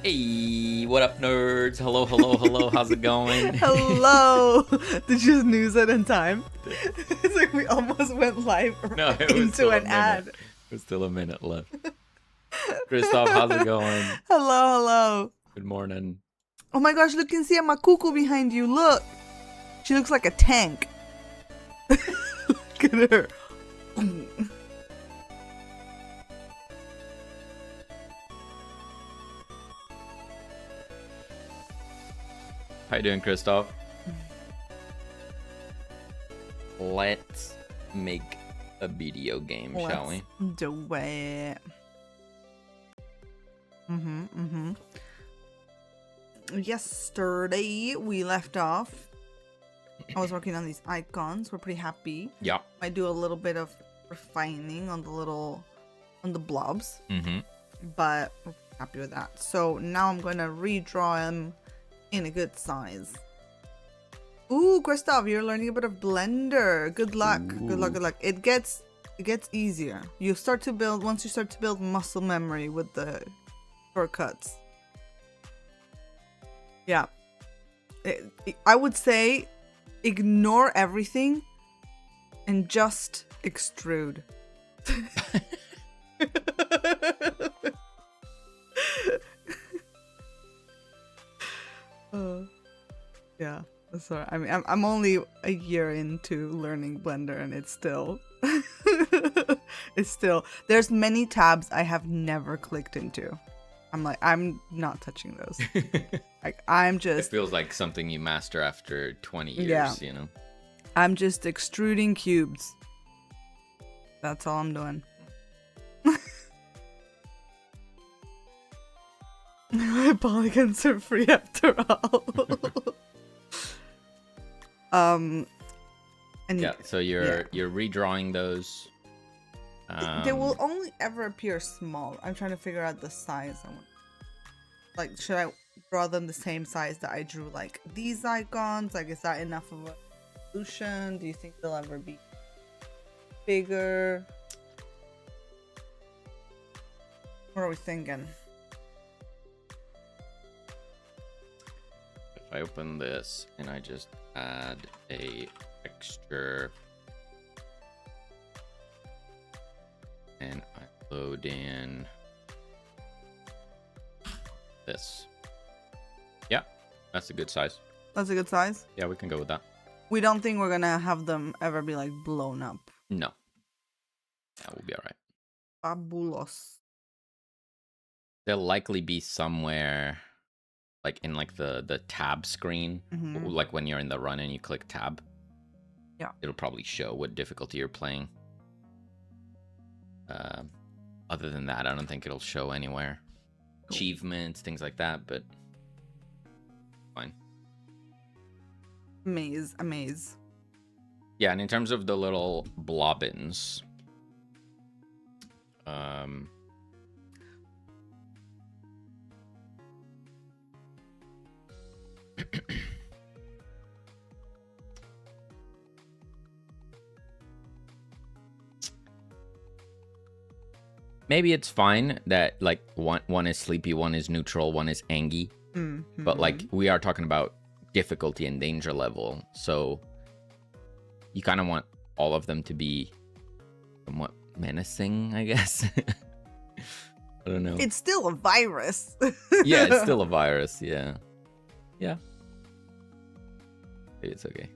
Hey, what up, nerds? Hello, hello, hello. How's it going? Hello. Did you snooze it in time? It's like we almost went live No, it was into still an ad. There's still a minute left. Christoph, how's it going? Hello, hello. Good morning. Oh my gosh, look and see a makuku behind you. Look. She looks like a tank. Look at her. How you doing, Christoph? Let's make a video game, shall we? Do it. Yesterday we left off. I was working on these icons. We're pretty happy. Yeah. I do a little bit of refining on the blobs. But we're happy with that. So now I'm gonna redraw them in a good size. Ooh, Christoph, you're learning a bit of Blender. Good luck. Ooh. Good luck, good luck. It gets easier. You start to build once you start to build muscle memory with the shortcuts. Yeah. I would say ignore everything and just extrude. Yeah, sorry. I mean, I'm only a year into learning Blender, and it's still, There's many tabs I have never clicked into. I'm not touching those. I'm It just. feels like something you master after 20 years, you know? I'm just extruding cubes. That's all I'm doing. Polygons are free after all. And Yeah, so you're redrawing those. They will only ever appear small. I'm trying to figure out the size. Like, should I draw them the same size that I drew like these icons? Like, is that enough of a solution? Do you think they'll ever be bigger? What are we thinking? If I open this and I just add a texture and I load in this. Yeah, that's a good size. That's a good size? Yeah, we can go with that. We don't think we're gonna have them ever be like blown up. No. That will be alright. Fabulos. They'll likely be somewhere like in like the tab screen. Like when you're in the run and you click tab. Yeah. It'll probably show what difficulty you're playing. Other than that, I don't think it'll show anywhere. Cool. Achievements, things like that, but fine. A maze. Yeah, and in terms of the little blobbins, maybe it's fine that like one is sleepy, one is neutral, one is angy. But like we are talking about difficulty and danger level, so you kind of want all of them to be somewhat menacing, I guess. I don't know. It's still a virus. Yeah, it's still a virus. Yeah. Maybe it's okay.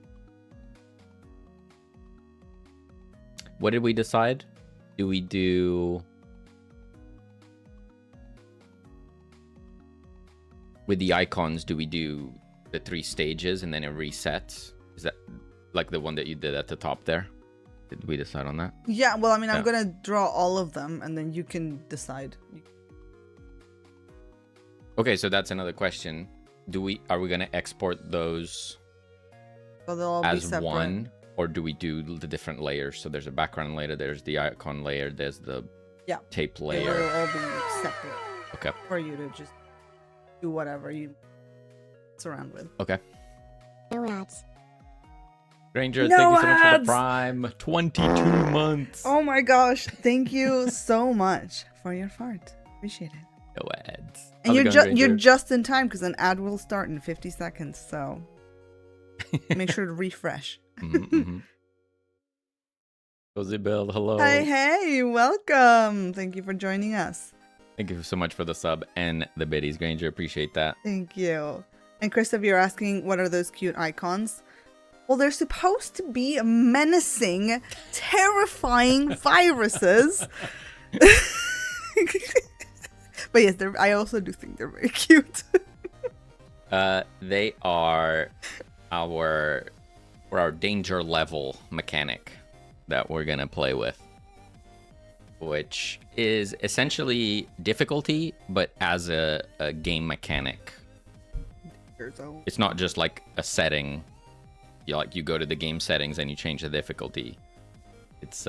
What did we decide? Do we do with the icons? Do we do the 3 stages and then it resets? Is that like the one that you did at the top there? Did we decide on that? Yeah, well, I mean, I'm gonna draw all of them and then you can decide. Okay, so that's another question. Are we gonna export those So they'll all as be separate. one, or do we do the different layers? So there's a background layer, there's the icon layer, there's the tape layer. They'll all be separate. Okay. For you to just do whatever you surround with. Okay. No ads. Granger, No thank you so much for the ads! Prime. 22 months. Oh my gosh, thank you so much for your fart. Appreciate it. No ads. And How's it going, you're Ranger? just in time because an ad will start in 50 seconds. So make sure to refresh. Cozy Bill, hello. Hey, welcome. Thank you for joining us. Thank you so much for the sub and the biddies, Granger. Appreciate that. Thank you. And Christopher, you're asking, what are those cute icons? Well, they're supposed to be menacing, terrifying viruses. But yes, I also do think they're very cute. They are our danger level mechanic that we're gonna play with, which is essentially difficulty, but as a game mechanic. It's not just like a setting. You go to the game settings and you change the difficulty. It's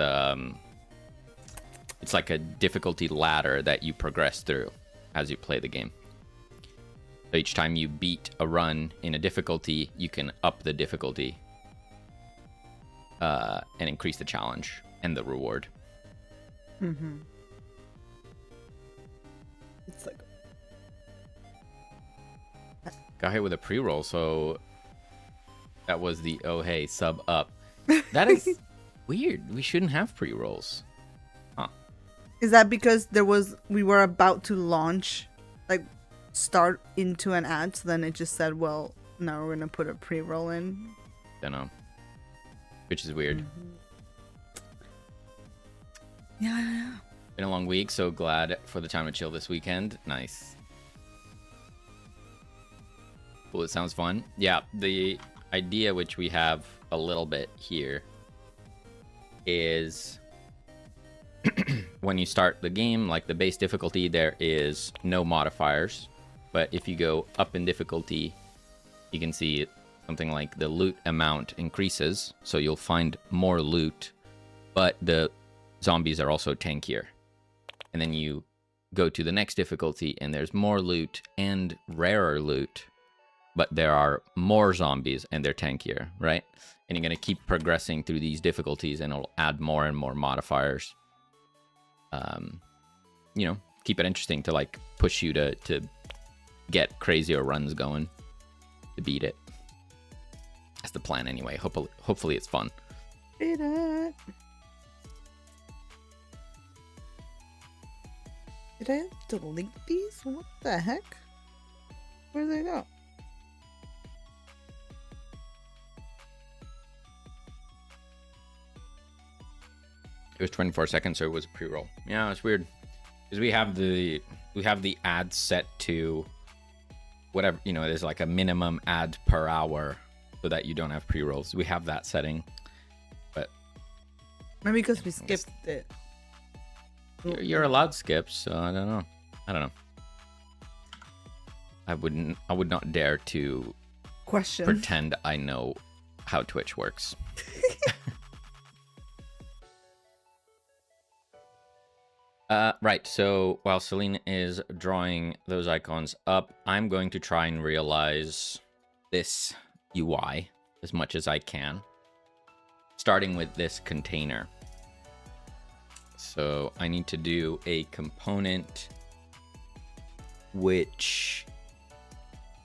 like a difficulty ladder that you progress through as you play the game. So each time you beat a run in a difficulty, you can up the difficulty and increase the challenge and the reward. It's like got hit with a pre-roll, so that was the oh hey sub up. That is weird. We shouldn't have pre-rolls. Is that because we were about to launch, like start into an ad, so then it just said, well, now we're gonna put a pre-roll in? Don't know. Which is weird. Yeah. Been a long week, so glad for the time to chill this weekend. Nice. Cool, it sounds fun. Yeah, the idea which we have a little bit here is when you start the game, like the base difficulty, there is no modifiers. But if you go up in difficulty, you can see something like the loot amount increases. So you'll find more loot, but the zombies are also tankier. And then you go to the next difficulty and there's more loot and rarer loot, but there are more zombies and they're tankier, right? And you're going to keep progressing through these difficulties and it'll add more and more modifiers. Keep it interesting to like push you to get crazier runs going to beat it. That's the plan anyway. Hopefully it's fun. Beat it. Did I delete these? What the heck? Where'd they go? It was 24 seconds, so it was a pre-roll. Yeah, it's weird. Because we have the ad set to whatever, there's like a minimum ad per hour so that you don't have pre-rolls. We have that setting. But maybe because we skipped it. You're allowed skips, so I don't know. I would not dare to pretend I know how Twitch works. Right, so while Selene is drawing those icons up, I'm going to try and realize this UI as much as I can, starting with this container. So I need to do a component which,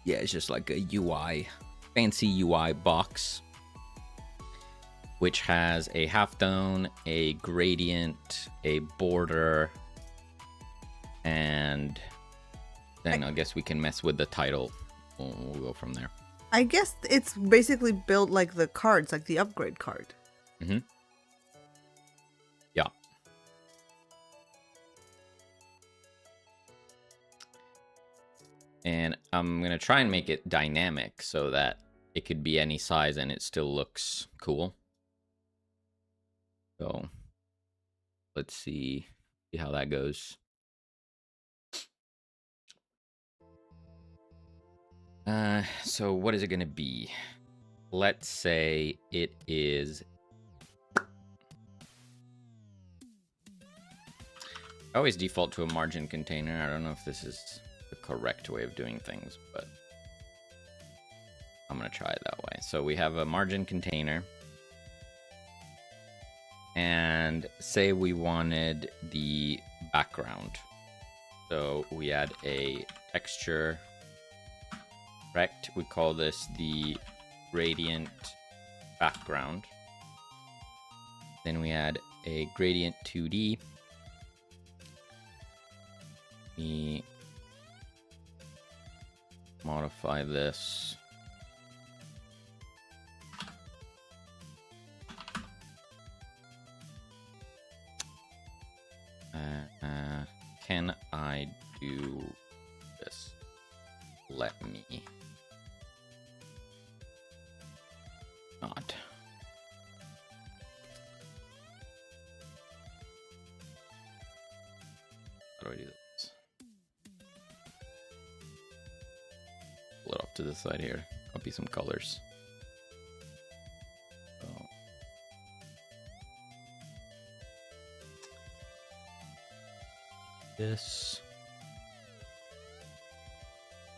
it's just like a UI, fancy UI box, which has a half tone, a gradient, a border, and then I guess we can mess with the title. We'll go from there. I guess it's basically built like the cards, like the upgrade card. Mm-hmm. Yeah. And I'm going to try and make it dynamic so that it could be any size and it still looks cool. So let's see how that goes. So what is it going to be? Let's say it is. I always default to a margin container. I don't know if this is the correct way of doing things, but I'm going to try it that way. So we have a margin container. And say we wanted the background. So we add a texture rect. We call this the gradient background. Then we add a gradient 2D. We modify this. Can I do this? Let me not. How do I do this? Pull it off to the side here. Copy some colors. So. This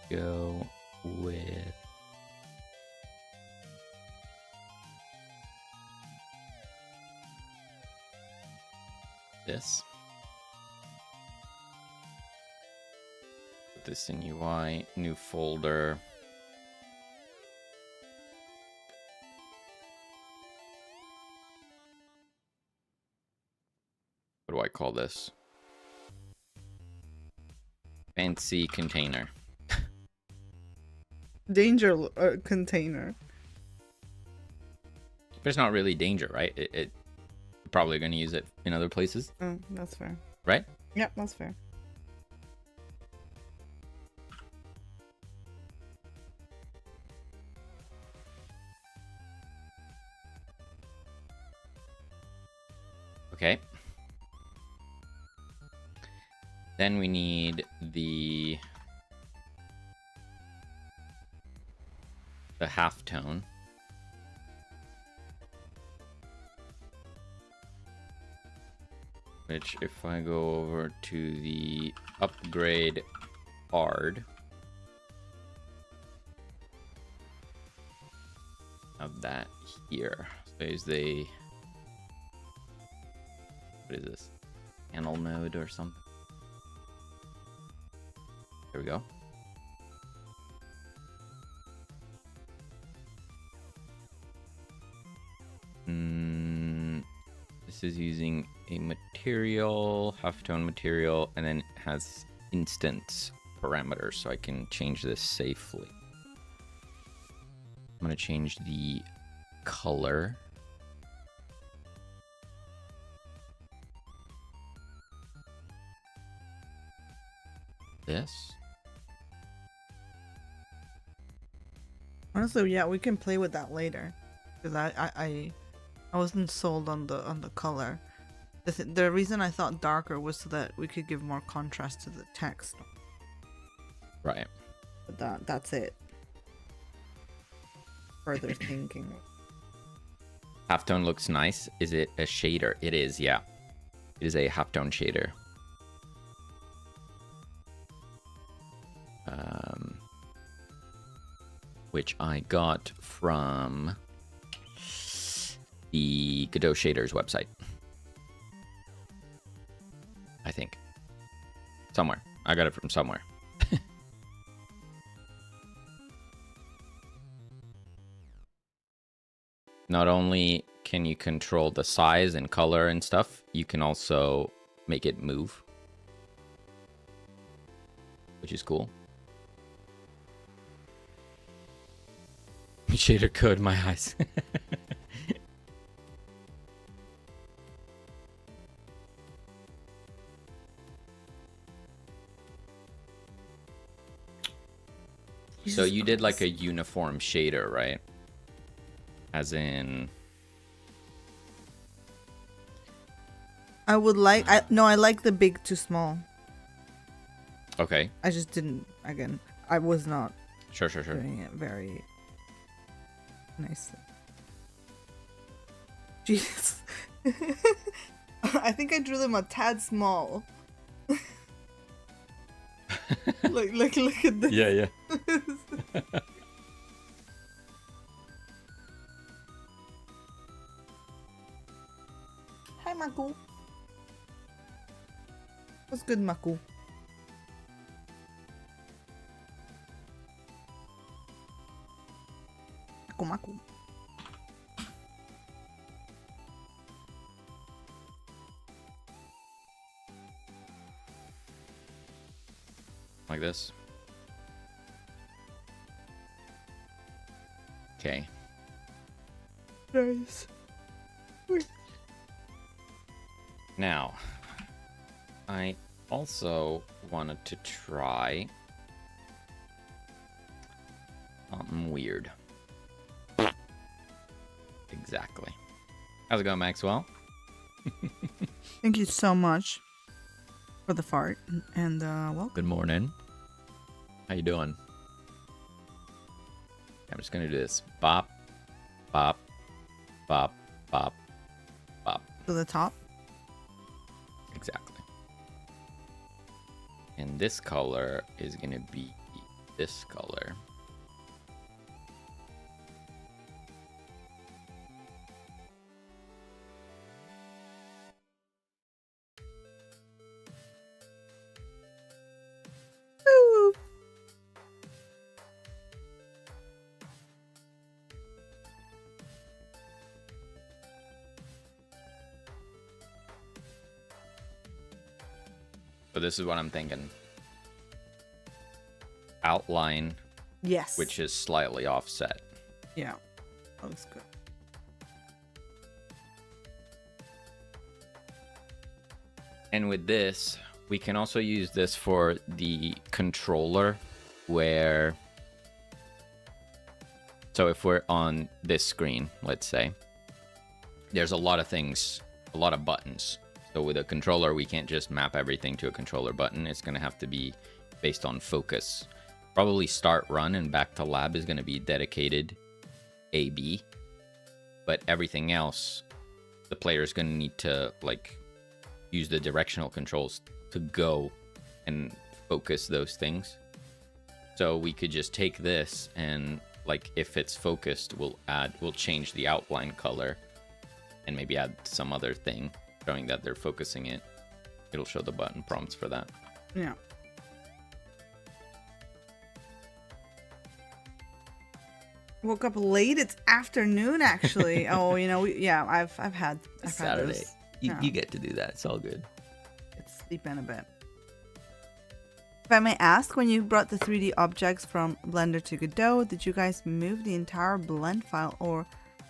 go with this. Put this in UI, new folder. What do I call this? Fancy container. Danger container. But it's not really danger, right? It probably going to use it in other places. Oh, that's fair. Right? Yeah, that's fair. Okay. Then we need the halftone. Which, if I go over to the upgrade hard, have that here. So is the, what is this? Panel mode or something? There we go. This is using a material, halftone material, and then it has instance parameters, so I can change this safely. I'm going to change the color. This. Honestly, yeah, we can play with that later, because I wasn't sold on the color. The reason I thought darker was so that we could give more contrast to the text. Right. But that's it. Further thinking. Halftone looks nice. Is it a shader? It is, yeah. It is a halftone shader. Which I got from the Godot Shaders website. I think. Somewhere. I got it from somewhere. Not only can you control the size and color and stuff, you can also make it move, which is cool. Shader code, my eyes. So you did like a uniform shader, right? As in, I would like. I like the big to small. okay. I just didn't. Again, I was not Sure. doing it very nicely. Jesus. I think I drew them a tad small. Look at this. Yeah. Hi, Maku. What's good, Maku? Maku. Like this. Okay. Nice. Now, I also wanted to try something weird. Exactly. How's it going, Maxwell? Thank you so much for the fart and welcome. Good morning. How you doing? I'm just gonna do this. Bop, bop, bop, bop, bop. To the top. Exactly. And this color is gonna be this color. Woo! So this is what I'm thinking. Outline, Yes. which is slightly offset. Yeah. That looks good. And with this, we can also use this for the controller where... So if we're on this screen, let's say, there's a lot of things, a lot of buttons. So with a controller, we can't just map everything to a controller button. It's going to have to be based on focus. Probably start, run, and back to lab is going to be dedicated A-B. But everything else, the player is going to need to like use the directional controls to go and focus those things. So we could just take this and like if it's focused, we'll change the outline color and maybe add some other thing showing that they're focusing it. It'll show the button prompts for that. Yeah. Woke up late. It's afternoon, actually. Oh, you know, I've had Saturday. Those, You get to do that. It's all good. It's sleep in a bit. If I may ask, when you brought the 3D objects from Blender to Godot, did you guys move the entire blend file or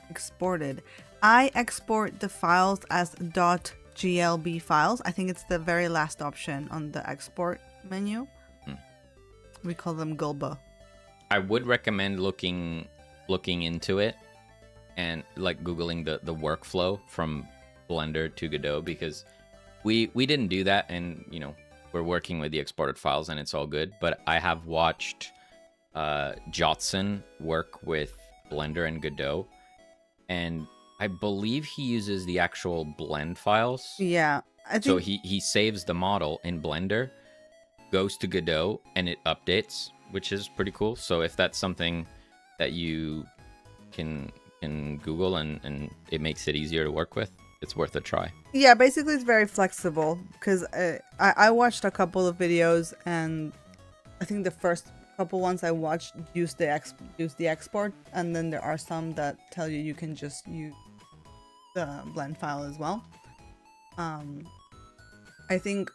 exported? I export the files as .glb files. I think it's the very last option on the export menu. We call them gulba. I would recommend looking into it and like Googling the workflow from Blender to Godot, because we didn't do that, and you know, we're working with the exported files and it's all good. But I have watched Jotson work with Blender and Godot, and I believe he uses the actual blend files. Yeah, I think so he saves the model in Blender, goes to Godot, and it updates, which is pretty cool. So if that's something that you can Google and it makes it easier to work with, it's worth a try. Yeah, basically it's very flexible, because I watched a couple of videos, and I think the first couple ones I watched use the export, and then there are some that tell you can just use the blend file as well. I think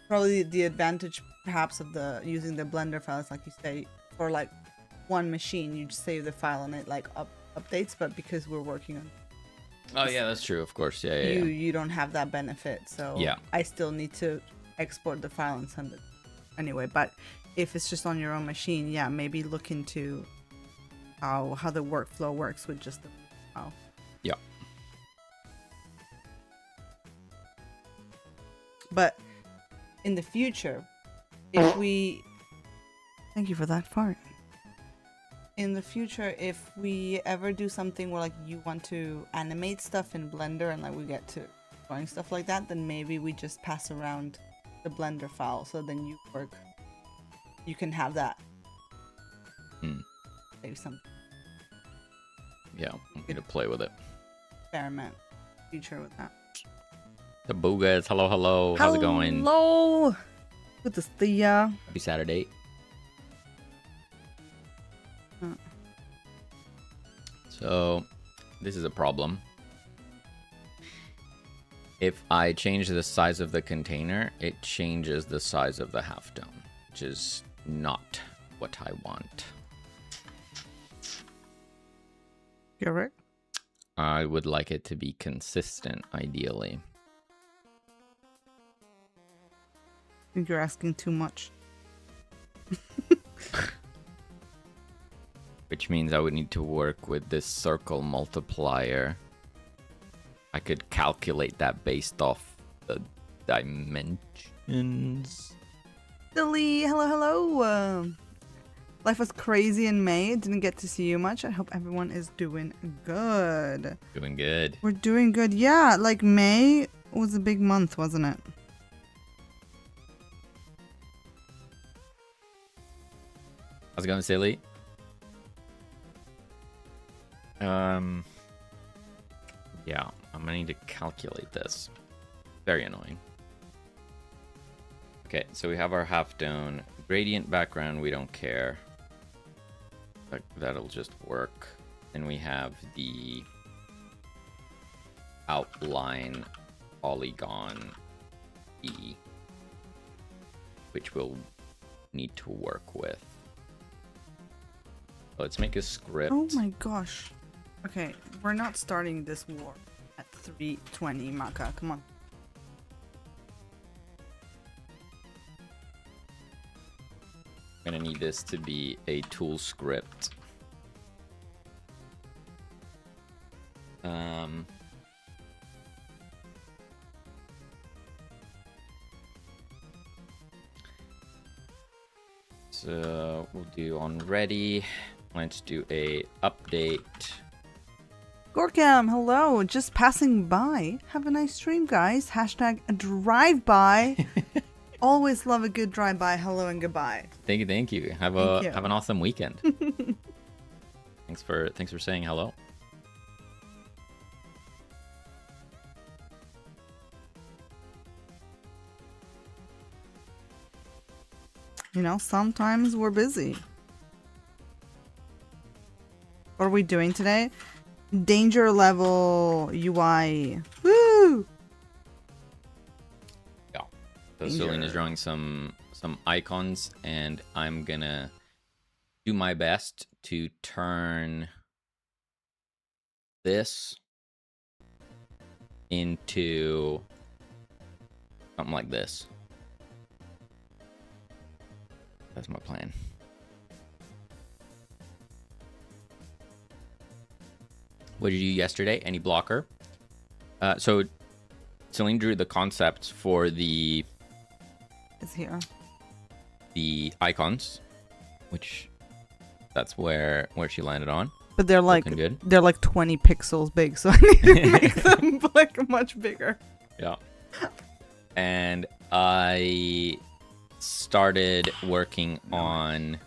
probably the advantage perhaps of using the Blender files, like you say, for like one machine, you just save the file and it like updates, but because we're working on yeah, that's true, of course. Yeah. you don't have that benefit, so yeah, I still need to export the file and send it anyway. But if it's just on your own machine, yeah, maybe look into how the workflow works with just the file. Yeah. But in the future, if we thank you for that fart. In the future, if we ever do something where like you want to animate stuff in Blender and like we get to drawing stuff like that, then maybe we just pass around the Blender file, so then you can have that. Maybe some. Yeah, I'm going to play with it. Experiment future with that. The Boogas, hello. How's it going? Hello. Good to see ya. Happy Saturday. So this is a problem. If I change the size of the container, it changes the size of the half dome, which is not what I want. You're right. I would like it to be consistent, ideally. I think you're asking too much. Which means I would need to work with this circle multiplier. I could calculate that based off the dimensions. Silly, hello. Life was crazy in May. Didn't get to see you much. I hope everyone is doing good. Doing good. We're doing good. Yeah, like May was a big month, wasn't it? How's it going, Silly? Yeah, I'm gonna need to calculate this. Very annoying. Okay, so we have our half dome. Gradient background, we don't care. That'll just work. Then we have the outline polygon E, which we'll need to work with. Let's make a script. Oh my gosh. Okay, we're not starting this war at 3:20, Maka. Come on. I'm gonna need this to be a tool script. So we'll do on ready. Let's do a update. Gorkam, hello. Just passing by. Have a nice stream, guys. Hashtag drive-by. Always love a good drive-by. Hello and goodbye. Thank you. Have an awesome weekend. Thanks for saying hello. You know, sometimes we're busy. What are we doing today? Danger level UI. Woo! Yeah. So Selene is drawing some icons, and I'm gonna do my best to turn this into something like this. That's my plan. What did you do yesterday? Any blocker? So Selene drew the concepts for the icons, which that's where she landed on. But they're like 20 pixels big, so I need to make them like much bigger. Yeah. And I started working on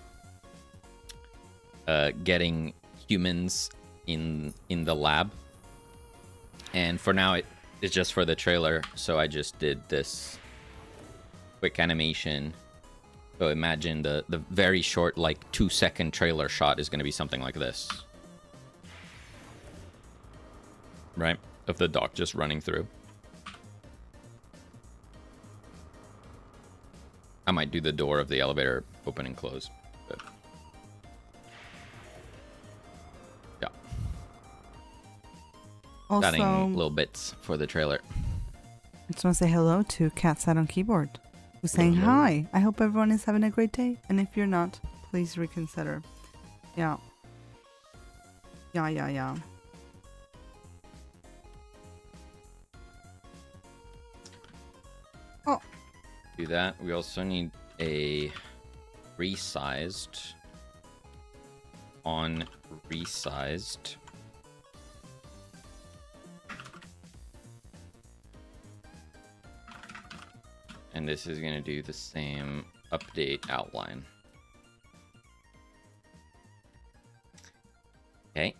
getting humans in the lab, and for now it's just for the trailer, so I just did this quick animation. So imagine the very short, like 2-second trailer shot is going to be something like this, right, of the dock just running through. I might do the door of the elevator open and close, but yeah. Also, adding little bits for the trailer. I just want to say hello to Cat Sat on keyboard, who's saying Hello. hi. I hope everyone is having a great day, and if you're not, please reconsider. Yeah. Oh. Do that. We also need a resized on resized. And this is going to do the same update outline. Okay.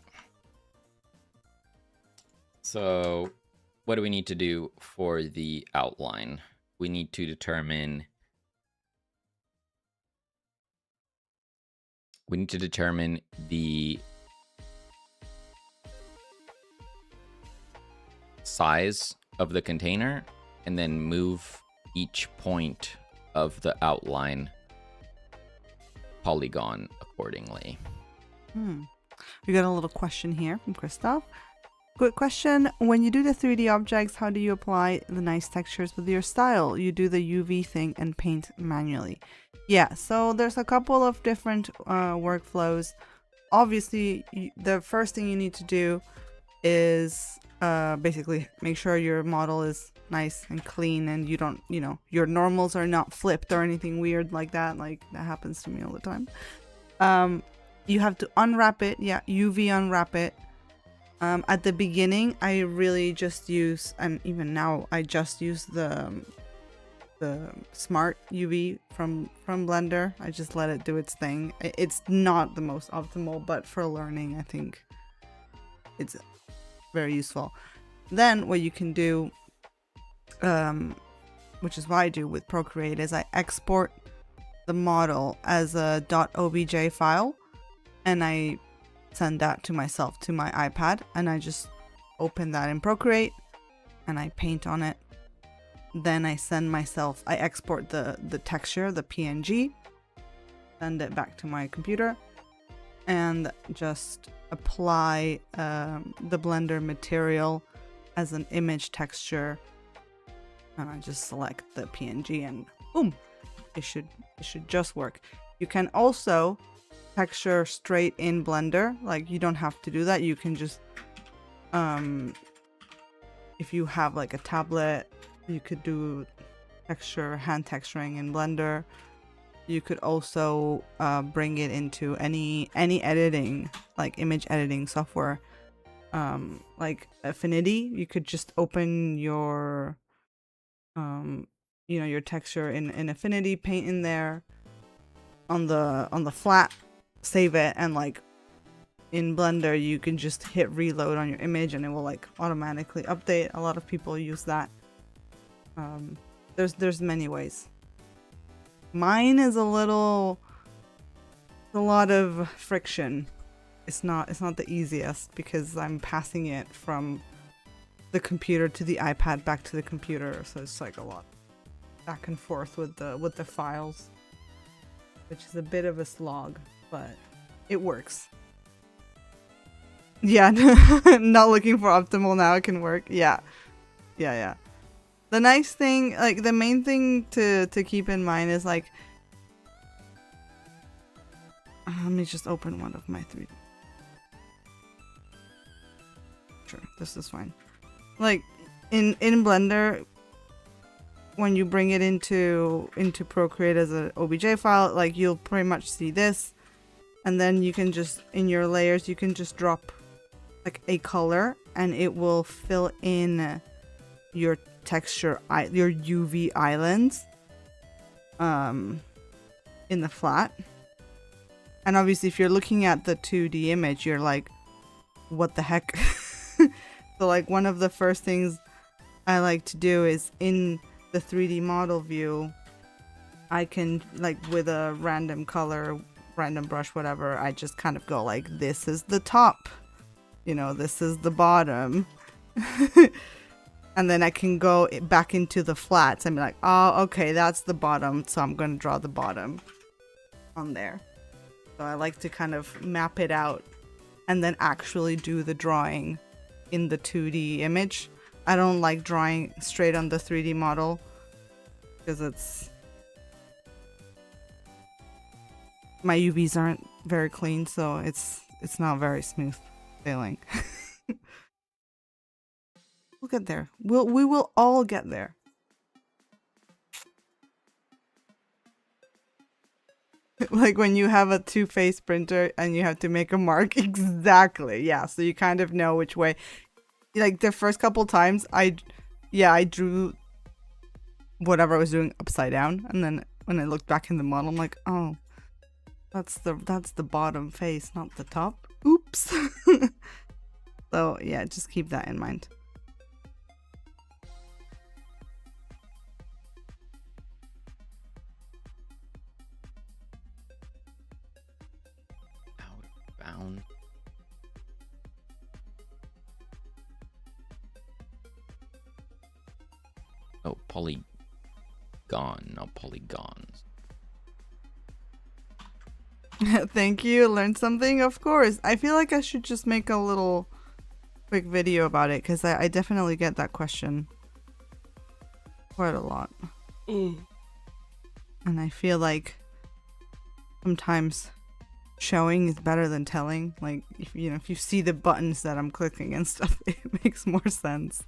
So what do we need to do for the outline? We need to determine the size of the container and then move each point of the outline polygon accordingly. We got a little question here from Christoph. Quick question. When you do the 3D objects, how do you apply the nice textures with your style? You do the UV thing and paint manually. Yeah, so there's a couple of different workflows. Obviously, the first thing you need to do is basically make sure your model is nice and clean and you don't, your normals are not flipped or anything weird like that. Like, that happens to me all the time. You have to unwrap it. Yeah, UV unwrap it. At the beginning, I really just use, and even now, I just use the smart UV from Blender. I just let it do its thing. It's not the most optimal, but for learning, I think it's very useful. Then what you can do, which is what I do with Procreate, is I export the model as a .obj file, and I send that to myself to my iPad, and I just open that in Procreate and I paint on it. Then I export the texture, the PNG, send it back to my computer, and just apply the Blender material as an image texture, and I just select the PNG and boom, it should just work. You can also texture straight in Blender. Like, you don't have to do that. You can just if you have like a tablet, you could do hand texturing in Blender. You could also bring it into any editing, like image editing software, like Affinity. You could just open your your texture in Affinity, paint in there on the flat, save it, and like in Blender you can just hit reload on your image and it will like automatically update. A lot of people use that. There's many ways. Mine is a lot of friction. It's not the easiest because I'm passing it from the computer to the iPad back to the computer, so it's like a lot back and forth with the files, which is a bit of a slog, but it works. Yeah, not looking for optimal now, it can work. Yeah. The nice thing, like the main thing to keep in mind is like, let me just open one of my 3D. Sure, this is fine. Like in Blender, when you bring it into Procreate as an OBJ file, like you'll pretty much see this, and then you can just, in your layers, you can just drop like a color and it will fill in your texture, your UV islands in the flat. And obviously if you're looking at the 2D image, you're like, what the heck? So like one of the first things I like to do is in the 3D model view, I can, like with a random color, random brush, whatever, I just kind of go like, this is the top, this is the bottom. And then I can go back into the flats and be like, oh, okay, that's the bottom, so I'm going to draw the bottom on there. So I like to kind of map it out and then actually do the drawing in the 2D image. I don't like drawing straight on the 3D model because my UVs aren't very clean, so it's not very smooth sailing. We'll get there. We will all get there. Like when you have a two-face printer and you have to make a mark. Exactly. Yeah. So you kind of know which way. Like the first couple times I drew whatever I was doing upside down, and then when I looked back in the model, I'm like, oh, that's the bottom face, not the top. Oops. So yeah, just keep that in mind. Outbound. Oh, polygon, not polygons. Thank you. Learned something? Of course. I feel like I should just make a little quick video about it because I definitely get that question quite a lot. And I feel like sometimes showing is better than telling. Like, if you see the buttons that I'm clicking and stuff, it makes more sense.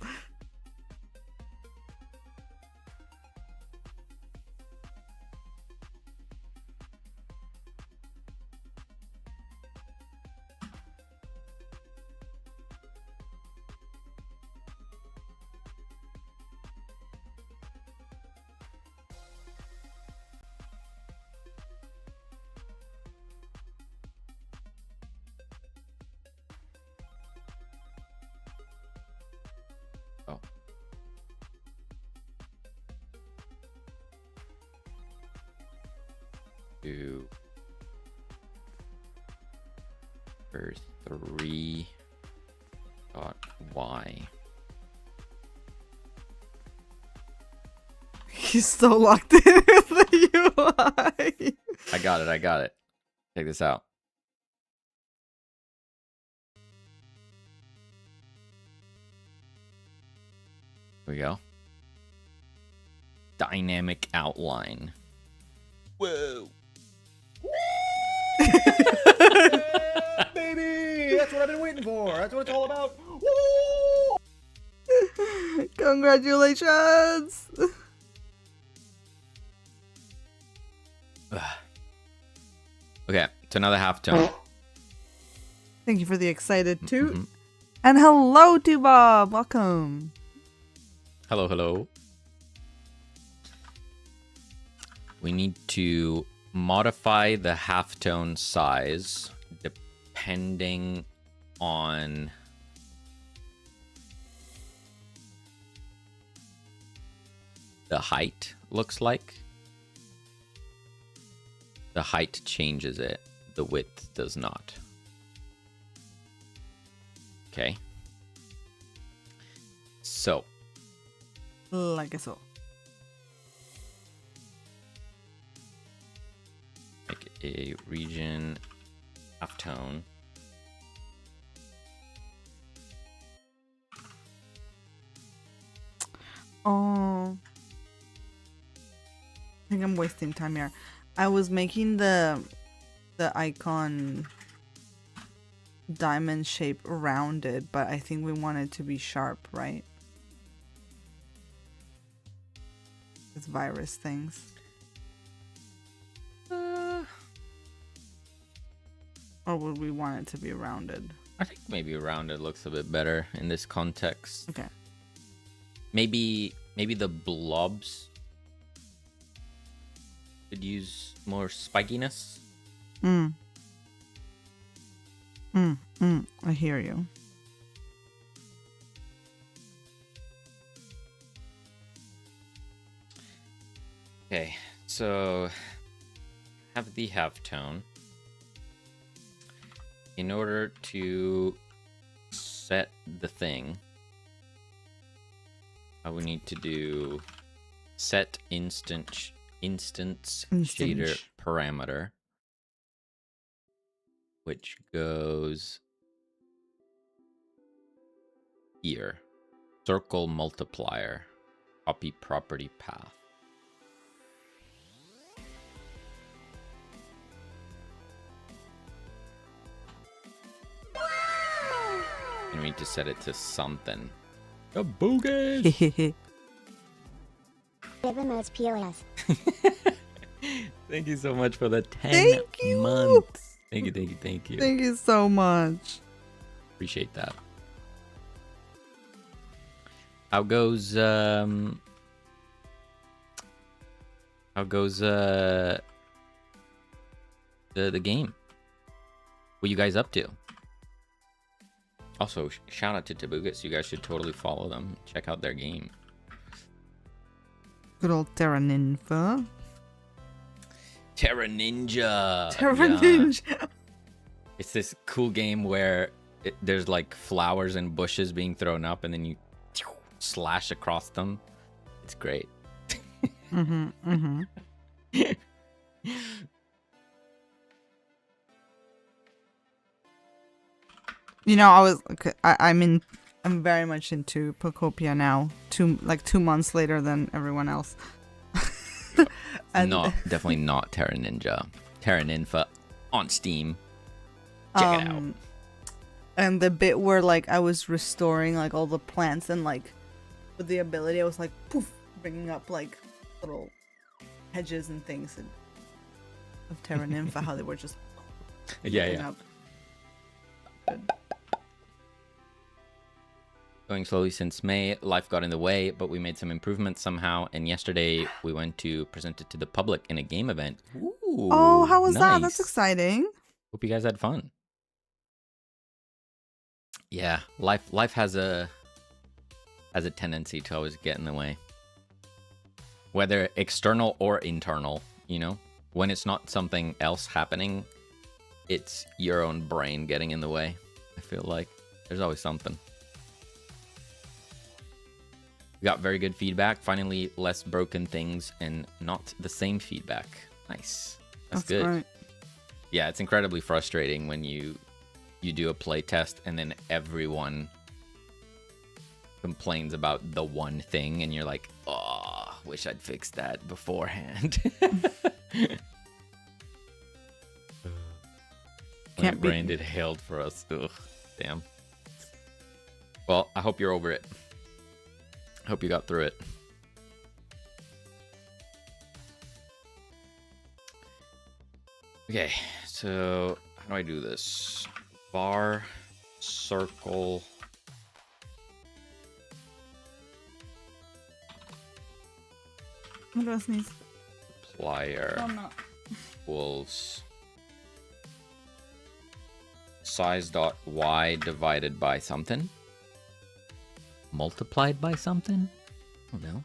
Oh. Two. For 3. Y. He's so locked in with the UI. I got it. Check this out. Here we go. Dynamic outline. Whoa. Baby, that's what I've been waiting for. That's what it's all about. Woo! Congratulations. Okay, so another halftone. Thank you for the excited toot. And hello to Bob. Welcome. Hello. We need to modify the halftone size depending on the height, looks like. The height changes it, the width does not. Okay. So. Like so. Make a region halftone. Oh. I think I'm wasting time here. I was making the icon diamond shape rounded, but I think we want it to be sharp, right? It's virus things. Or would we want it to be rounded? I think maybe rounded looks a bit better in this context. Okay. Maybe the blobs could use more spikiness. I hear you. Okay, so have the halftone. In order to set the thing, I would need to do set instance shader parameter, which goes here. Circle multiplier, copy property path. And we need to set it to something. A bogus. POS. Thank you so much for the 10 Thank you. months. Thank you. Thank you so much. Appreciate that. How goes the game? What you guys up to? Also, shout out to Tabugas. You guys should totally follow them. Check out their game. Good old Terra Ninja. Terra Ninja. Ninja. It's this cool game where there's like flowers and bushes being thrown up, and then you slash across them. It's great. You know, I'm very much into Pocopia now. 2 months later than everyone else. Definitely not Terra Ninja. Terra Ninfa on Steam. Check it out. And the bit where like I was restoring like all the plants and like with the ability I was like poof bringing up like little hedges and things of Terra Nympha, how they were just yeah. Up. Going slowly since May, life got in the way, but we made some improvements somehow. And yesterday we went to present it to the public in a game event. Ooh, oh, how was that? nice. That's exciting. Hope you guys had fun. Yeah, life has a tendency to always get in the way. Whether external or internal, you know? When it's not something else happening, it's your own brain getting in the way. I feel like there's always something. We got very good feedback. Finally, less broken things and not the same feedback. Nice. That's good. Right. Yeah, it's incredibly frustrating when you do a play test and then everyone complains about the one thing and you're like, oh, wish I'd fixed that beforehand. When it rained, it hailed for us. Ugh, damn. Well, I hope you're over it. I hope you got through it. Okay, so how do I do this? Bar, circle. I'm gonna sneeze. Plier. No, I'm not. Equals size dot y divided by something. Multiplied by something? I don't know.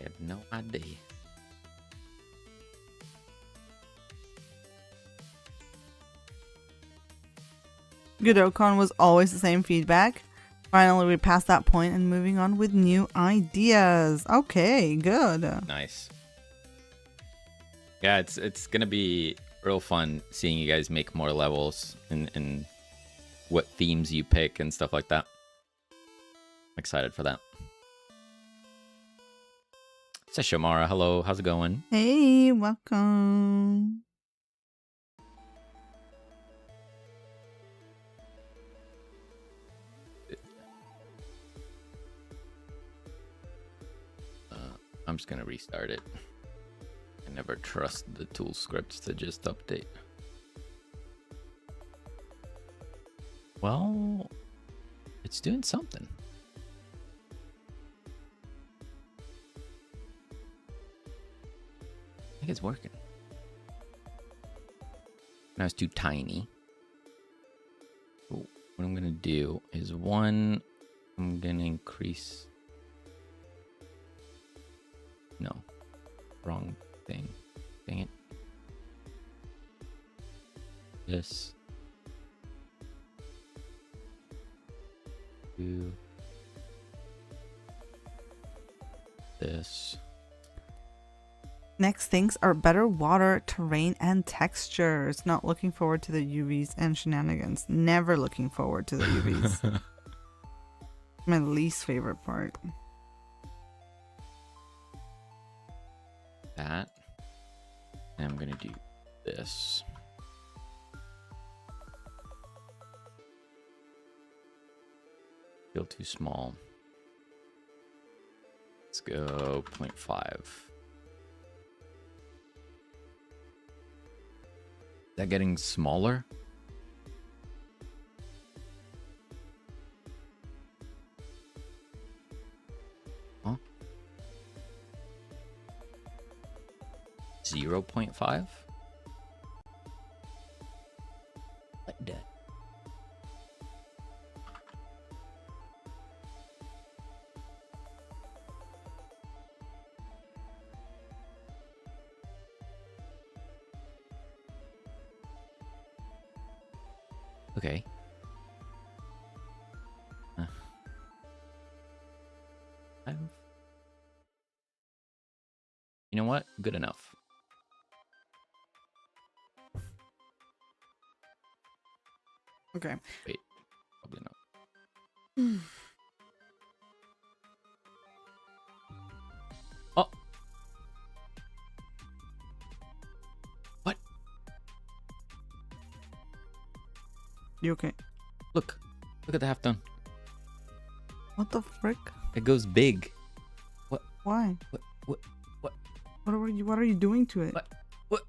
I have no idea. Godot was always the same feedback. Finally, we passed that point and moving on with new ideas. Okay, good. Nice. Yeah, it's gonna be real fun seeing you guys make more levels and what themes you pick and stuff like that. I'm excited for that. Seshamara, hello, how's it going? Hey, welcome. I'm just gonna restart it. I never trust the tool scripts to just update. Well, it's doing something. I think it's working. Now it's too tiny. So what I'm gonna do is I'm gonna increase. No, wrong thing. Dang it. This. Do this. Next things are better water, terrain, and textures. Not looking forward to the UVs and shenanigans. Never looking forward to the UVs. My least favorite part. That. And I'm gonna do this. Feel too small. Let's go 0.5. Is that getting smaller? Huh? 0.5? Like that. Okay. You know what? Good enough. Okay. Wait, probably not. Oh. What? You okay? Look at the half done. What the frick? It goes big. What? Why? What? What are you doing to it? What?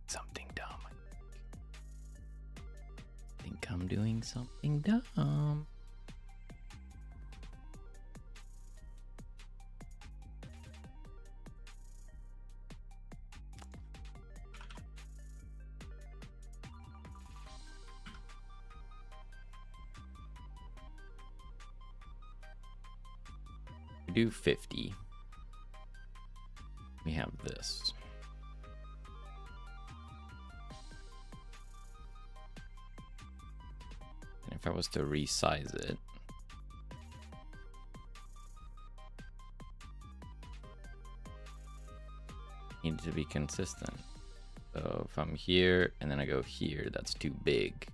Something dumb. I think I'm doing something dumb. Do 50. We have this. And if I was to resize it, need to be consistent. So if I'm here and then I go here, that's too big.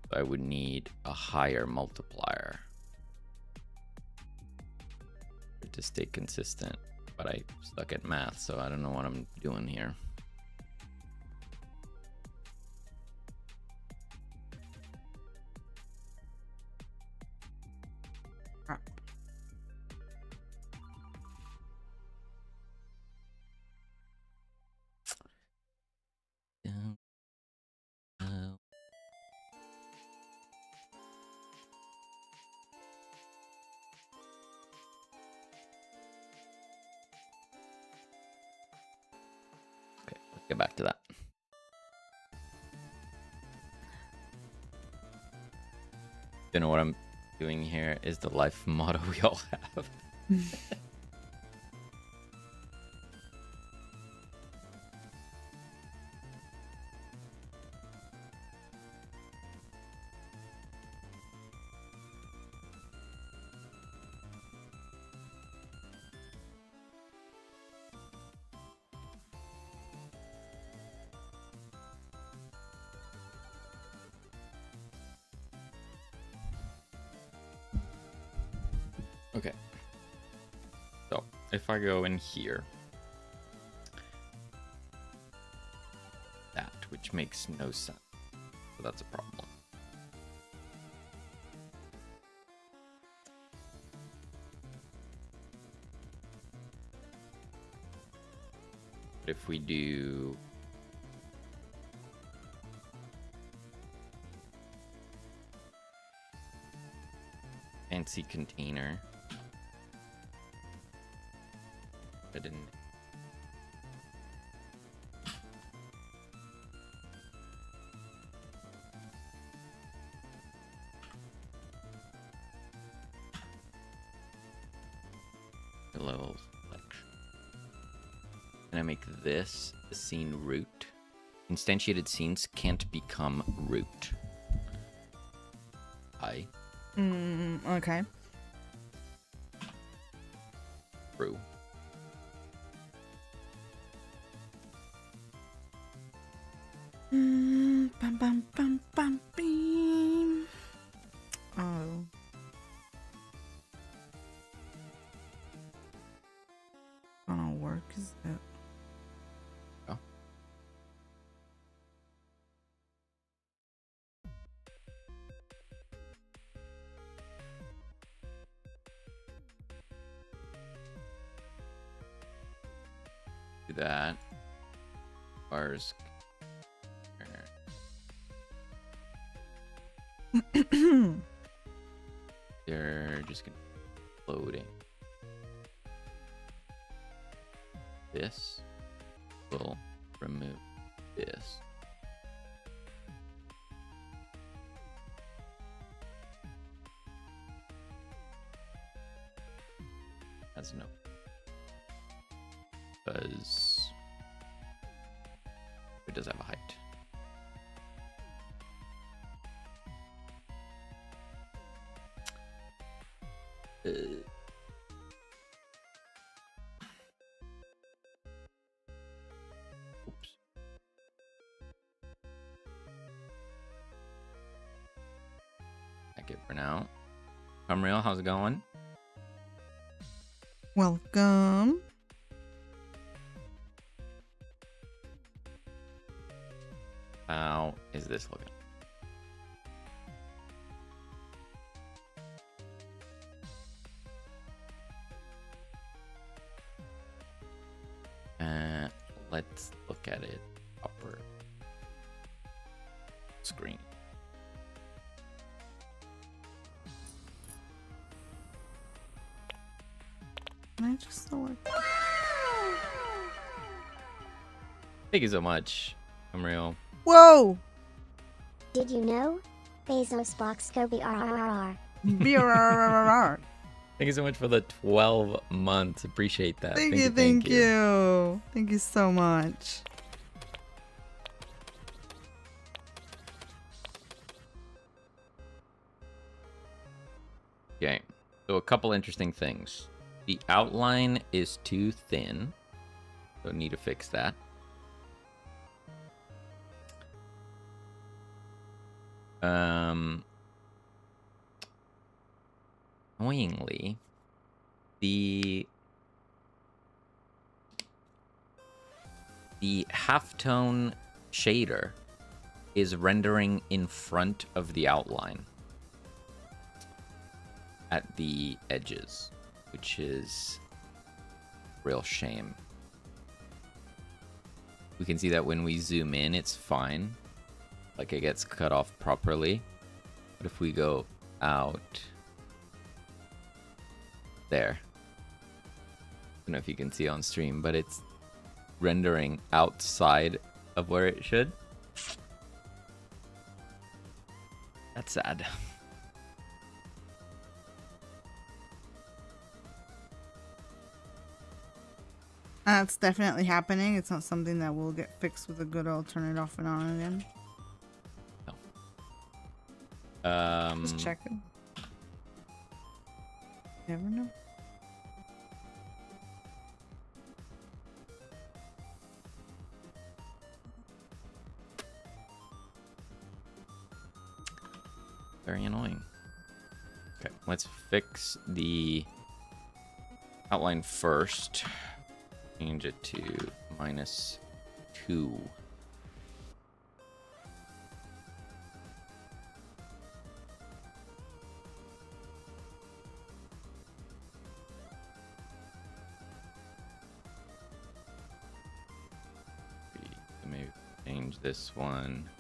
So I would need a higher multiplier to stay consistent, but I suck at math, so I don't know what I'm doing here. Get back to that. You know what I'm doing here is the life motto we all have. Okay, so if I go in here, that, which makes no sense, so that's a problem. But if we do fancy container, I didn't. Level selection. And I make this the scene root. Instantiated scenes can't become root. Hi. Okay. True. Bam, bam, bam, bam, beam. Oh. Gonna work, is it? Oh. Do that. Bars. They're just gonna be loading. This will remove this. has no. Because it does have a height. Oops. Thank you for now. Real, how's it going? Welcome. How is this looking? Let's look at it upper screen. Can I just select? Thank you so much, Unreal. Whoa! Did you know? Bezos box go BRRR. BRRRR. Thank you so much for the 12 months. Appreciate that. Thank you. Thank you so much. Okay, so a couple interesting things. The outline is too thin, so need to fix that. Annoyingly, the halftone shader is rendering in front of the outline at the edges, which is a real shame. We can see that when we zoom in, it's fine. Like it gets cut off properly. But if we go out there, I don't know if you can see on stream, but it's rendering outside of where it should. That's sad. That's definitely happening. It's not something that will get fixed with a good old turn it off and on again. No. Just checking. Never know. Very annoying. Okay, let's fix the outline first. Change it to -2. Maybe change this one.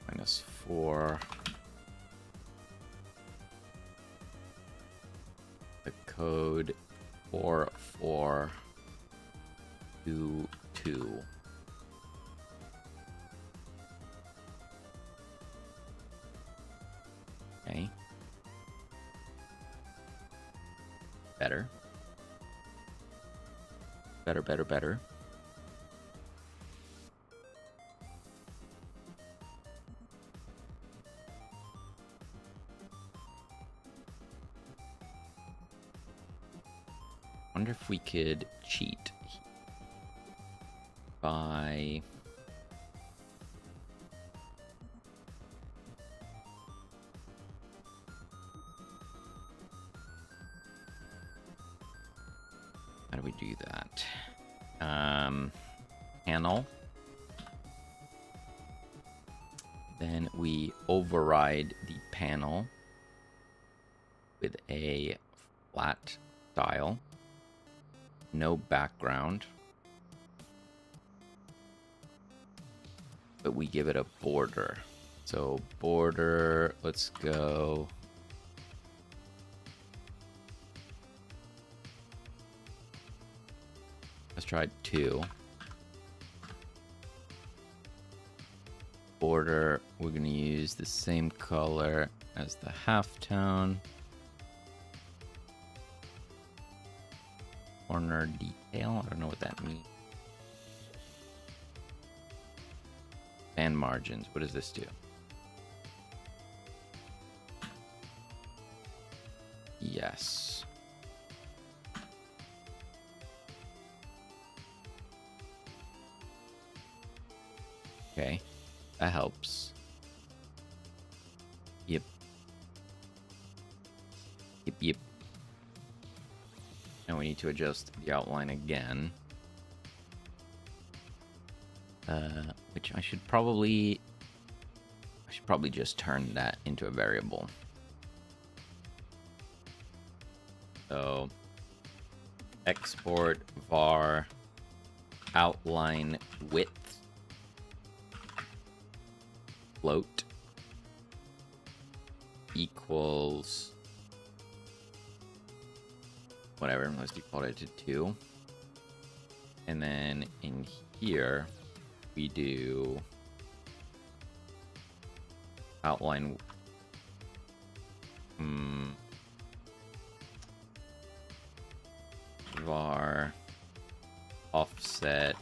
-4. The code 4422. Okay. Better. Better. Wonder if we could cheat by how do we do that? Panel. Then we override the panel with a flat style. No background, but we give it a border. So border, let's go. Let's try 2. Border, we're gonna use the same color as the halftone. corner detail. I don't know what that means. And margins. What does this do? Yes. Okay, that helps. Yep. Yep. And we need to adjust the outline again. Which I should probably just turn that into a variable. So export var outline width float equals whatever, let's default it to 2. And then in here we do outline var offset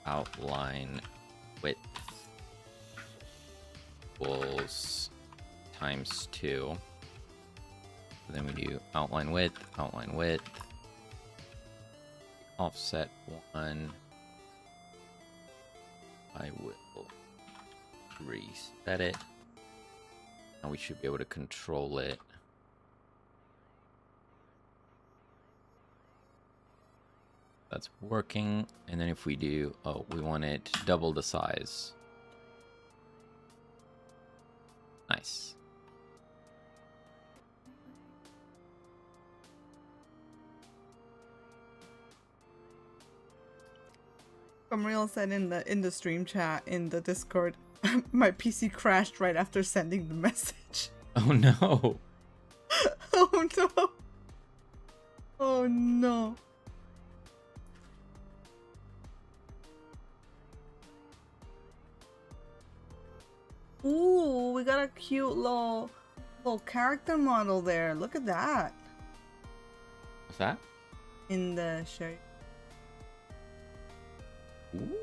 outline width equals times 2. Then we do outline width, offset 1. I will reset it. Now we should be able to control it. That's working. And then if we do, we want it double the size. Nice. Real said in the stream chat in the Discord, my PC crashed right after sending the message. Oh no. Oh no. Oh no. Ooh, we got a cute little character model there. Look at that. What's that? In the shirt.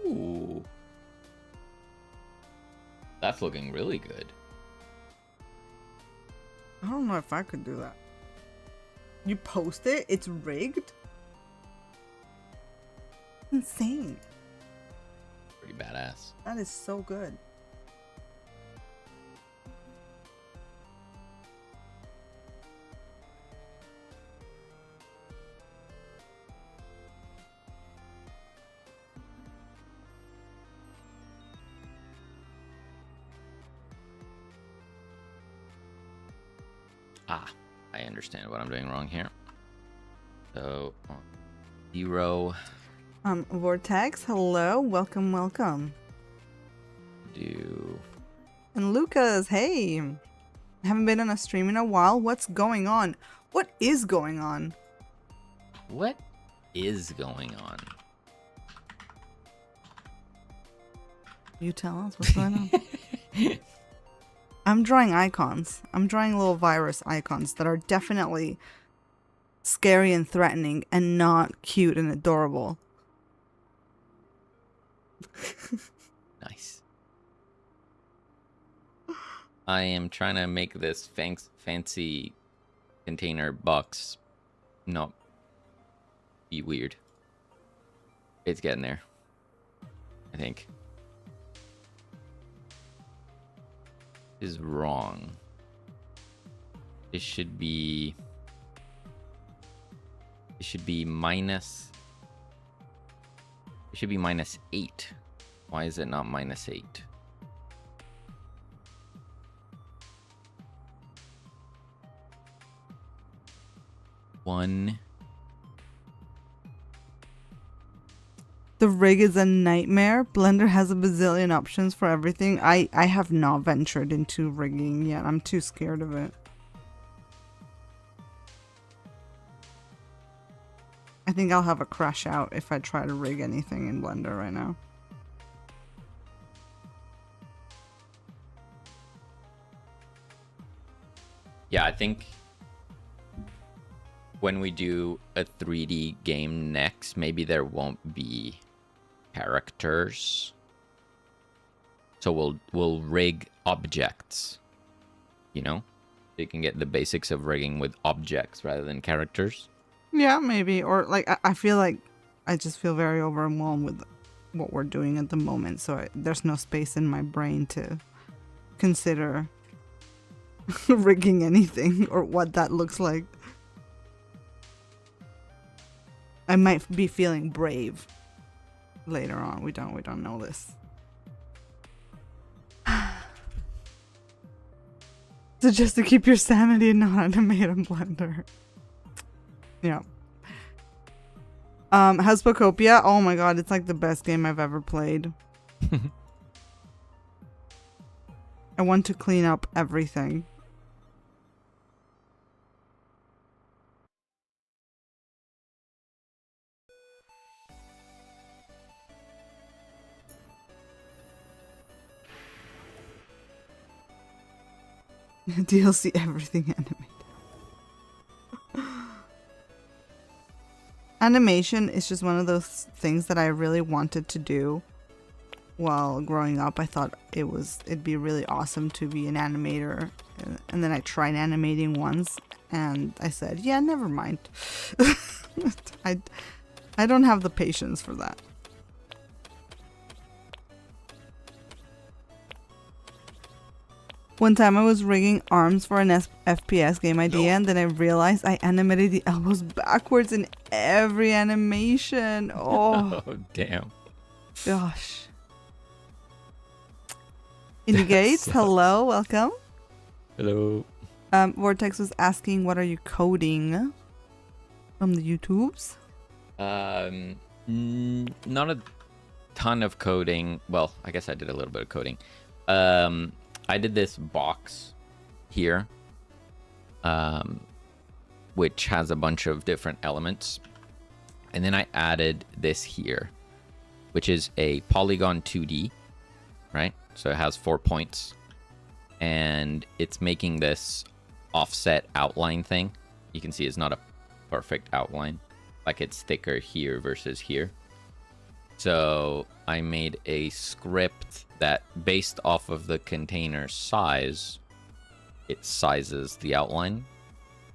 Ooh. That's looking really good. I don't know if I could do that. You post it? It's rigged? Insane. Pretty badass. That is so good. Ah, I understand what I'm doing wrong here. So, 0. Vortex, hello, welcome. Do. And Lucas, hey. Haven't been on a stream in a while. What's going on? What is going on? What is going on? You tell us what's going on. I'm drawing icons. I'm drawing little virus icons that are definitely scary and threatening and not cute and adorable. Nice. I am trying to make this fancy container box not be weird. It's getting there, I think. Is wrong. It should be minus. It should be -8. Why is it not -8? One. The rig is a nightmare. Blender has a bazillion options for everything. I have not ventured into rigging yet. I'm too scared of it. I think I'll have a crash out if I try to rig anything in Blender right now. Yeah, I think when we do a 3D game next, maybe there won't be characters. So we'll rig objects, you know? You can get the basics of rigging with objects rather than characters. Yeah, maybe. Or like I feel like I just feel very overwhelmed with what we're doing at the moment, so there's no space in my brain to consider rigging anything or what that looks like. I might be feeling brave later on. We don't know this. So just to keep your sanity and not animate in Blender. Yeah. Housebuckopia. Oh my god, it's like the best game I've ever played. I want to clean up everything. DLC everything animated. Animation is just one of those things that I really wanted to do while growing up. I thought it'd be really awesome to be an animator, and then I tried animating once and I said, yeah, never mind. I don't have the patience for that. One time I was rigging arms for an FPS game idea, and then I realized I animated the elbows backwards in every animation. Oh, Oh damn. Gosh. Indie hello, welcome. Hello. Vortex was asking, what are you coding from the YouTubes? Not a ton of coding. Well, I guess I did a little bit of coding. I did this box here, which has a bunch of different elements. And then I added this here, which is a polygon 2D, right? So it has 4 points. And it's making this offset outline thing. You can see it's not a perfect outline. Like it's thicker here versus here. So I made a script that, based off of the container size, it sizes the outline.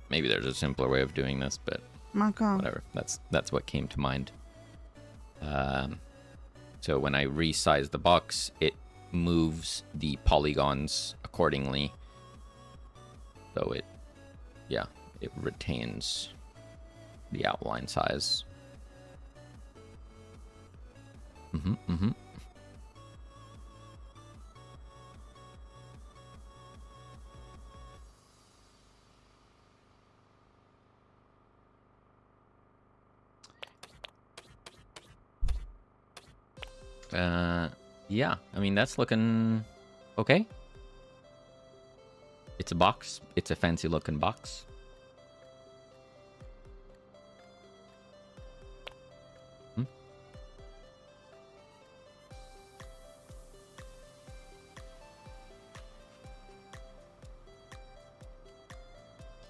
Maybe there's a simpler way of doing this, but whatever. That's what came to mind. So when I resize the box, it moves the polygons accordingly. So it retains the outline size. Yeah, I mean, that's looking okay. It's a box. It's a fancy looking box.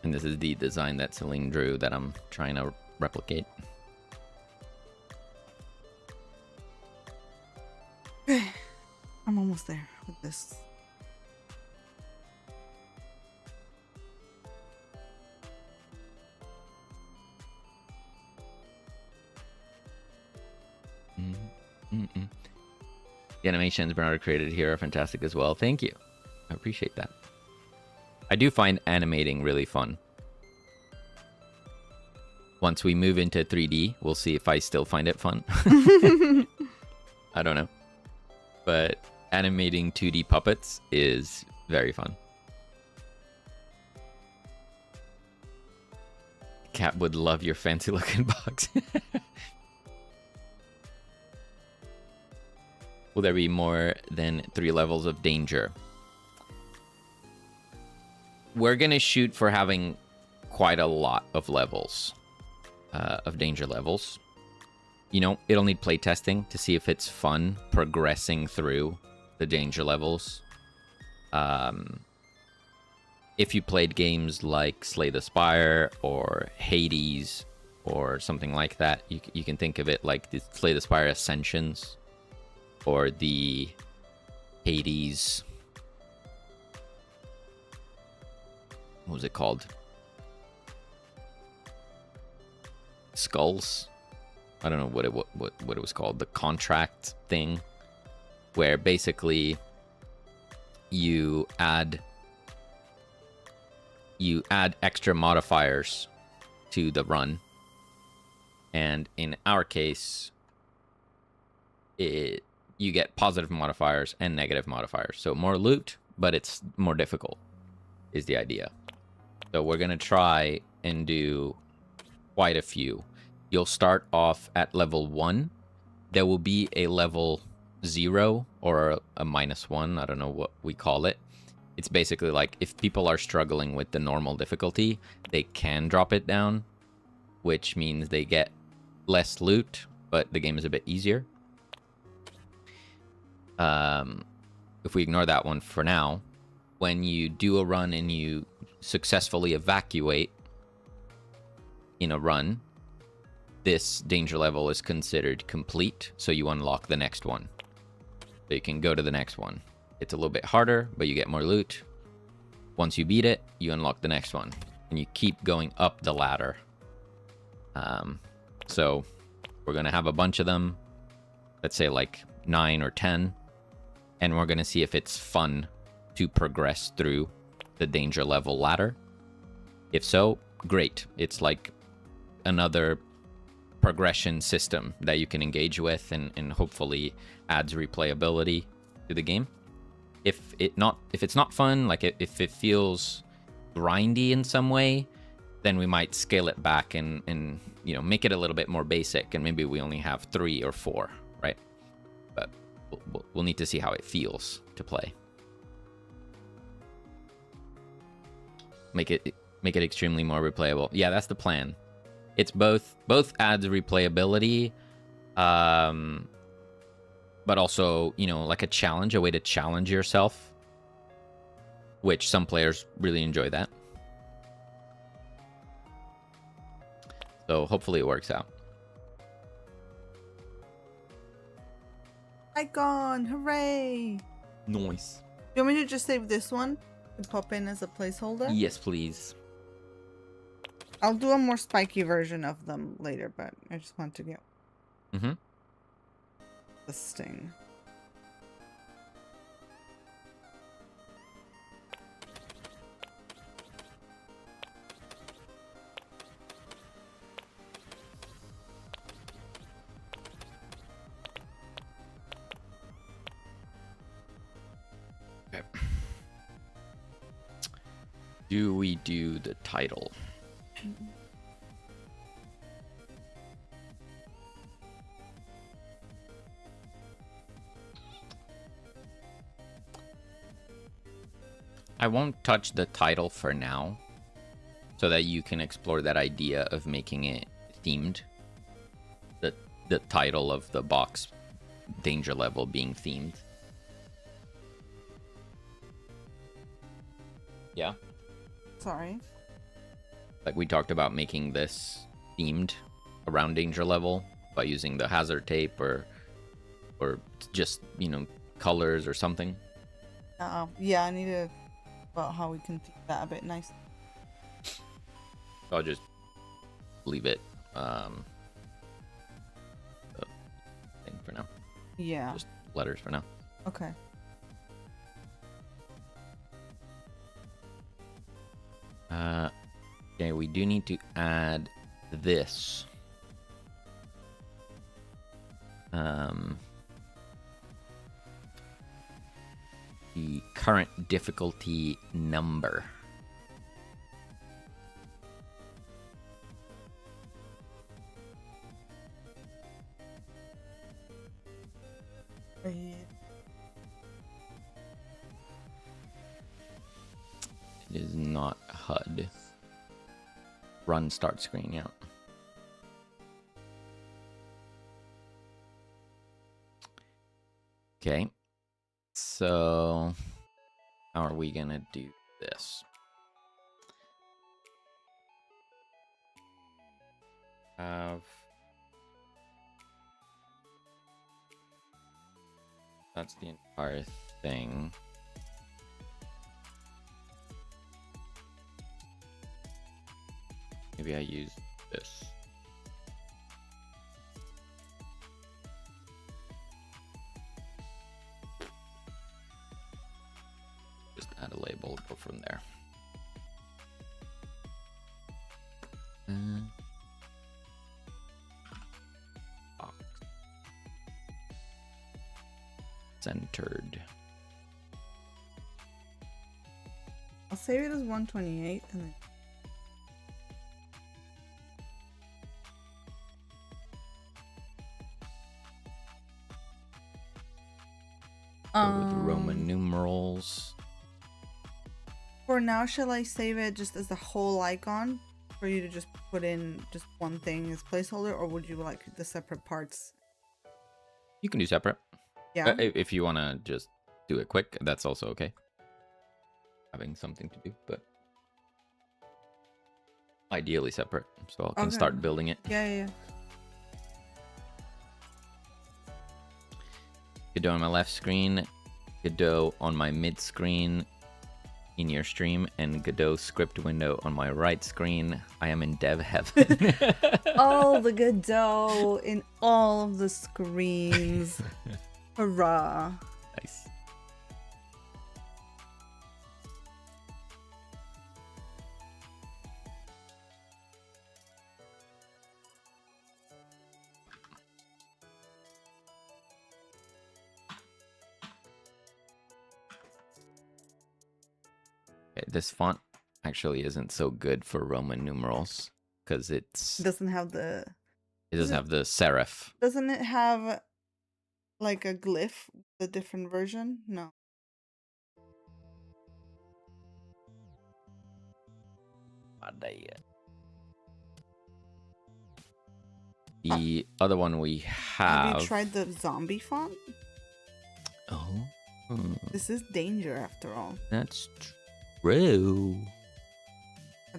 And this is the design that Selene drew that I'm trying to replicate. I'm almost there with this. The animations Bernardo created here are fantastic as well. Thank you. I appreciate that. I do find animating really fun. Once we move into 3D, we'll see if I still find it fun. I don't know. But animating 2D puppets is very fun. Cat would love your fancy looking box. Will there be more than 3 levels of danger? We're going to shoot for having quite a lot of levels, of danger levels. You know, it'll need playtesting to see if it's fun progressing through the danger levels. if you played games like Slay the Spire or Hades or something like that, you can think of it like the Slay the Spire Ascensions or the Hades. What was it called? Skulls? I don't know what it was called. The contract thing, where basically you add extra modifiers to the run, and in our case, you get positive modifiers and negative modifiers. So more loot, but it's more difficult, is the idea. So we're gonna try and do quite a few. You'll start off at level 1. There will be a level 0 or a -1. I don't know what we call it. It's basically like if people are struggling with the normal difficulty, they can drop it down, which means they get less loot, but the game is a bit easier. If we ignore that one for now, when you do a run and you successfully evacuate in a run, this danger level is considered complete, so you unlock the next one. So you can go to the next one. It's a little bit harder, but you get more loot. Once you beat it, you unlock the next one, and you keep going up the ladder. So we're gonna have a bunch of them, let's say like 9 or 10, and we're gonna see if it's fun to progress through the danger level ladder. If so, great. It's like another progression system that you can engage with, and hopefully adds replayability to the game. If it's not fun, like if it feels grindy in some way, then we might scale it back and make it a little bit more basic, and maybe we only have 3 or 4, right? But we'll need to see how it feels to play. Make it extremely more replayable. Yeah, that's the plan. It's both adds replayability, but also, like a challenge, a way to challenge yourself, which some players really enjoy that. So hopefully it works out. Icon, hooray! Nice. You want me to just save this one and pop in as a placeholder? Yes, please. I'll do a more spiky version of them later, but I just want to get the sting. Okay. Do we do the title? I won't touch the title for now, so that you can explore that idea of making it themed. The title of the box danger level being themed. Yeah. Sorry. Like we talked about making this themed around danger level by using the hazard tape or just, colors or something. Yeah, I need to about how we can keep that a bit nice. I'll just leave it thing for now. Yeah. Just letters for now. Okay. Okay, we do need to add this. The current difficulty number. It is not HUD. Run start screen, yeah. Okay. So how are we gonna do this? have... That's the entire thing. Maybe I use this. Just add a label, go from there. Box. Centered. I'll save it as 128 and then. With Roman numerals. For now, shall I save it just as the whole icon for you to just put in just one thing as placeholder, or would you like the separate parts? You can do separate. Yeah. If you want to just do it quick, that's also okay. Having something to do, but ideally separate, so I can start building it. Yeah. Godot on my left screen, Godot on my mid screen in your stream, and Godot script window on my right screen. I am in dev heaven. All the Godot in all of the screens. Hurrah. Nice. This font actually isn't so good for Roman numerals because it doesn't have the serif. Doesn't it have like a glyph, the different version? No. The other one we have. Have you tried the zombie font? Oh. This is danger after all. That's true.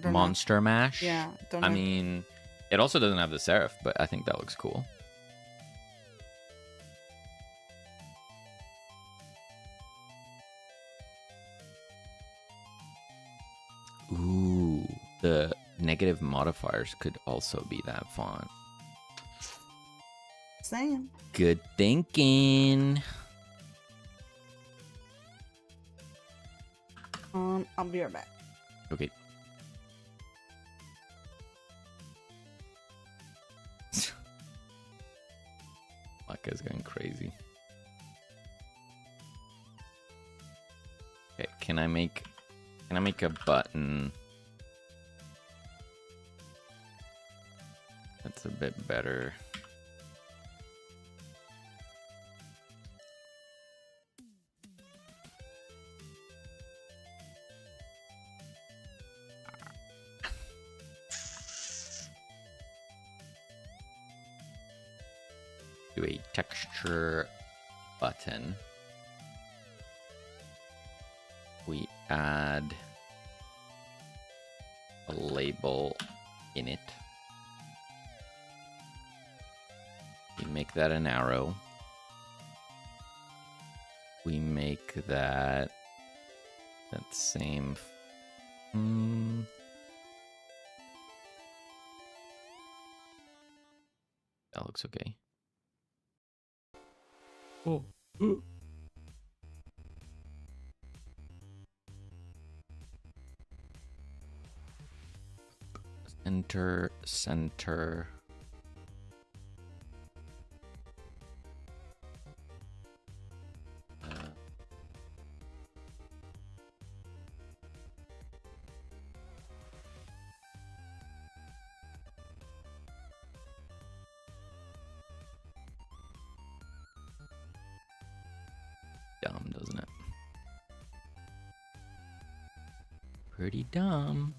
Monster Mash? Yeah. I mean, it also doesn't have the serif, but I think that looks cool. Ooh, the negative modifiers could also be that font. Same. Good thinking. I'll be right back. Okay. Maka's going crazy. Okay, can I make a button that's a bit better? Do a texture button. We add a label in it. We make that an arrow. We make that same. That looks okay. Oh. Center. Dumb, doesn't it? Pretty dumb.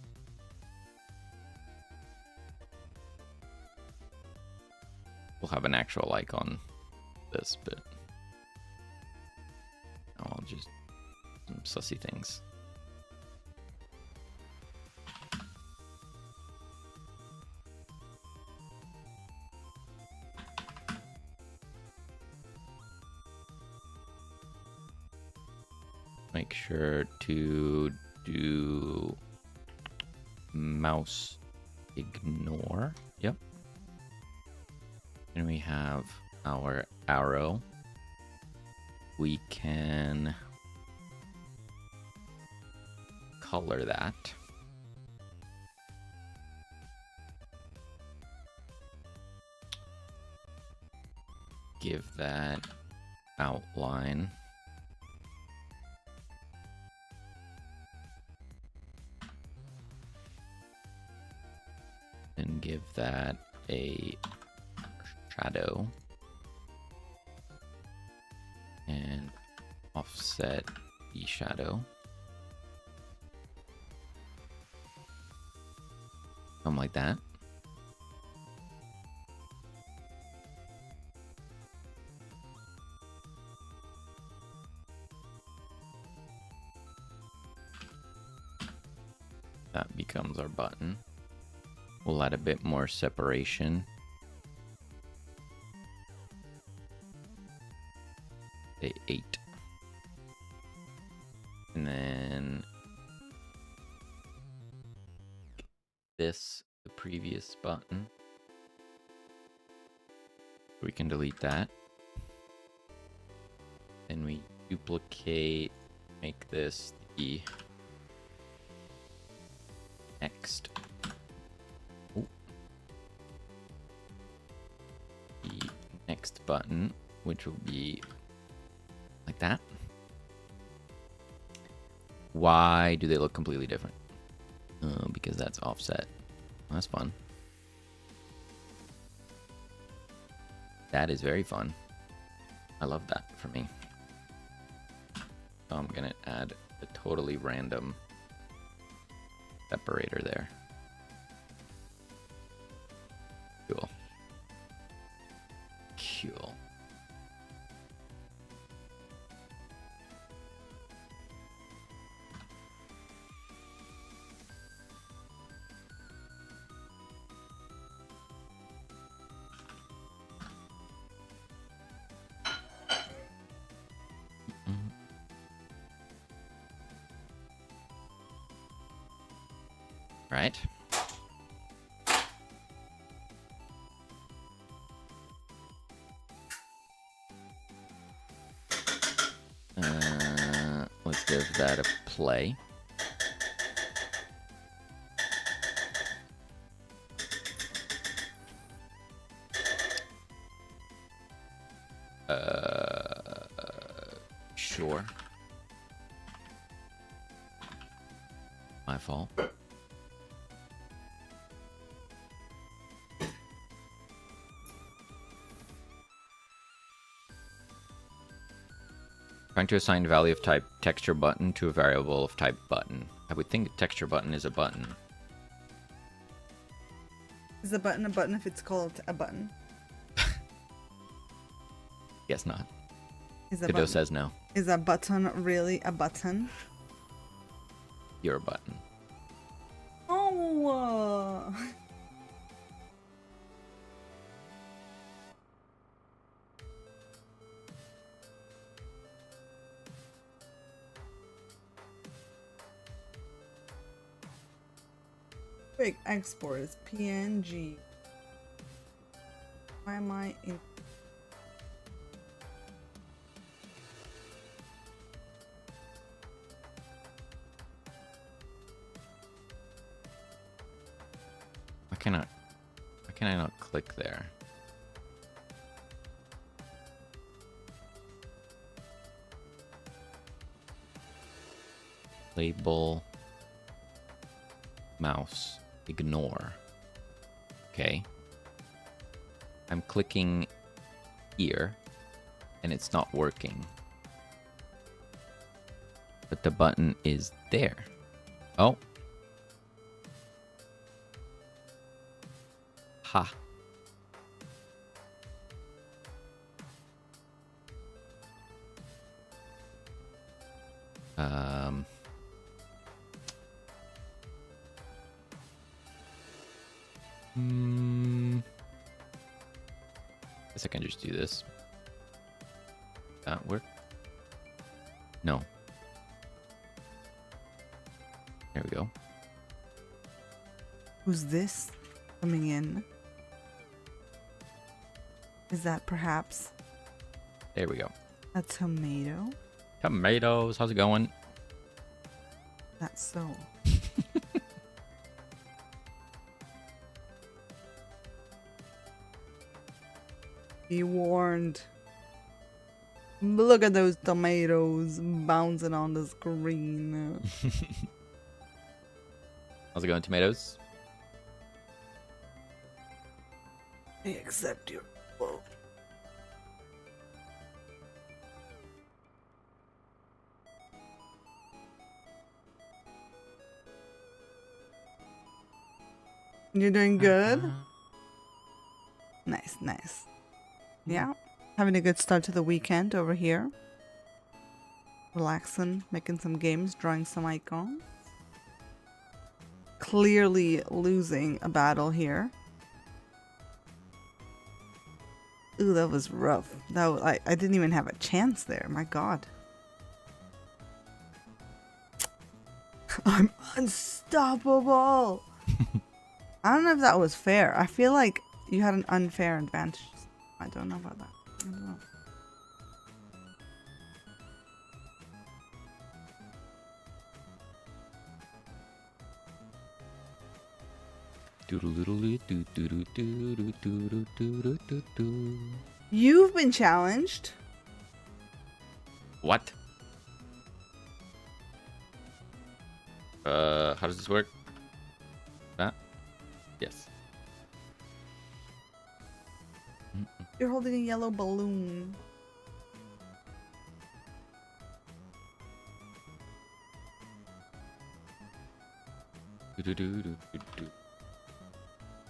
We'll have an actual icon this bit. I'll just some sussy things. make sure to do mouse ignore. Yep. And we have our arrow. We can color that. Give that outline. And give that a shadow. And offset the shadow. Something like that. That becomes our button. We'll add a bit more separation. Say 8. And then this, the previous button. We can delete that. Then we duplicate, make this the next. Ooh. The next button, which will be like that. Why do they look completely different? Because that's offset. That's fun. That is very fun. I love that for me. So I'm gonna add a totally random separator there. Cool. Cool. Right. Let's give that a play. Sure. My fault. Trying to assign value of type texture button to a variable of type button. I would think a texture button is a button. Is a button if it's called a button? Guess not. Is a Godot button, says no. is a button really a button? You're a button. Oh. Quick export is PNG. Why am I in? Why can I not click there? Label mouse ignore. Okay. I'm clicking here and it's not working. But the button is there. Oh. Ha. Guess I can just do this. That work? No. There we go. Who's this coming in? Is that perhaps There we go. a tomato? Tomatoes, how's it going? That's so. Be warned. Look at those tomatoes bouncing on the screen. How's it going, tomatoes? I accept your vote. You're doing good? Nice, nice. Yeah. Having a good start to the weekend over here. Relaxing, making some games, drawing some icons. Clearly losing a battle here. Ooh, that was rough. I didn't even have a chance there. My god. I'm unstoppable. I don't know if that was fair. I feel like you had an unfair advantage. I don't know about that. I don't know. You've been challenged. What? How does this work? That? Yes. You're holding a yellow balloon.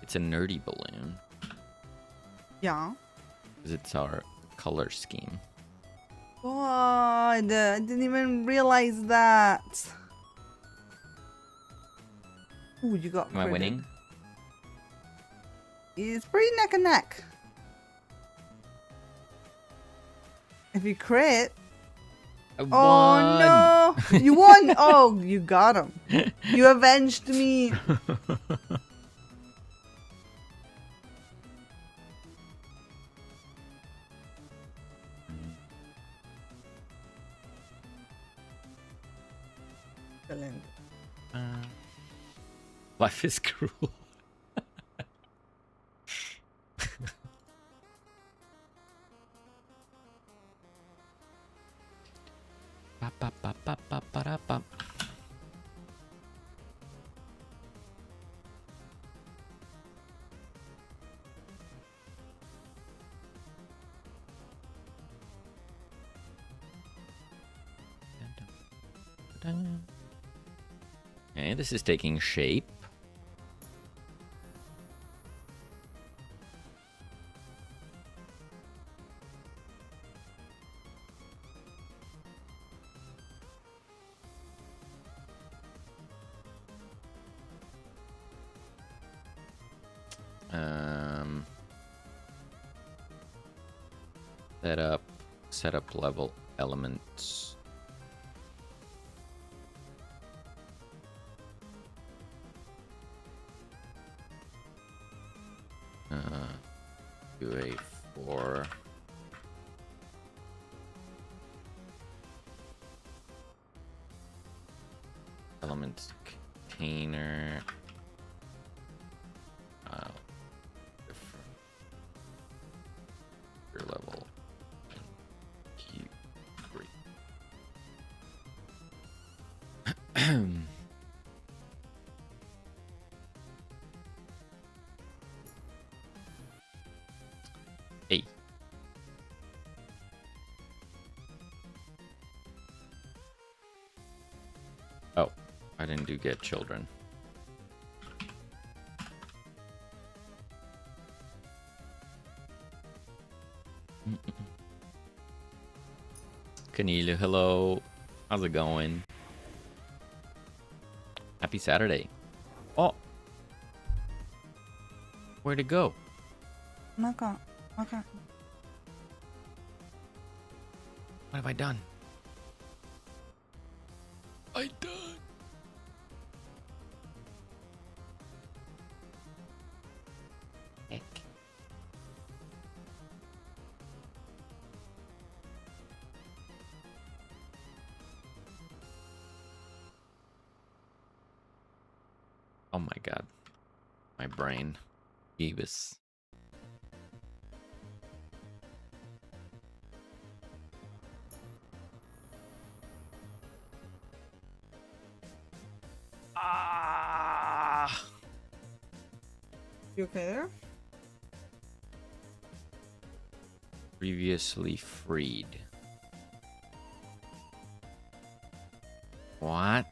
It's a nerdy balloon. Yeah. Because it's our color scheme. God, I didn't even realize that. Ooh, you got Am I critted. winning? It's pretty neck and neck. If you crit. I won! Oh no! You won! Oh, you got him. You avenged me. Excellent. Life is cruel. Ba-ba-ba-ba-ba-ba-da-ba. Okay, this is taking shape. Setup level elements. UA4. Elements container. Different your level. Hey. Oh, I didn't do get children. Cornelia, hello. How's it going? Happy Saturday. Oh. Where'd it go? Okay. What have I done? Oh my god. My brain. Beavis. Ah! You okay there? Previously freed. What?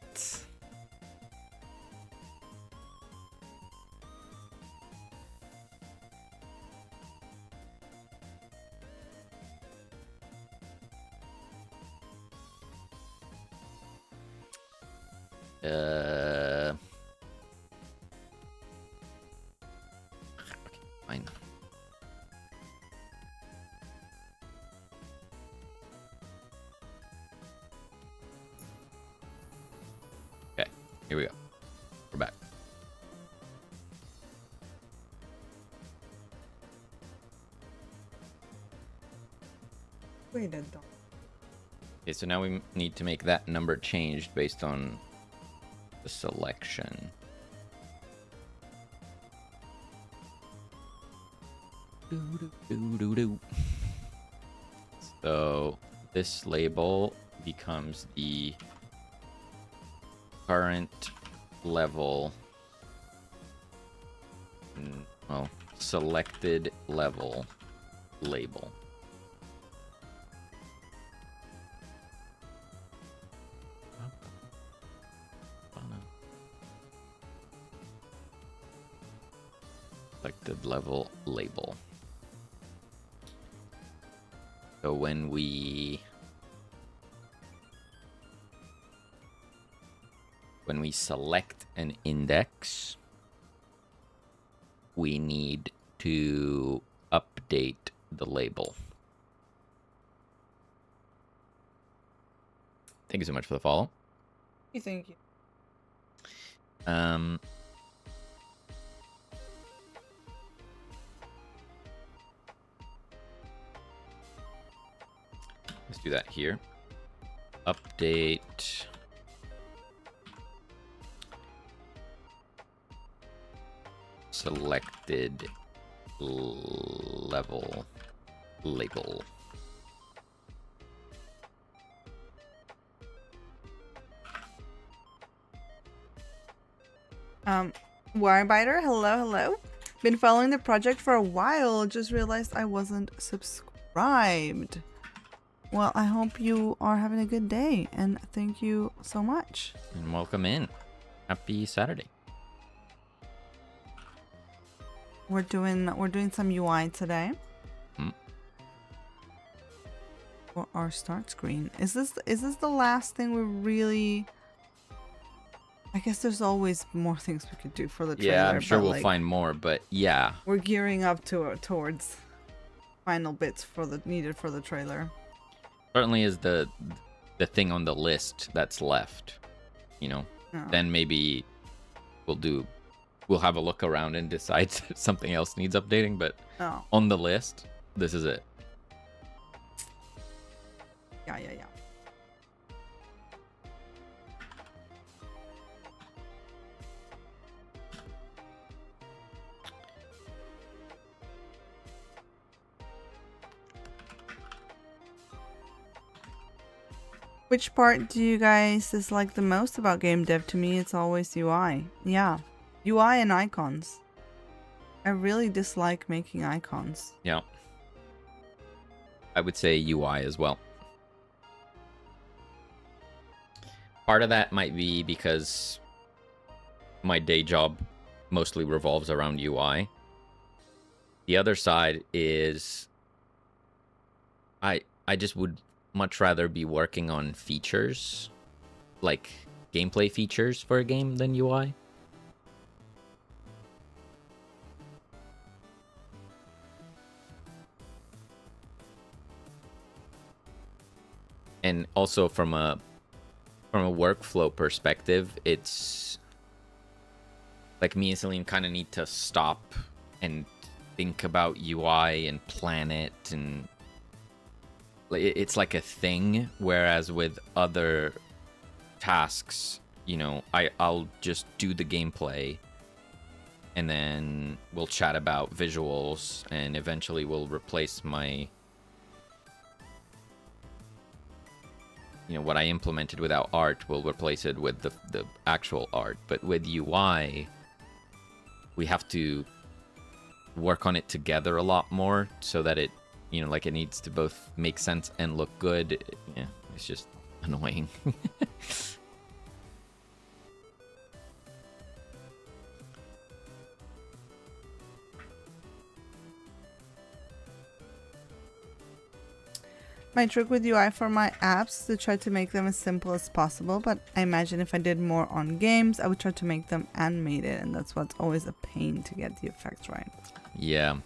Okay, fine. Okay, here we go. We're back. Wait a dog. Okay, so now we need to make that number changed based on the selection. So this label becomes the current level, well, selected level label. Selected level label. So when we select an index, we need to update the label. Thank you so much for the follow. Thank you. Let's do that here. Update. Selected level label. Wirebiter, hello. Been following the project for a while, just realized I wasn't subscribed. Well, I hope you are having a good day, and thank you so much. And welcome in. Happy Saturday. We're doing some UI today. For our start screen. Is this the last thing we really? I guess there's always more things we could do for the trailer. Yeah, I'm sure we'll like, find more, but yeah. We're gearing up towards final bits needed for the trailer. Certainly is the thing on the list that's left, you know. Oh. Then maybe we'll have a look around and decide if something else needs updating, but on the list, this is it. Yeah. Which part do you guys dislike the most about game dev? To me, it's always UI. Yeah, UI and icons. I really dislike making icons. Yeah. I would say UI as well. Part of that might be because my day job mostly revolves around UI. The other side is I just would much rather be working on features, like gameplay features for a game, than UI. And also from a workflow perspective, it's like me and Selene kind of need to stop and think about UI and plan it, and it's like a thing, whereas with other tasks, you know, I'll just do the gameplay and then we'll chat about visuals, and eventually we'll replace my, what I implemented without art, we'll replace it with the actual art. But with UI, we have to work on it together a lot more so that it, like it needs to both make sense and look good. Yeah, it's just annoying. My trick with UI for my apps is to try to make them as simple as possible, but I imagine if I did more on games, I would try to make them animated, and that's what's always a pain to get the effects right. Yeah,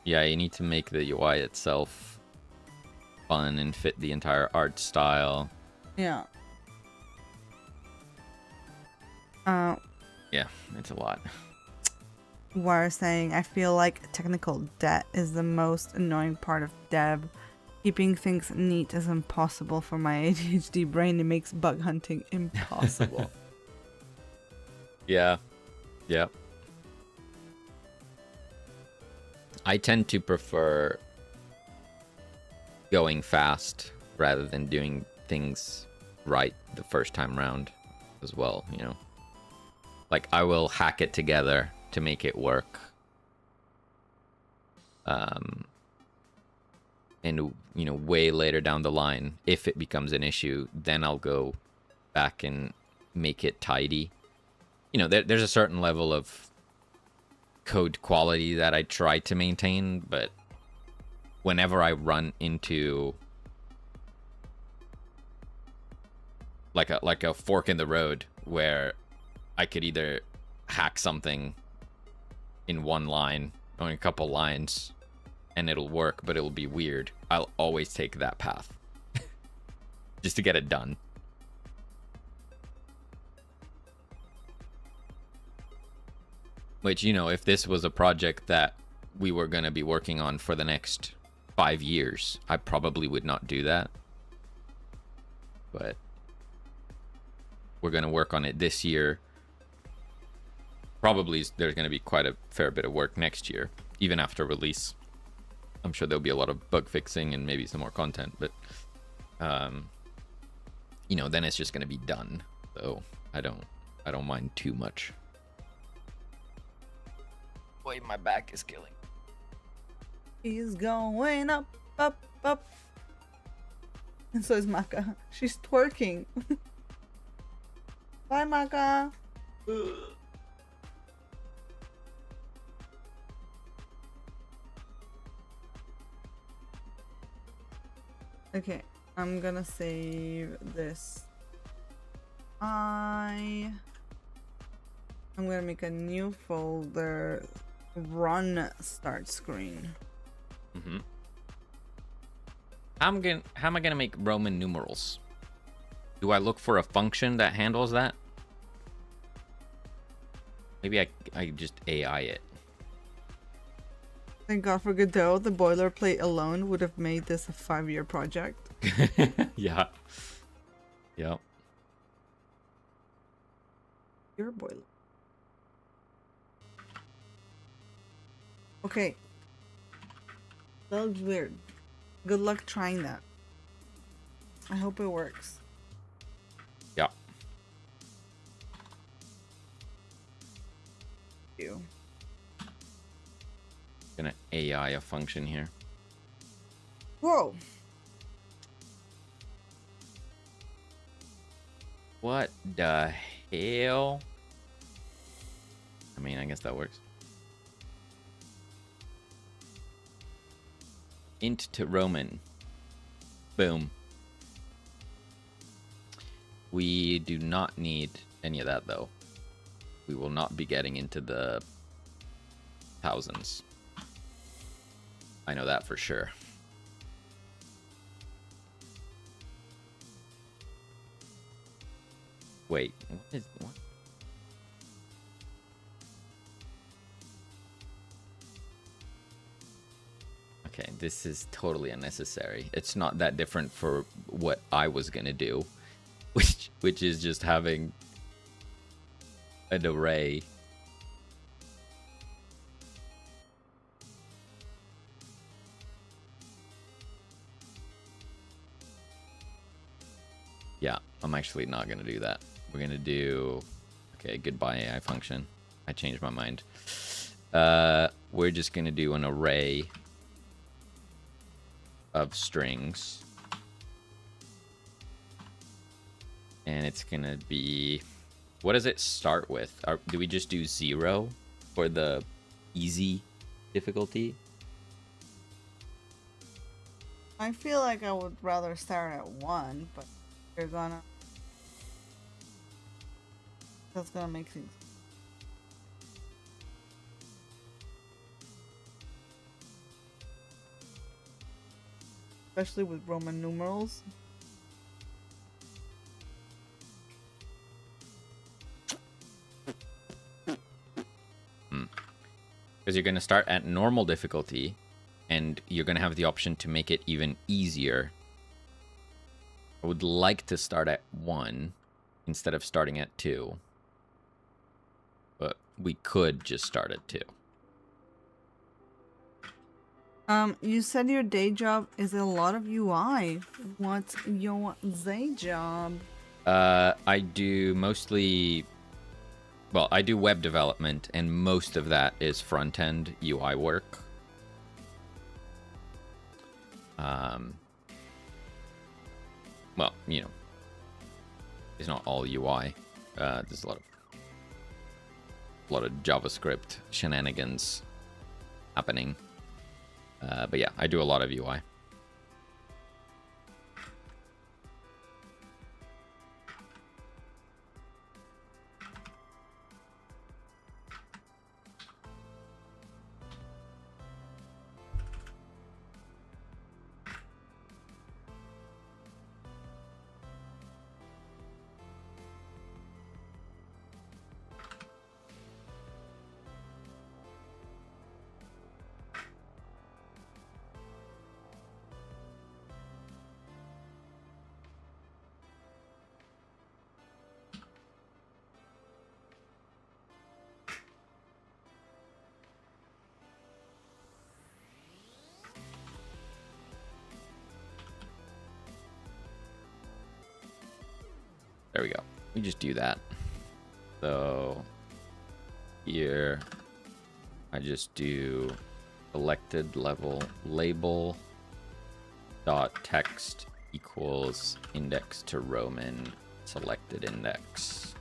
you need to make the UI itself fun and fit the entire art style. Yeah. Yeah, it's a lot. War saying, I feel like technical debt is the most annoying part of dev. Keeping things neat is impossible for my ADHD brain. It makes bug hunting impossible. Yeah. I tend to prefer going fast rather than doing things right the first time round as well, Like, I will hack it together to make it work. And, way later down the line, if it becomes an issue, then I'll go back and make it tidy. There's a certain level of code quality that I try to maintain, but whenever I run into like a fork in the road where I could either hack something in one line or in a couple lines and it'll work, but it'll be weird, I'll always take that path just to get it done. Which, if this was a project that we were going to be working on for the next 5 years, I probably would not do that. But we're going to work on it this year. Probably there's going to be quite a fair bit of work next year, even after release. I'm sure there'll be a lot of bug fixing and maybe some more content, but then it's just going to be done. So I don't mind too much. Boy, my back is killing. He's going up, up, up. And so is Maka. She's twerking. Bye, Maka. Okay, I'm gonna save this. I'm gonna make a new folder. Run start screen. Mm-hmm. How am I gonna make Roman numerals? Do I look for a function that handles that? Maybe I just AI it. Thank God for Godot. The boilerplate alone would have made this a 5-year project. Yeah. Yep. Your boiler. Okay. That looks weird. Good luck trying that. I hope it works. Yeah. You. Gonna AI a function here. Whoa. What the hell? I mean, I guess that works. Int to Roman. Boom. We do not need any of that, though. We will not be getting into the thousands. I know that for sure. Wait, what? Okay, this is totally unnecessary. It's not that different for what I was gonna do, which is just having an array Yeah, I'm actually not going to do that. We're going to do... Okay, goodbye AI function. I changed my mind. We're just going to do an array of strings. And it's going to be... What does it start with? Do we just do 0 for the easy difficulty? I feel like I would rather start at 1, but you're gonna... That's gonna make things... Especially with Roman numerals. Because you're going to start at normal difficulty, and you're going to have the option to make it even easier. I would like to start at 1 instead of starting at 2. But we could just start at 2. You said your day job is a lot of UI. What's your day job? I do mostly... Well, I do web development, and most of that is front-end UI work. Well, you know, it's not all UI. There's a lot of JavaScript shenanigans happening. But yeah, I do a lot of UI. There we go. We just do that. So here I just do selected level label dot text equals index to Roman selected index.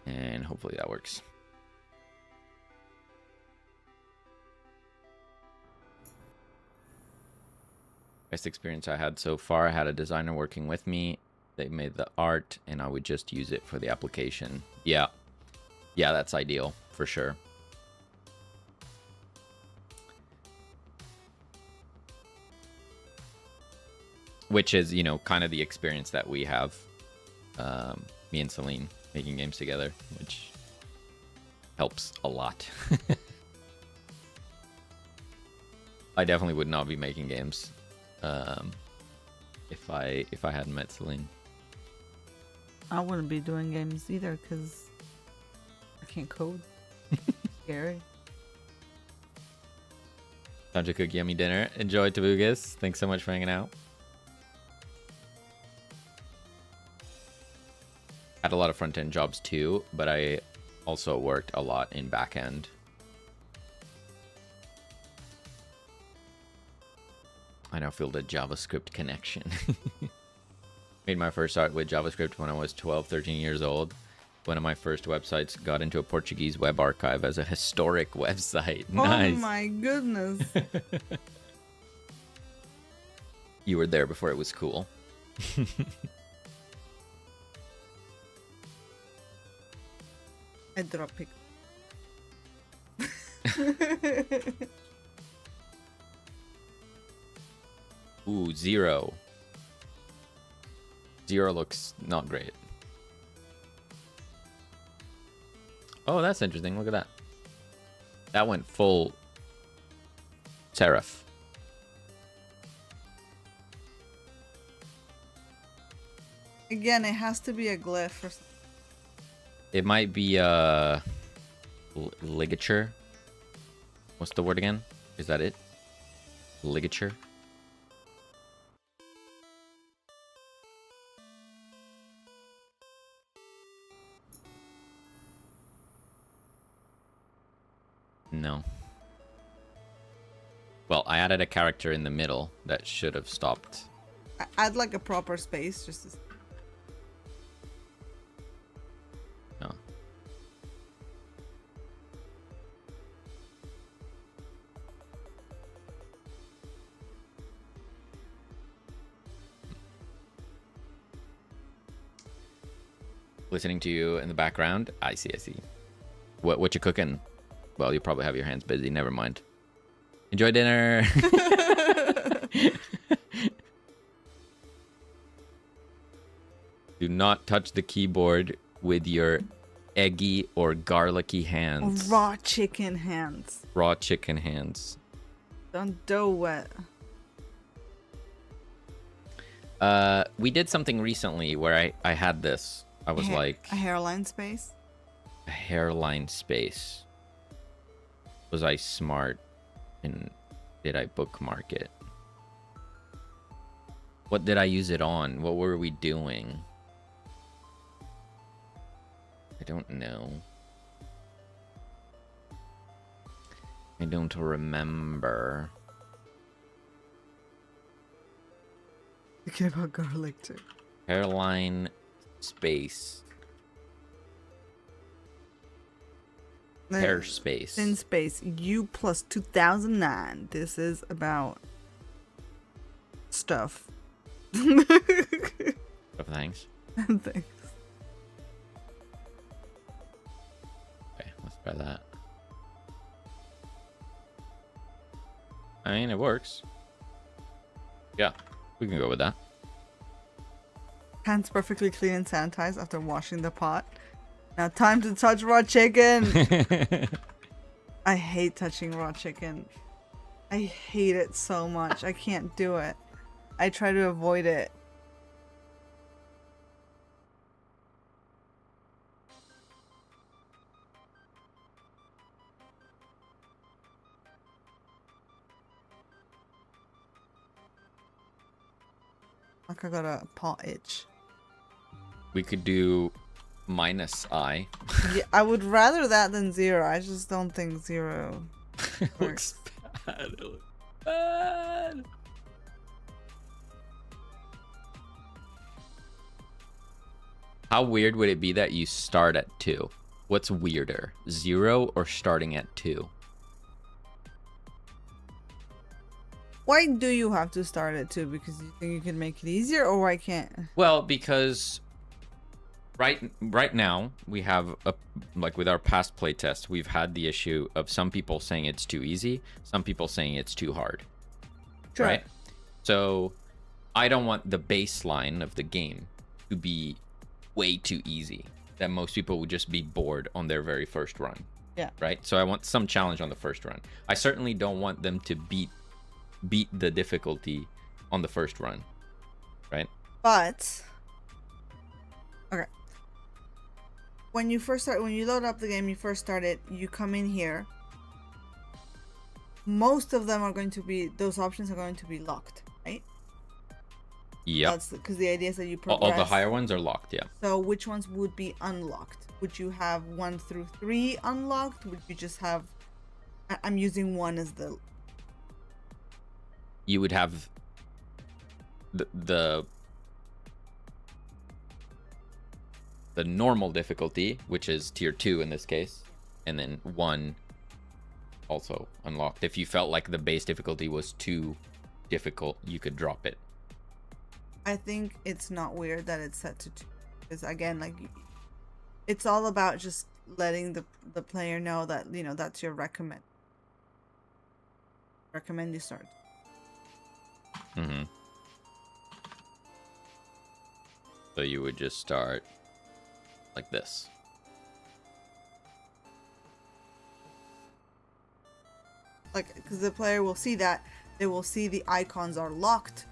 And hopefully that works. Best experience I had so far, I had a designer working with me. They made the art and I would just use it for the application. Yeah. Yeah, that's ideal for sure. Which is, you know, kind of the experience that we have, me and Selene making games together, which helps a lot. I definitely would not be making games if I hadn't met Selene. I wouldn't be doing games either because I can't code. Scary. Time to cook yummy dinner. Enjoy, Tabugas. Thanks so much for hanging out. Had a lot of front-end jobs too, but I also worked a lot in back-end. I now feel the JavaScript connection. Made my first art with JavaScript when I was 12, 13 years old. One of my first websites got into a Portuguese web archive as a historic website. Nice. Oh my goodness. You were there before it was cool. I drop pic. Ooh, 0. 0 looks not great. Oh, that's interesting. Look at that. That went full serif. Again, it has to be a glyph or something. It might be ligature. What's the word again? Is that it? Ligature. No. Well, I added a character in the middle that should have stopped. Add like a proper space just to... No. Listening to you in the background. I see, I see. What you cooking? Well, you probably have your hands busy. Never mind. Enjoy dinner. Do not touch the keyboard with your eggy or garlicky hands. Raw chicken hands. Raw chicken hands. Don't do it. We did something recently where I had this. I was like... A hairline space? A hairline space. Was I smart? And did I bookmark it? What did I use it on? What were we doing? I don't know. I don't remember. Thinking about garlic too. Hairline space. Hair space. In space. U plus 2009. This is about stuff. Of things. Thanks. Okay, let's try that. I mean, it works. Yeah, we can go with that. Hands perfectly clean and sanitized after washing the pot. Now time to touch raw chicken. I hate touching raw chicken. I hate it so much. I can't do it. I try to avoid it. Like I got a paw itch. We could do -I. Yeah, I would rather that than 0. I just don't think 0 It works. looks bad. It looks bad. How weird would it be that you start at 2? What's weirder, 0 or starting at 2? Why do you have to start at 2? Because you think you can make it easier, or why can't? Well, because right now we have like with our past playtest, we've had the issue of some people saying it's too easy, some people saying it's too hard. Sure. Right? So I don't want the baseline of the game to be way too easy, that most people would just be bored on their very first run. Yeah. Right? So I want some challenge on the first run. I certainly don't want them to beat the difficulty on the first run. Right? But okay. When you load up the game, you first start it, you come in here. Most of them are going to be, those options are going to be locked, right? Yeah. That's because the idea is that you progress. All the higher ones are locked, yeah. So which ones would be unlocked? Would you have 1 through 3 unlocked? Would you just have... I'm using 1 as the... You would have the normal difficulty, which is tier 2 in this case, and then 1 also unlocked. If you felt like the base difficulty was too difficult, you could drop it. I think it's not weird that it's set to 2, because again, like, it's all about just letting the player know that, you know, that's your recommend you start. Mm-hmm. So you would just start like this. Like, because the player will see that, they will see the icons are locked,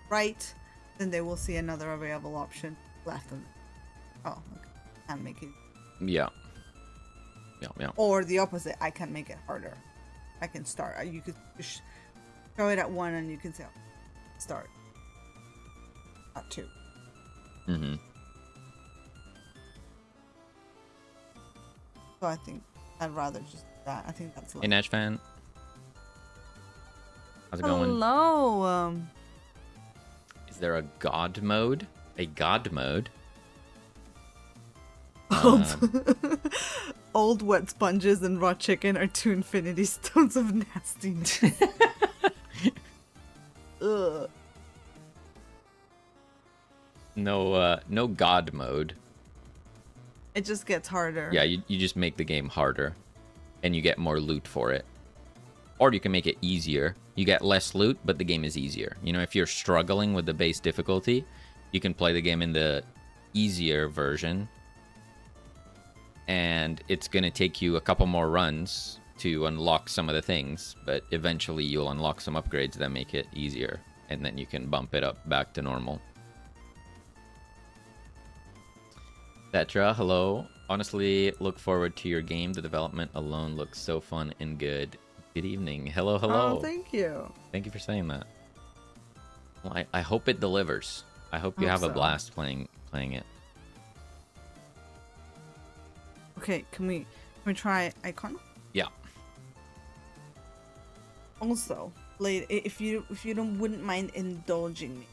right? Then they will see another available option left. Oh, okay. Can't make it. Yeah. Yeah. Or the opposite, I can make it harder. I can start. You could Throw it at 1 and you can say start. At 2. Mm-hmm. So I think I'd rather just do that. I think that's Hey, Natch fan. How's it going? Hello. Is there a god mode? A god mode? Old wet sponges and raw chicken are 2 infinity stones of nastiness. Ugh. No god mode. It just gets harder. Yeah, you just make the game harder, and you get more loot for it. Or you can make it easier. You get less loot, but the game is easier. You know, if you're struggling with the base difficulty, you can play the game in the easier version, and it's going to take you a couple more runs to unlock some of the things, but eventually you'll unlock some upgrades that make it easier, and then you can bump it up back to normal. Petra, hello. Honestly, look forward to your game. The development alone looks so fun and good. Good evening. Hello, hello. Oh, thank you. Thank you for saying that. Well, I hope it delivers. I hope you have a blast playing it. Okay, can we try icon? Yeah. Also, if you wouldn't mind indulging me,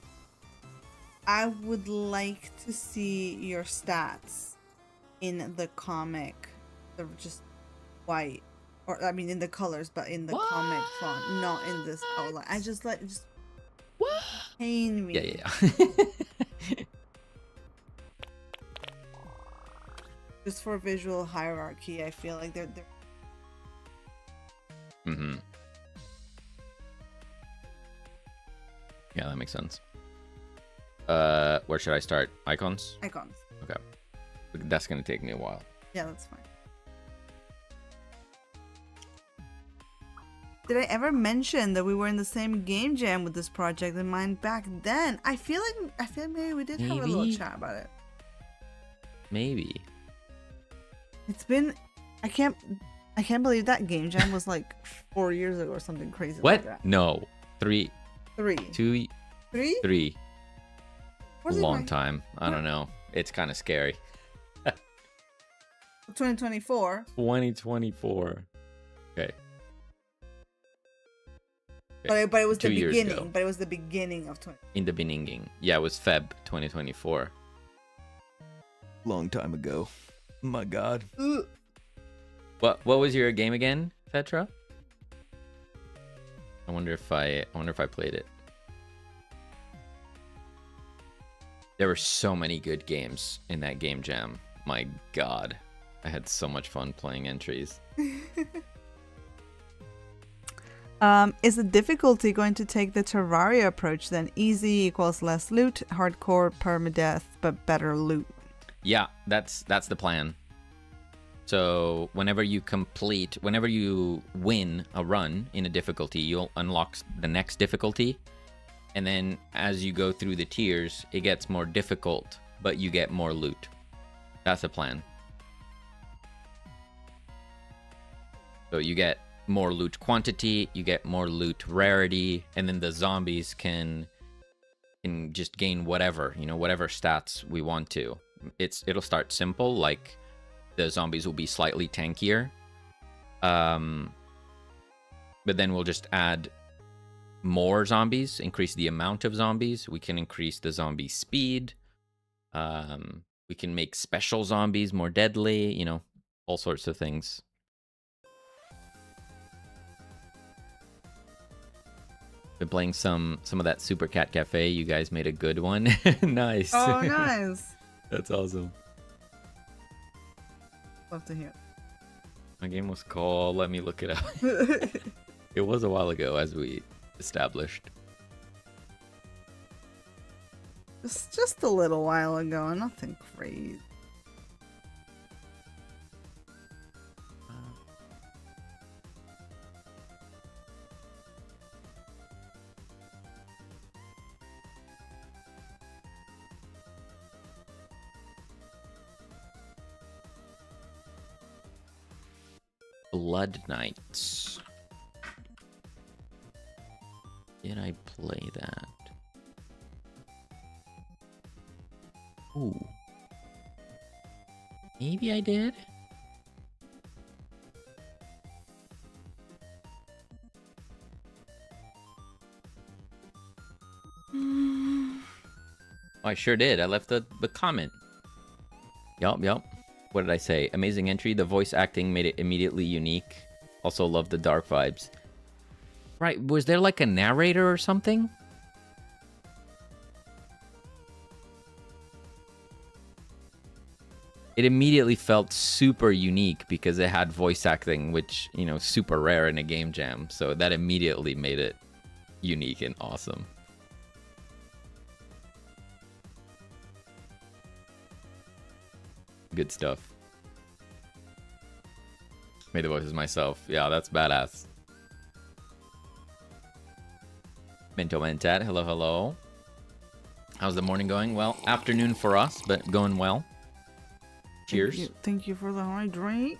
I would like to see your stats in the comic. They're just white, or I mean in the colors, but in the comic font, not in this outline. I just what? Pain me. Yeah. Just for visual hierarchy, I feel like they're. Mm-hmm. Yeah, that makes sense. Where should I start? Icons? Icons. Okay. That's gonna take me a while. Yeah, that's fine. Did I ever mention that we were in the same game jam with this project and mine back then? I feel like maybe we did have a little chat about it. Maybe. It's been I can't believe that game jam was like 4 years ago or something crazy What? like that. No. 3. 3. 2. 3? 3. A Where's it long right? time. I don't know. It's kind of scary. 2024. 2024. Okay. But it was 2 the years beginning. ago. But it was the beginning of 20. In the beginning. Yeah, it was Feb 2024. Long time ago. My God. Ugh. What was your game again, Petra? I wonder if I played it. There were so many good games in that game jam. My God. I had so much fun playing entries. Is the difficulty going to take the Terraria approach then? Easy equals less loot, hardcore permadeath, but better loot. Yeah, that's the plan. So whenever you win a run in a difficulty, you'll unlock the next difficulty. And then as you go through the tiers, it gets more difficult, but you get more loot. That's the plan. So you get more loot quantity, you get more loot rarity, and then the zombies can just gain whatever stats we want to. It'll start simple, like the zombies will be slightly tankier. But then we'll just add more zombies, increase the amount of zombies. We can increase the zombie speed. We can make special zombies more deadly, all sorts of things. Been playing some of that Super Cat Cafe. You guys made a good one. Nice. Oh, nice. That's awesome. Love to hear. My game was called, let me look it up. It was a while ago, as we established. It's just a little while ago, nothing crazy. Blood Knights. Did I play that? Ooh. Maybe I did. I sure did. I left the comment. Yup. What did I say? Amazing entry. The voice acting made it immediately unique. Also love the dark vibes. Right. Was there like a narrator or something? It immediately felt super unique because it had voice acting, which, you know, super rare in a game jam. So that immediately made it unique and awesome. Good stuff. Made the voices myself. Yeah, that's badass. Minto Mentat, hello. How's the morning going? Well, afternoon for us, but going well. Cheers. Thank you for the hydrate.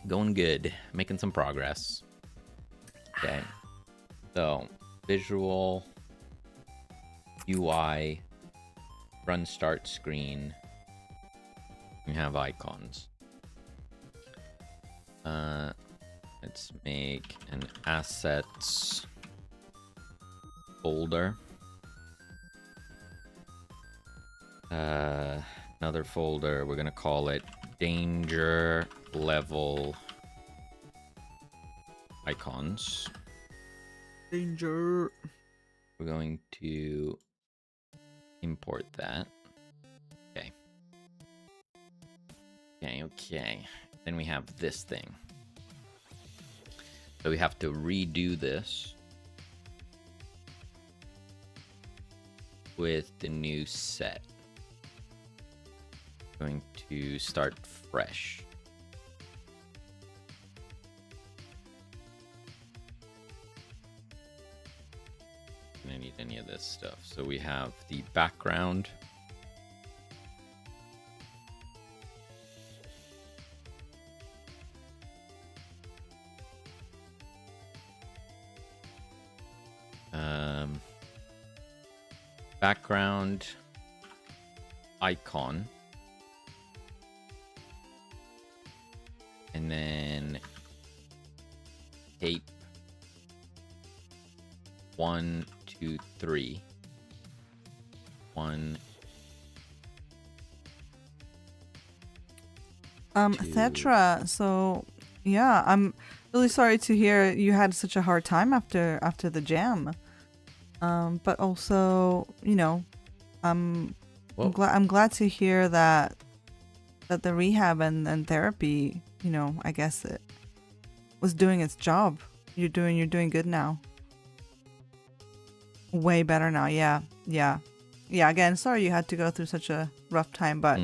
Going good. Making some progress. Okay. So, visual, UI, run start screen. We have icons. Let's make an assets folder. Another folder. We're gonna call it danger level icons. Danger. We're going to import that. Okay. Then we have this thing. So we have to redo this with the new set. Going to start fresh. I don't need any of this stuff. So we have the background. Background icon, and then tape 1, 2, 3. 1. Thetra, so yeah, I'm really sorry to hear you had such a hard time after the jam. But also, you know, I'm glad to hear that the rehab and therapy, you know, I guess it was doing its job. You're doing good now. Way better now. Yeah. Again, sorry you had to go through such a rough time, but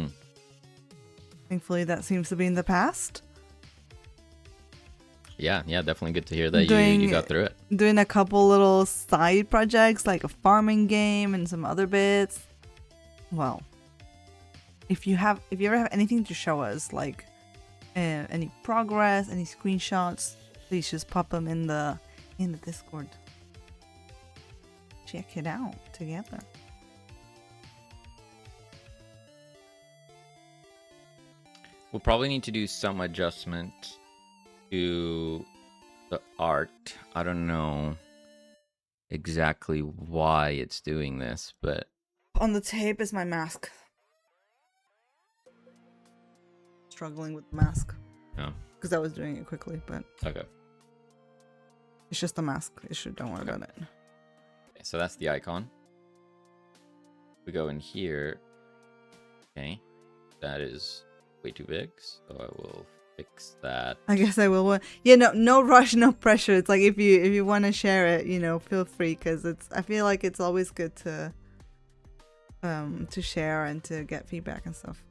thankfully that seems to be in the past. Yeah, definitely good to hear that you got through it. Doing a couple little side projects like a farming game and some other bits. Well, if you ever have anything to show us, like any progress, any screenshots, please just pop them in the Discord. Check it out together. We'll probably need to do some adjustment to the art. I don't know exactly why it's doing this, but on the tape is my mask. Struggling with the mask. Oh. Because I was doing it quickly, but okay. It's just the mask issue. Don't worry about it. Okay, so that's the icon. We go in here. Okay, that is way too big, so I will fix that. I guess I will. Yeah, no rush, no pressure. It's like if you want to share it, you know, feel free, because I feel like it's always good to share and to get feedback and stuff.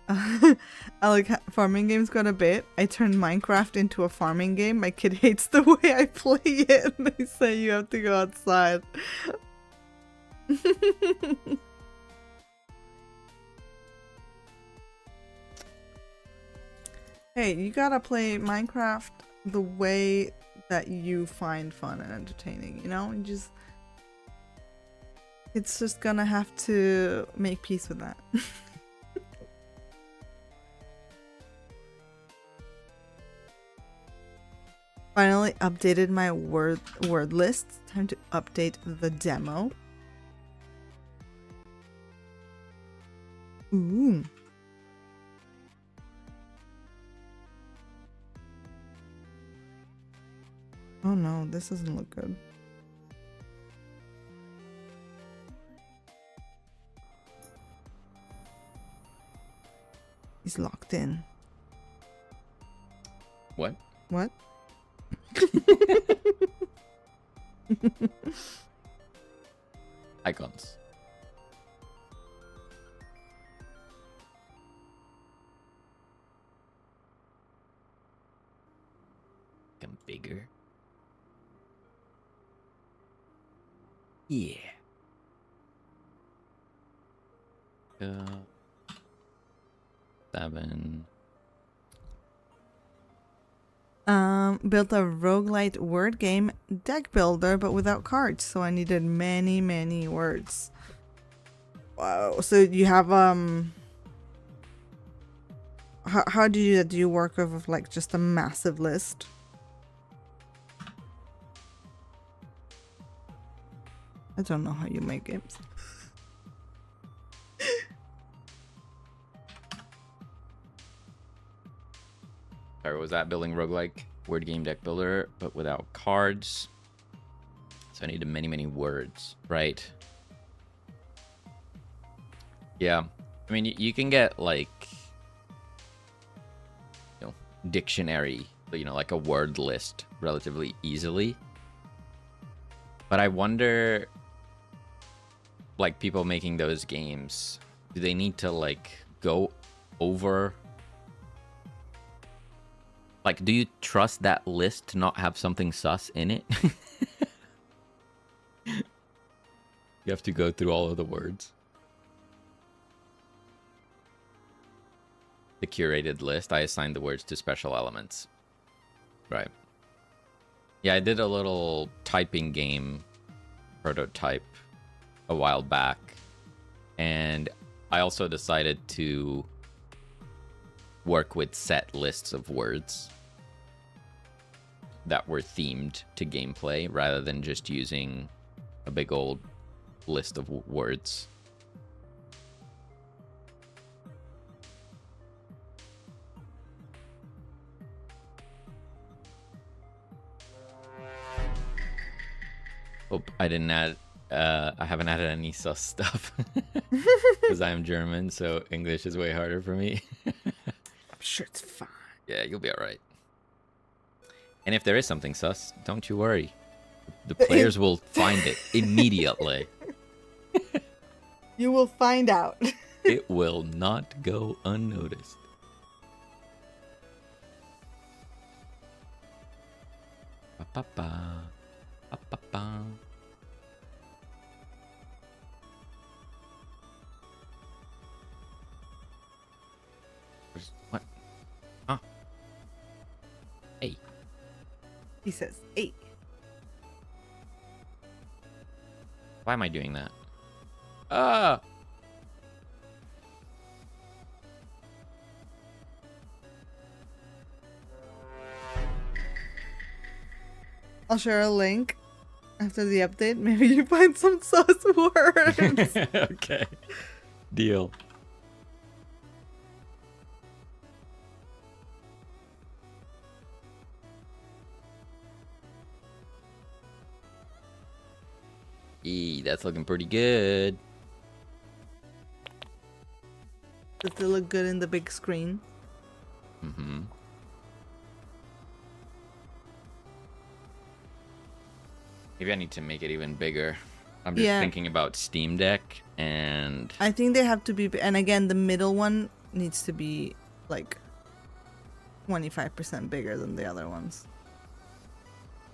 I like farming games quite a bit. I turned Minecraft into a farming game. My kid hates the way I play it, and they say you have to go outside. Hey, you gotta play Minecraft the way that you find fun and entertaining, you know? It's just gonna have to make peace with that. Finally updated my word list. Time to update the demo. Ooh. Oh no, this doesn't look good. He's locked in. What? What? Icons. Become bigger. Yeah. 7. Built a roguelite word game deck builder, but without cards, so I needed many words. Wow. So you have how do you do that? Do you work off of like just a massive list? I don't know how you make games. Sorry, was that building roguelike word game deck builder, but without cards? So I needed many words, right? Yeah, I mean, you can get like, dictionary, like a word list relatively easily. But I wonder, like, people making those games, do they need to like go over? Like, do you trust that list to not have something sus in it? You have to go through all of the words. The curated list, I assigned the words to special elements. Right. Yeah, I did a little typing game prototype a while back. And I also decided to work with set lists of words that were themed to gameplay rather than just using a big old list of words. Hope I didn't add I haven't added any sus stuff because I'm German, so English is way harder for me. I'm sure it's fine. Yeah, you'll be all right. And if there is something sus, don't you worry. The players will find it immediately. You will find out. It will not go unnoticed. Ba-ba-ba. Ba-ba-ba. What? Huh? Hey. He says 8. Why am I doing that? Ah! I'll share a link after the update. Maybe you find some sus words. Okay. Deal. That's looking pretty good. Does it look good in the big screen? Mm-hmm. Maybe I need to make it even bigger. I'm just thinking about Steam Deck, and I think they have to be, and again, the middle one needs to be like 25% bigger than the other ones.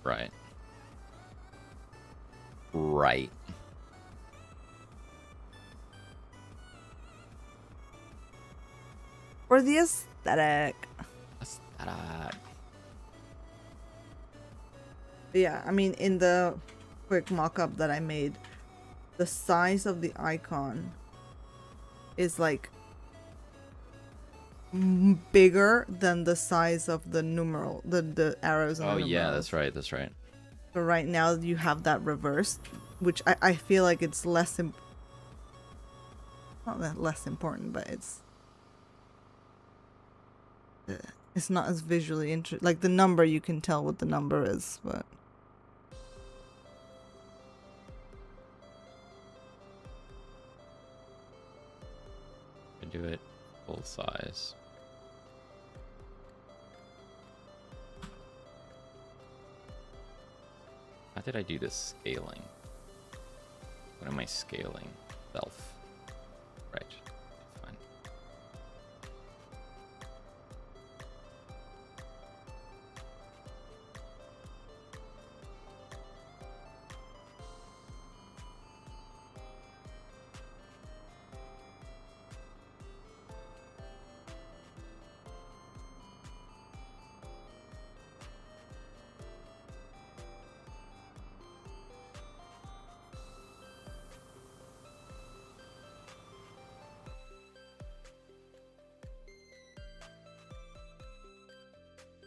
Right. For the aesthetic. Aesthetic. Yeah, I mean, in the quick mock-up that I made, the size of the icon is like bigger than the size of the numeral, the arrows and Oh the yeah, numerals. that's right. That's right. So right now you have that reversed, which I feel like it's less not that less important, but it's not as visually interesting. Like the number, you can tell what the number is, but I do it full size. How did I do this scaling? What am I scaling? Self. Right. Fine.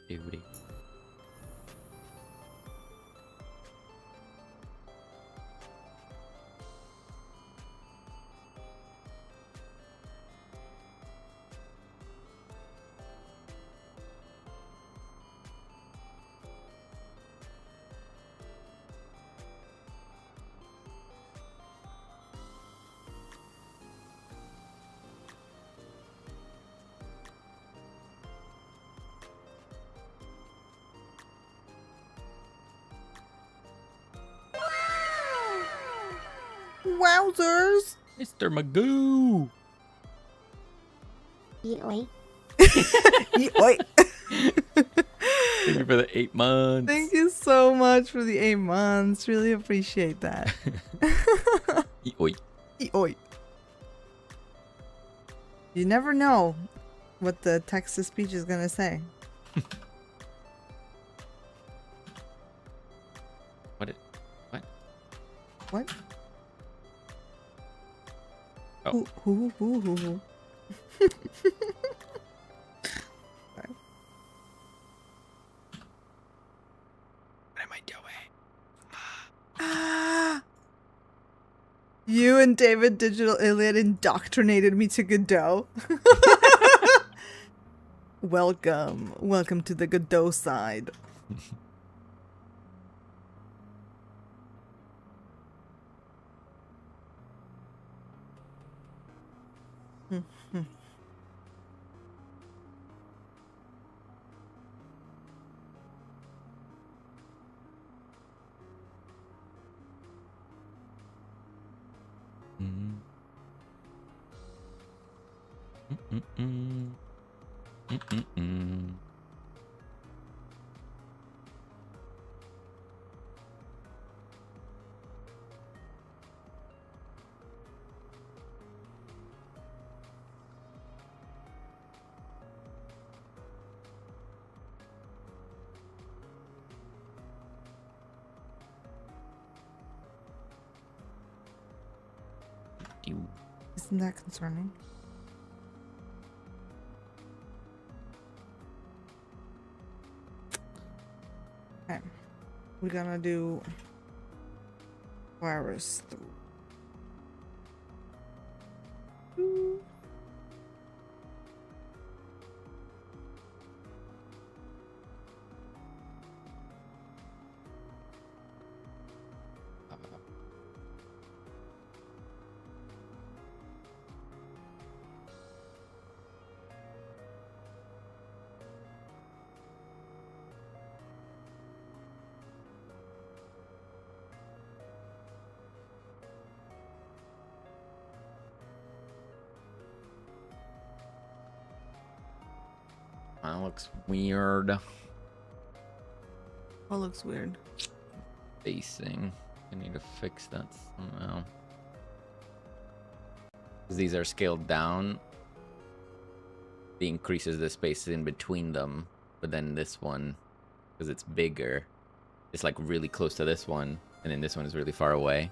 Beauty. wowzers! Mr. Magoo! Oi. Oi. Thank you for the 8 months. Thank you so much for the 8 months. Really appreciate that. Oi. Oi. You never know what the text to speech is gonna say. What? What? Oh. Who. Sorry. What am I doing? You and David Digital Iliad indoctrinated me to Godot. Welcome to the Godot side. Isn't that concerning? Okay. We're gonna do virus. That looks weird. What looks weird? Spacing. I need to fix that somehow. 'Cause these are scaled down. it increases the space in between them. But then this one, because it's bigger, it's like really close to this one, and then this one is really far away.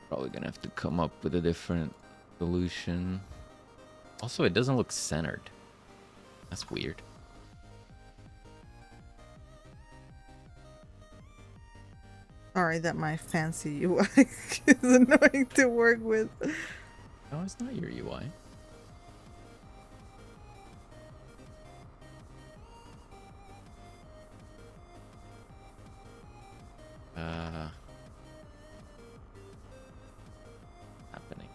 Probably gonna have to come up with a different solution. Also, it doesn't look centered. That's weird. Sorry that my fancy UI is annoying to work with. No, it's not your UI. Happening.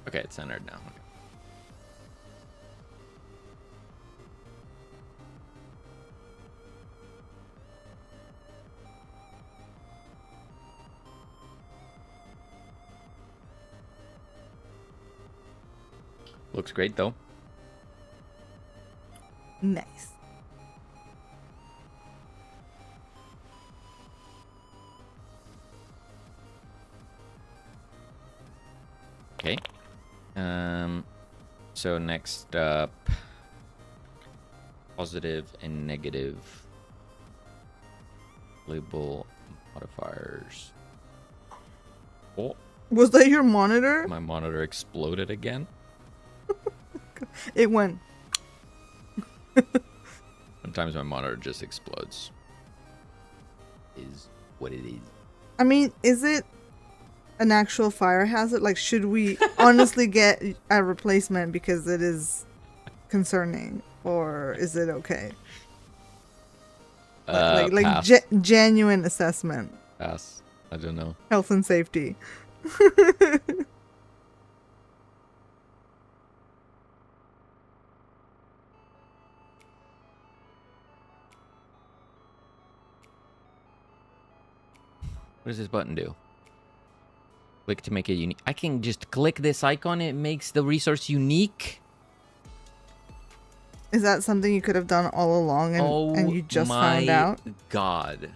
Okay, it's centered now. Okay. Looks great though. Nice. Okay. So next up, positive and negative label modifiers. Oh, Was that your monitor? my monitor exploded again. It went. Sometimes my monitor just explodes. Is what it is. I mean, is it an actual fire hazard? Like, should we honestly get a replacement because it is concerning, or is it okay? Pass. Genuine assessment, Pass. I don't know. health and safety. What does this button do? Click to make it unique. I can just click this icon. It makes the resource unique. Is that something you could have done all along and you just found out? God.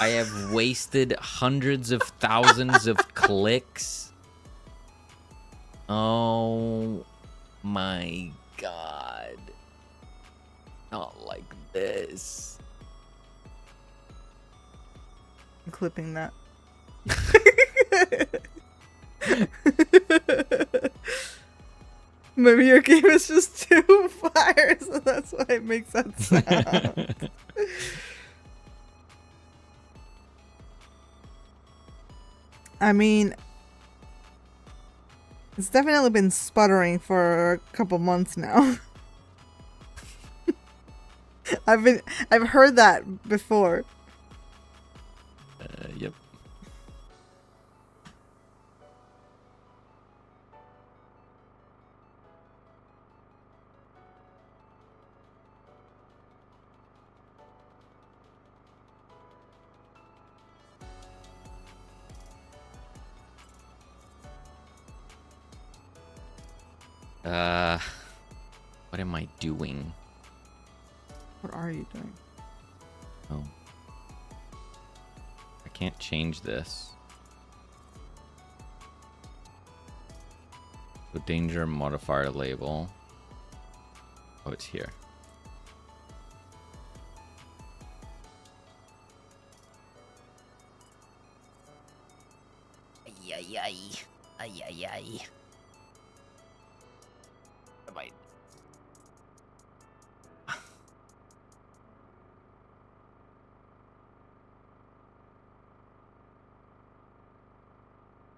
I have wasted hundreds of thousands of clicks. Oh my God. Not like this. I'm clipping that. Maybe your game is just too fire, so that's why it makes that sound. I mean, it's definitely been sputtering for a couple months now. I've heard that before. Yep. What am I doing? What are you doing? Oh. I can't change this. So danger modifier label. Oh, it's here. Ay, ay, ay. Ay, ay, ay. Bye.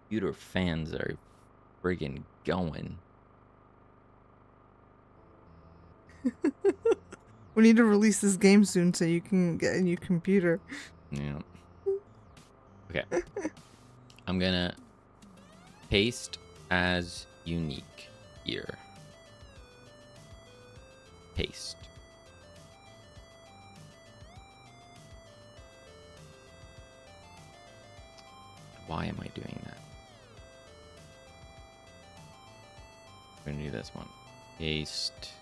Computer fans are friggin' going. We need to release this game soon so you can get a new computer. Yeah. Okay. I'm gonna paste as unique here. Paste. Why am I doing that? I'm gonna do this one. Paste.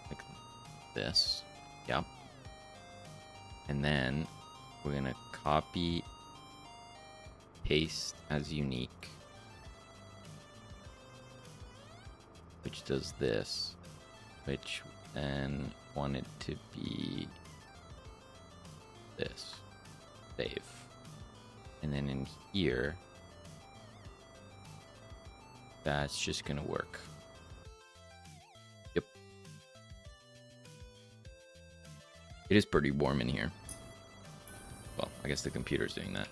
Like this. Yep. And then we're going to copy, paste as unique, which does this, which then want it to be this. Save. And then in here, that's just gonna work. Yep. It is pretty warm in here. Well, I guess the computer's doing that.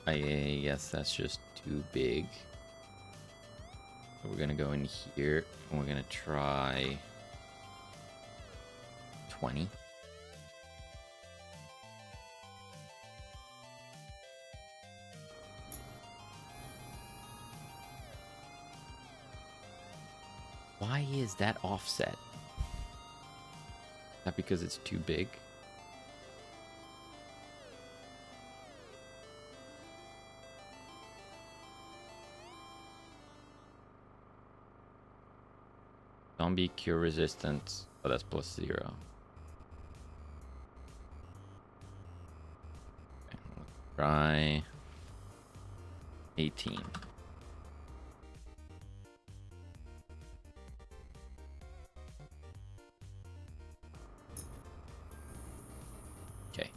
I guess that's just too big. So we're gonna go in here and we're gonna try 20. Why is that offset? Is that because it's too big? Zombie cure resistance. Oh, that's +0. Okay, let's try 18. Okay.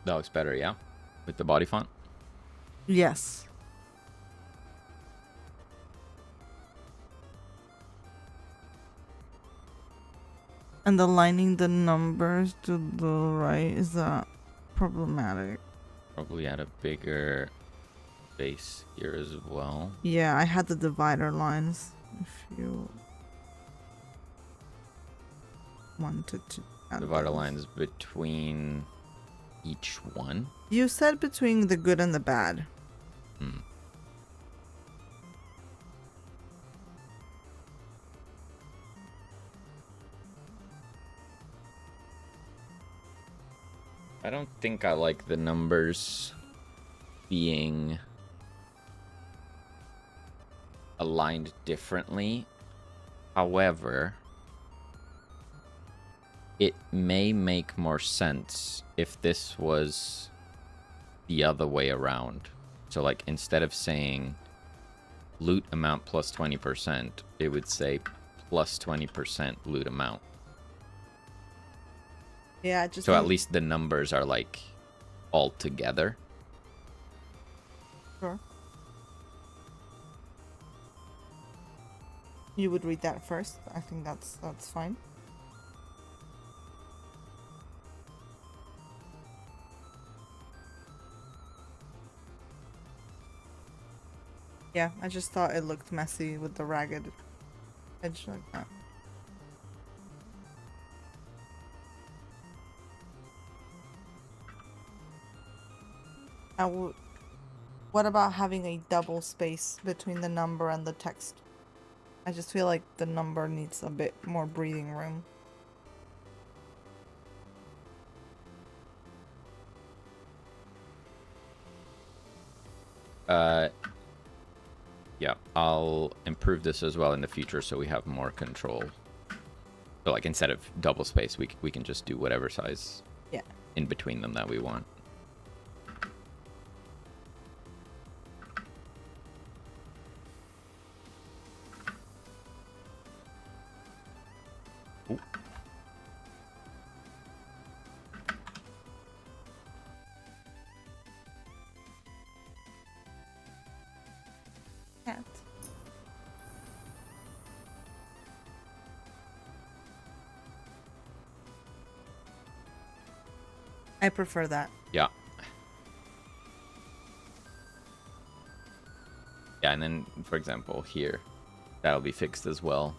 That looks better, yeah? With the body font? Yes. And aligning the numbers to the right, is that problematic? Probably add a bigger base here as well. Yeah, I had the divider lines. If you wanted to add Divider those. lines between each one. You said between the good and the bad. Hmm. I don't think I like the numbers being aligned differently. However, it may make more sense if this was the other way around. So like instead of saying loot amount plus 20%, it would say plus 20% loot amount. Yeah, just So at least the numbers are like all together. Sure. You would read that first. I think that's fine. Yeah, I just thought it looked messy with the ragged edge like that. What about having a double space between the number and the text? I just feel like the number needs a bit more breathing room. Yeah, I'll improve this as well in the future so we have more control. So like instead of double space, we can just do whatever size in between them that we want. Ooh. Cat. I prefer that. Yeah. Yeah, and then, for example, here, that'll be fixed as well.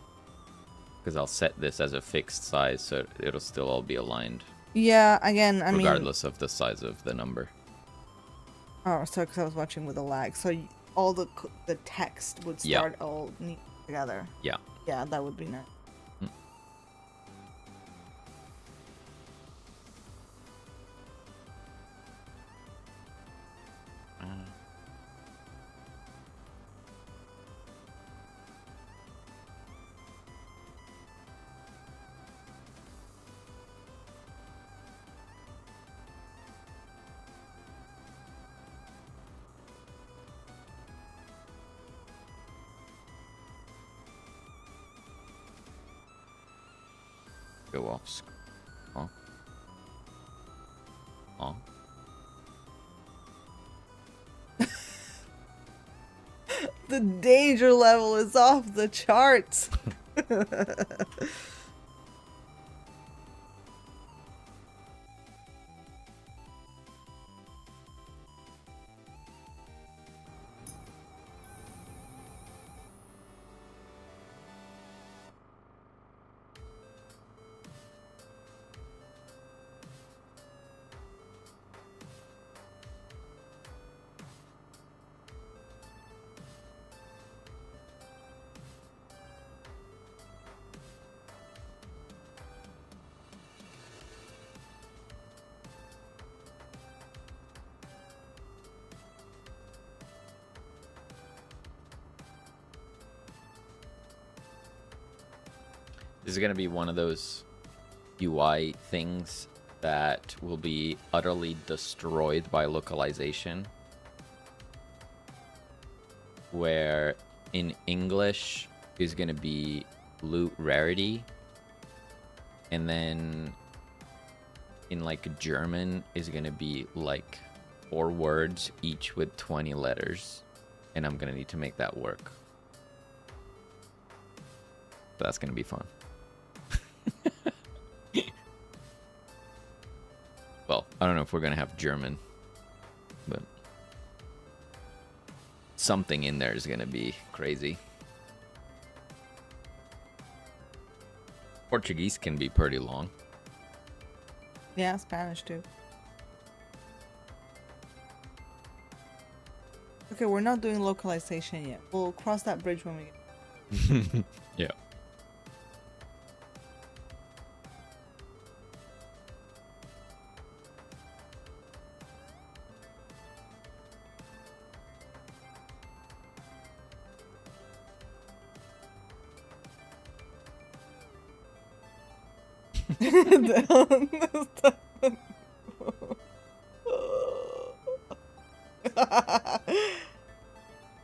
Because I'll set this as a fixed size, so it'll still all be aligned. Yeah, again, I mean... Regardless of the size of the number. Oh, so because I was watching with a lag. So all the text would start all neat together. Yeah. Yeah, that would be nice. Go off screen. Oh. Oh. The danger level is off the charts. This is going to be one of those UI things that will be utterly destroyed by localization. Where in English is going to be loot rarity. And then in like German is going to be like 4 words, each with 20 letters. And I'm going to need to make that work. But that's going to be fun. Well, I don't know if we're gonna have German, but something in there is gonna be crazy. Portuguese can be pretty long. Yeah, Spanish too. Okay, we're not doing localization yet. We'll cross that bridge when we get. Yeah.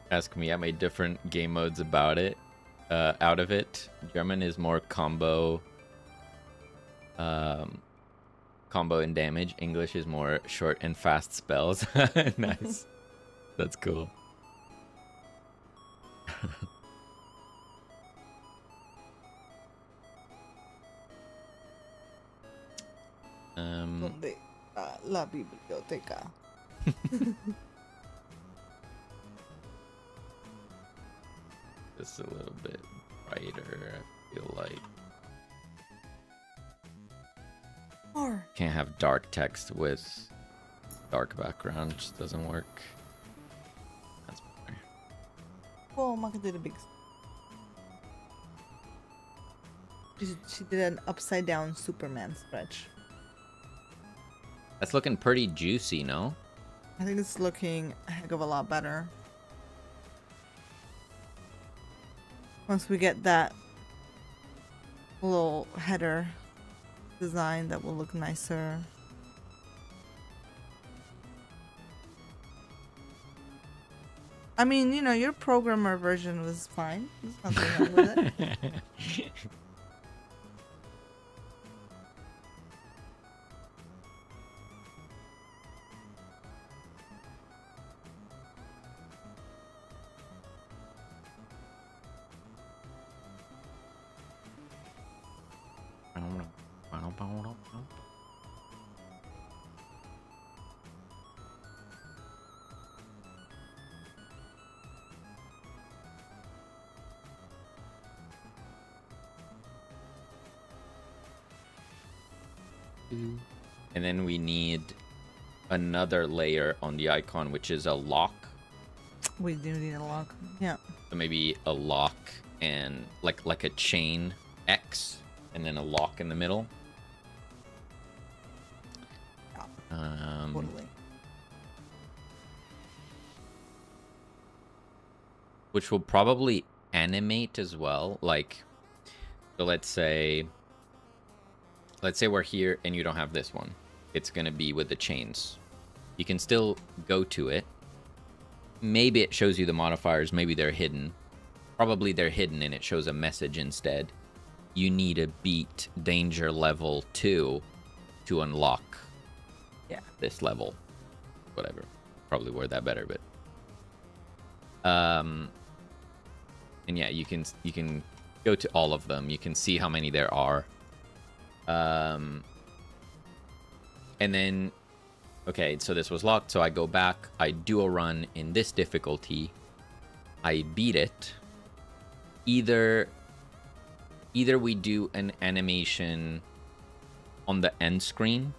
Ask me, I made different game modes about it. Out of it, German is more combo and damage. English is more short and fast spells. Nice. That's cool. ¿Dónde está la biblioteca? Just a little bit brighter, I feel like. Or Can't have dark text with dark background, just doesn't work. That's better. oh, Maka did a big. She did an upside down Superman stretch. That's looking pretty juicy, no? I think it's looking a heck of a lot better. Once we get that little header design, that will look nicer. I mean, you know, your programmer version was fine. There's nothing wrong with it. And then we need another layer on the icon, which is a lock. We do need a lock. Yeah. So maybe a lock and like a chain X and then a lock in the middle. Yeah, totally. Which will probably animate as well. Like, so let's say we're here and you don't have this one. It's gonna be with the chains. You can still go to it. Maybe it shows you the modifiers. Maybe they're hidden. Probably they're hidden and it shows a message instead. You need to beat danger level 2 to unlock this level. Whatever. Probably word that better, but and yeah, you can go to all of them. You can see how many there are. And then okay, so this was locked, so I go back, I do a run in this difficulty, I beat it. Either we do an animation on the end screen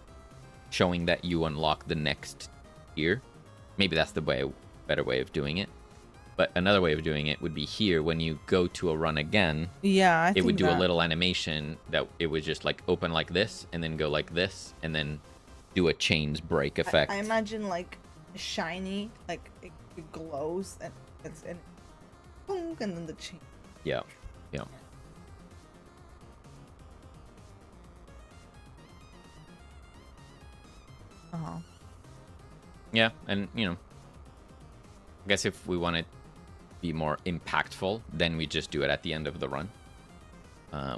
showing that you unlock the next tier. Maybe that's the better way of doing it. But another way of doing it would be here when you go to a run again. Yeah, it would do a little animation that it would just like open like this and then go like this and then do a chains break effect. I imagine like shiny, like it glows and boom, and then the chain. Yeah. Yeah, and I guess if we want to be more impactful, then we just do it at the end of the run.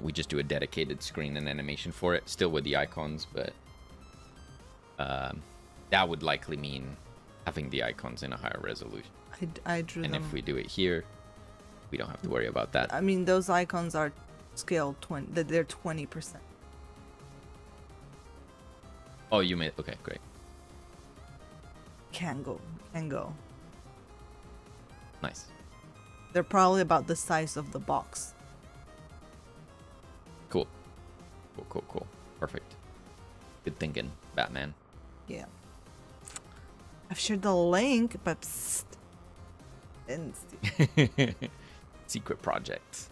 We just do a dedicated screen and animation for it, still with the icons, but that would likely mean having the icons in a higher resolution. I drew them. And if we do it here, we don't have to worry about that. I mean, those icons are scale 20. They're 20%. Oh, you made... Okay, great. Can go. Nice. They're probably about the size of the box. Cool. Perfect. Good thinking, Batman. Yeah. I've shared the link, but psst. Didn't see. Secret projects.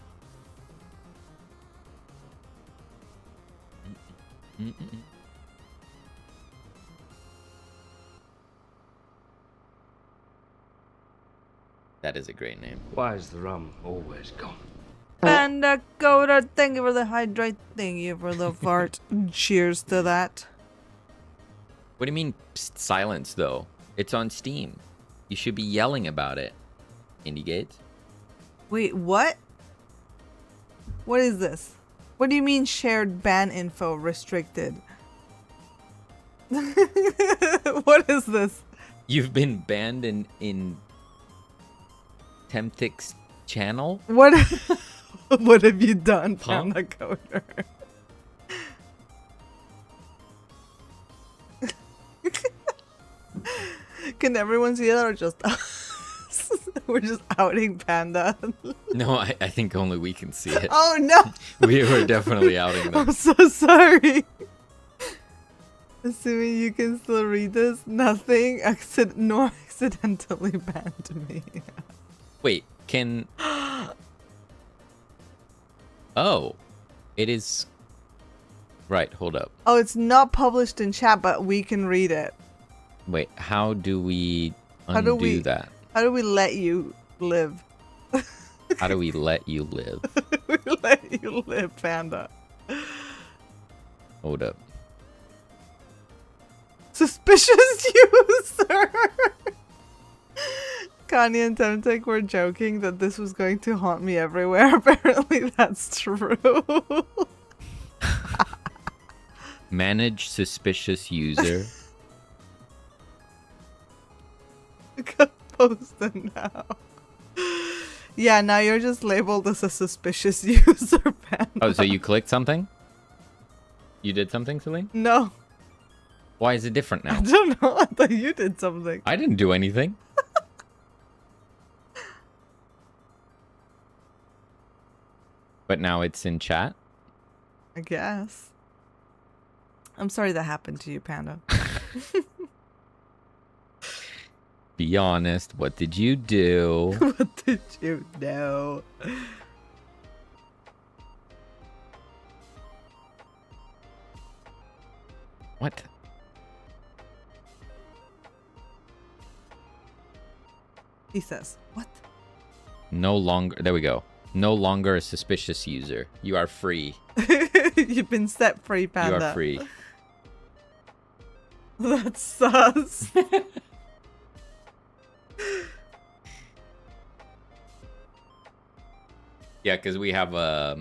That is a great name. Why is the rum always gone? And Godot, thank you for the hydrate. Thank you for the fart. Cheers to that. What do you mean psst, silence, though? It's on Steam. You should be yelling about it. IndieGate. Wait, what? What is this? What do you mean shared ban info restricted? What is this? You've been banned in Temtic's channel? What what have you done, Huh? Panda Coder? Can everyone see that or just us? We're just outing Panda. No, I think only we can see it. Oh no! We were definitely outing them. I'm so sorry. Assuming you can still read this, nothing nor accidentally banned me. Wait, can... Oh, it is... Right, hold up. Oh, it's not published in chat, but we can read it. Wait, how do we undo that? How do we let you live? How do we let you live? We let you live, Panda. Hold up. Suspicious user! Kanye and Temtek were joking that this was going to haunt me everywhere. Apparently that's true. Manage suspicious user. Post it now. Yeah, now you're just labeled as a suspicious user, Panda. Oh, so you clicked something? You did something, Selene? No. Why is it different now? I don't know. I thought you did something. I didn't do anything. But now it's in chat? I guess. I'm sorry that happened to you, Panda. Be honest. What did you do? What did you know? What? He says, what? No longer. There we go. No longer a suspicious user. You are free. You've been set free, Panda. You are free. That's sus. Yeah, because we have I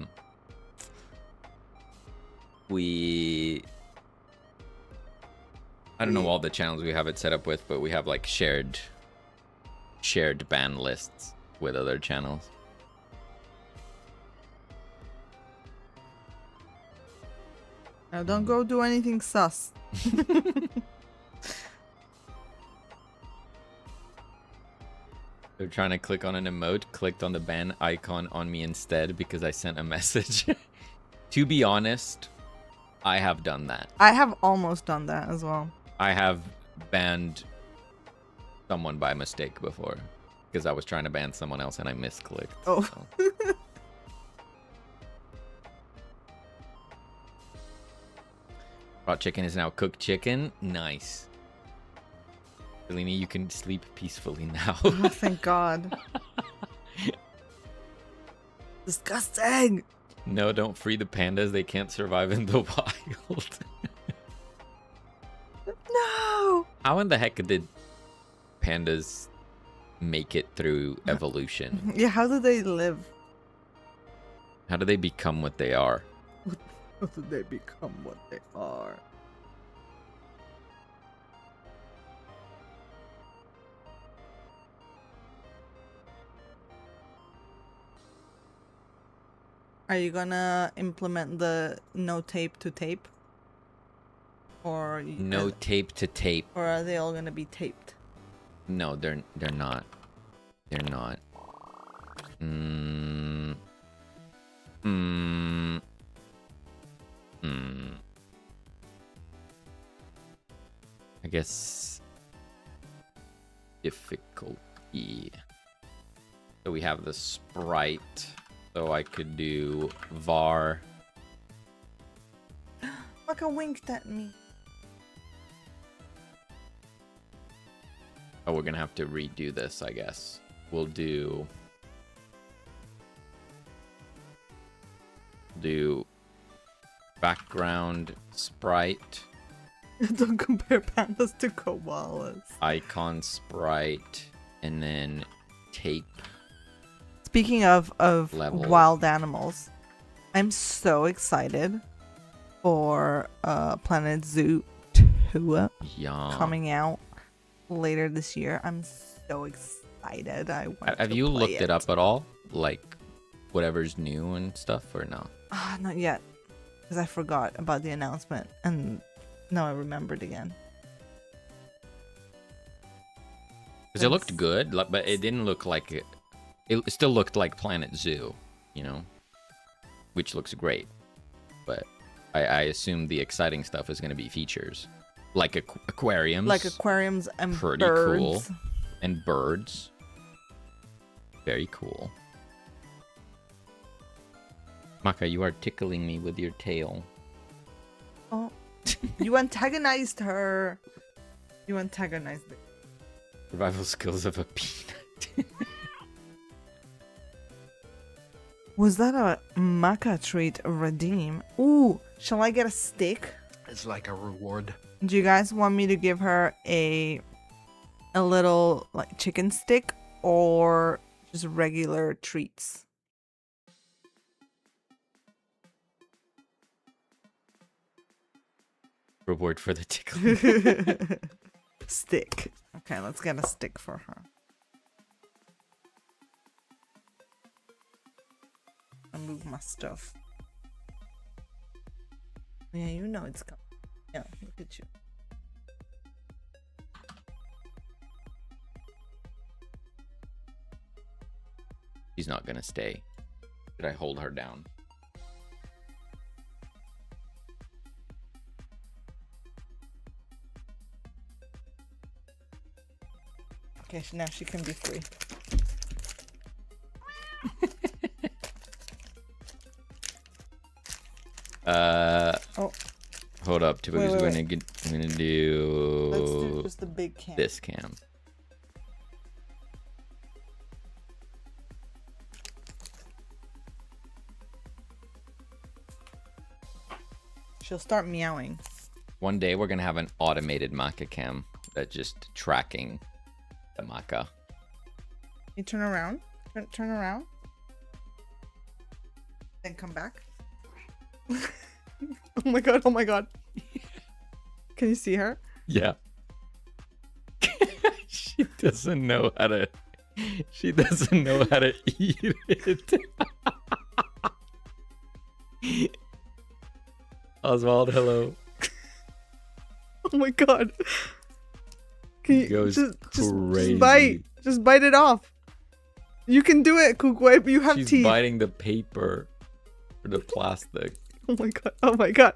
don't know all the channels we have it set up with, but we have like shared ban lists with other channels. Now don't go do anything sus. They're trying to click on an emote, clicked on the ban icon on me instead because I sent a message. To be honest, I have done that. I have almost done that as well. I have banned someone by mistake before because I was trying to ban someone else and I misclicked. Oh. So. Raw chicken is now cooked chicken. Nice. Selene, you can sleep peacefully now. Oh, thank God. Disgusting. No, don't free the pandas. They can't survive in the wild. No. How in the heck did pandas make it through evolution? Yeah, how do they live? How do they become what they are? How do they become what they are? Are you gonna implement the no tape to tape? Or No tape to tape. Or are they all gonna be taped? No, they're not. They're not. I guess difficulty. So we have the sprite. So I could do var. Maka winked at me. Oh, we're gonna have to redo this, I guess. We'll do background sprite. Don't compare pandas to koalas. Icon sprite, and then tape. Speaking of Level. wild animals, I'm so excited for Planet Zoo 2 Yum. coming out later this year. I'm so excited. Have you looked it up at all? Like whatever's new and stuff, or no? Not yet, because I forgot about the announcement, and now I remembered again. Because it looked good, but it didn't look like it. It still looked like Planet Zoo, you know, which looks great. But I assume the exciting stuff is going to be features, like aquariums. Like aquariums and pretty birds. cool, and birds. Very cool. Maka, you are tickling me with your tail. Oh, you antagonized her. You antagonized her. Survival skills of a peanut. Was that a Maka trait redeem? Ooh, shall I get a stick? It's like a reward. Do you guys want me to give her a little like chicken stick or just regular treats? Reward for the tickle. Stick. Okay, let's get a stick for her. I move my stuff. Yeah, you know it's coming. Yeah, look at you. She's not gonna stay. Should I hold her down? Okay, now she can be free. Oh. Hold up. Wait, I'm wait. gonna do. Let's do just the big cam. This cam. She'll start meowing. One day we're gonna have an automated maca cam that's just tracking the maca. You turn around. Turn around. Then come back. Oh my god, oh my god. Can you see her? Yeah. She doesn't know how to eat it. Oswald, hello. Oh my god. Can you Goes crazy. Just bite it off. You can do it, Kukwe. You have She's teeth. biting the paper or the plastic. Oh my god. Oh my god.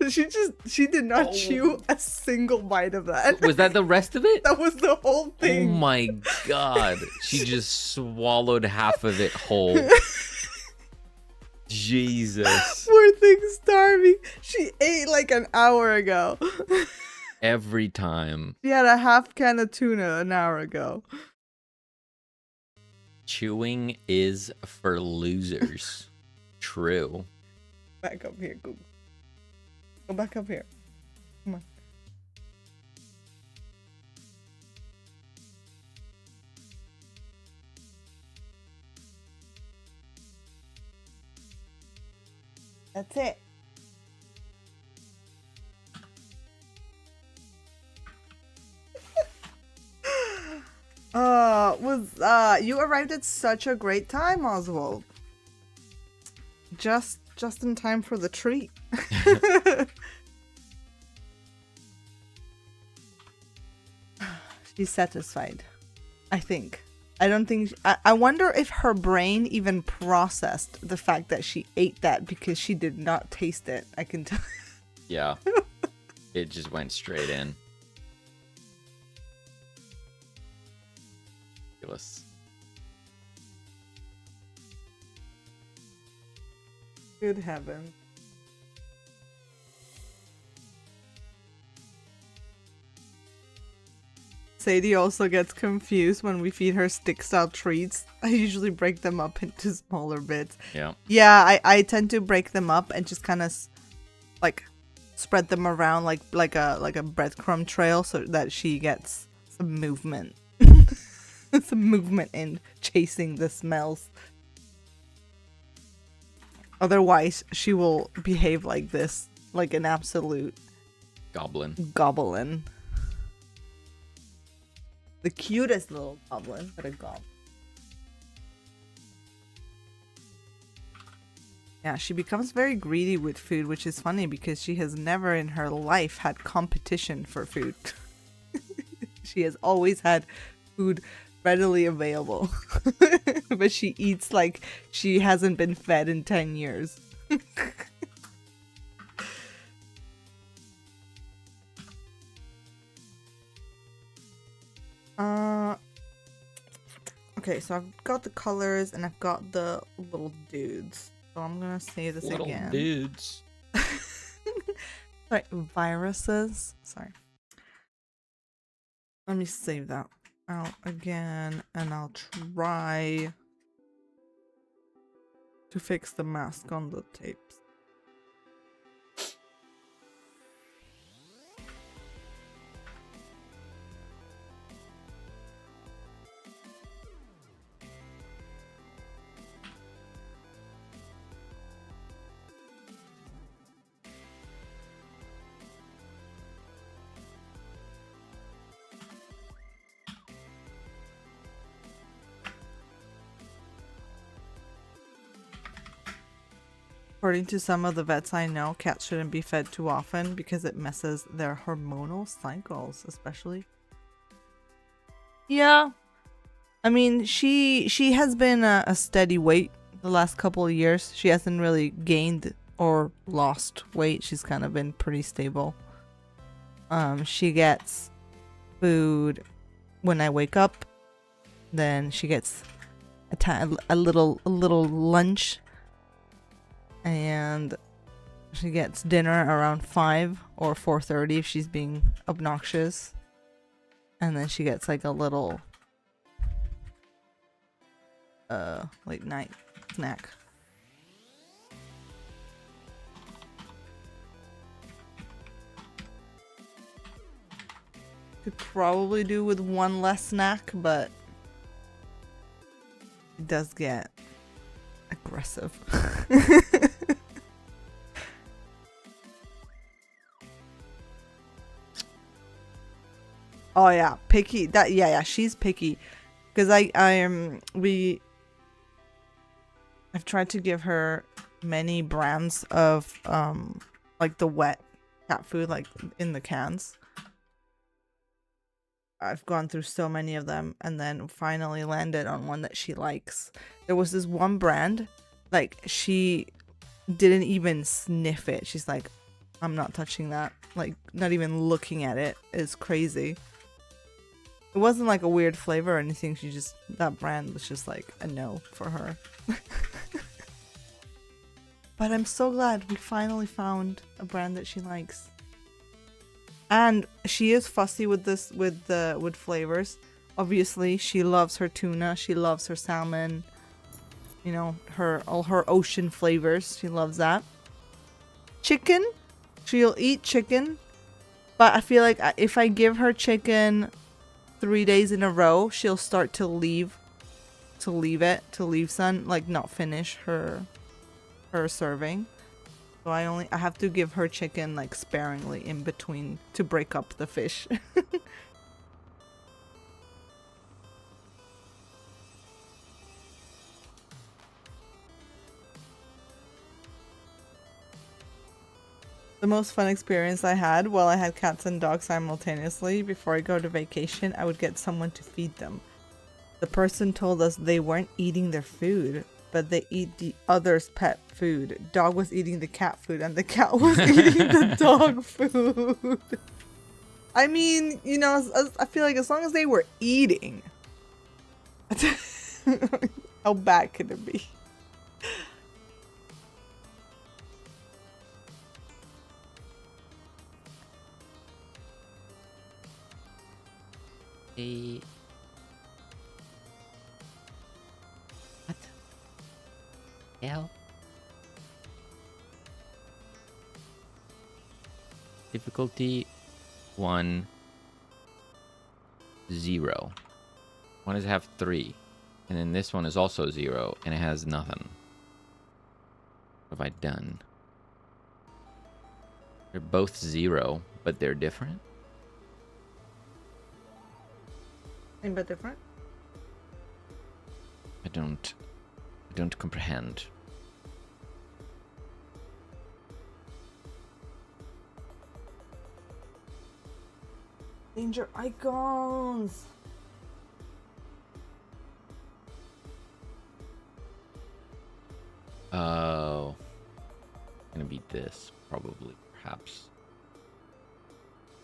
She did not chew a single bite of that. Was that the rest of it? That was the whole Oh thing. my god. She just swallowed half of it whole. Jesus. Poor thing starving. She ate like an hour ago. Every time. She had a half can of tuna an hour ago. Chewing is for losers. True. Back up here, Google. Go back up here. Come on. That's it. You arrived at such a great time, Oswald. Just in time for the treat. She's satisfied, I think. I don't think I wonder if her brain even processed the fact that she ate that because she did not taste it. I can tell. Yeah. It just went straight in. Ridiculous. Good heavens. Sadie also gets confused when we feed her stick-style treats. I usually break them up into smaller bits. Yeah. Yeah, I tend to break them up and just kind of like spread them around like a breadcrumb trail so that she gets some movement. Some movement in chasing the smells. Otherwise, she will behave like this, like an absolute goblin. The cutest little goblin, but a goblin. Yeah, she becomes very greedy with food, which is funny because she has never in her life had competition for food. She has always had food readily available. But she eats like she hasn't been fed in 10 years. Okay, so I've got the colors and I've got the little dudes. So I'm gonna say this Little again. dudes. Sorry, viruses. Sorry. Let me save that out again and I'll try to fix the mask on the tapes. According to some of the vets I know, cats shouldn't be fed too often because it messes their hormonal cycles, especially. Yeah. I mean, she has been a steady weight the last couple of years. She hasn't really gained or lost weight. She's kind of been pretty stable. She gets food when I wake up Then she gets a little lunch, and she gets dinner around 5 or 4:30 if she's being obnoxious, and then she gets like a little late night snack. Could probably do with one less snack, but it does get aggressive. Oh yeah, picky. That yeah, she's picky. Because I've tried to give her many brands of like the wet cat food, like in the cans. I've gone through so many of them and then finally landed on one that she likes. There was this one brand, like she didn't even sniff it. She's like, I'm not touching that. Like not even looking at it is crazy. It wasn't like a weird flavor or anything. That brand was just like a no for her. But I'm so glad we finally found a brand that she likes. And she is fussy with this, with flavors. Obviously, she loves her tuna. She loves her salmon. You know, all her ocean flavors. She loves that. Chicken, she'll eat chicken. But I feel like if I give her chicken 3 days in a row, she'll start to leave some, like not finish her serving. So I have to give her chicken like sparingly in between to break up the fish. The most fun experience I had while I had cats and dogs simultaneously, before I go to vacation, I would get someone to feed them. The person told us they weren't eating their food, but they eat the other's pet food. Dog was eating the cat food and the cat was eating the dog food. I mean, you know, I feel like as long as they were eating, how bad could it be? What? Hell? Difficulty 1, 0. One does have 3. And then this one is also 0 and it has nothing. What have I done? They're both 0, but they're different. Same but different? I don't comprehend. Danger icons. Oh. Gonna be this, probably, perhaps.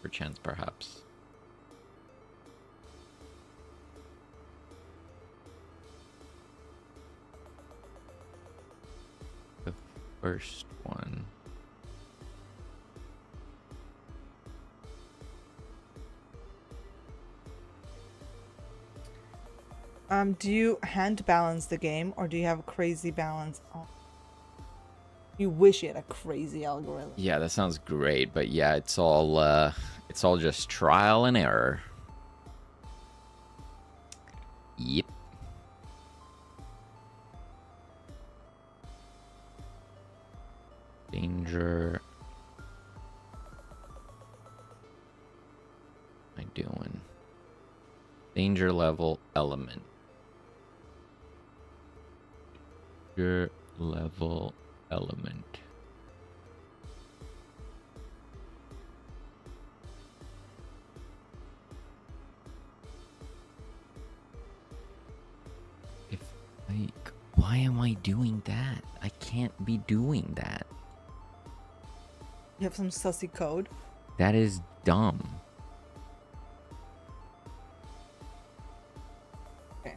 Perchance, perhaps. The first one. Do you hand balance the game, or do you have a crazy balance? Oh. You wish you had a crazy algorithm. Yeah, that sounds great, but yeah, it's all just trial and error. Yep. Danger. What am I doing? Danger level element. Danger level element. Why am I doing that? I can't be doing that. You have some sussy code? That is dumb. Okay.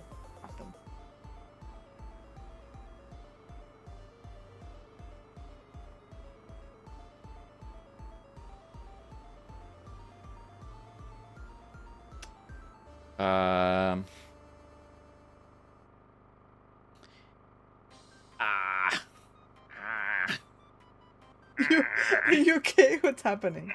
Ah. Are you okay? What's happening?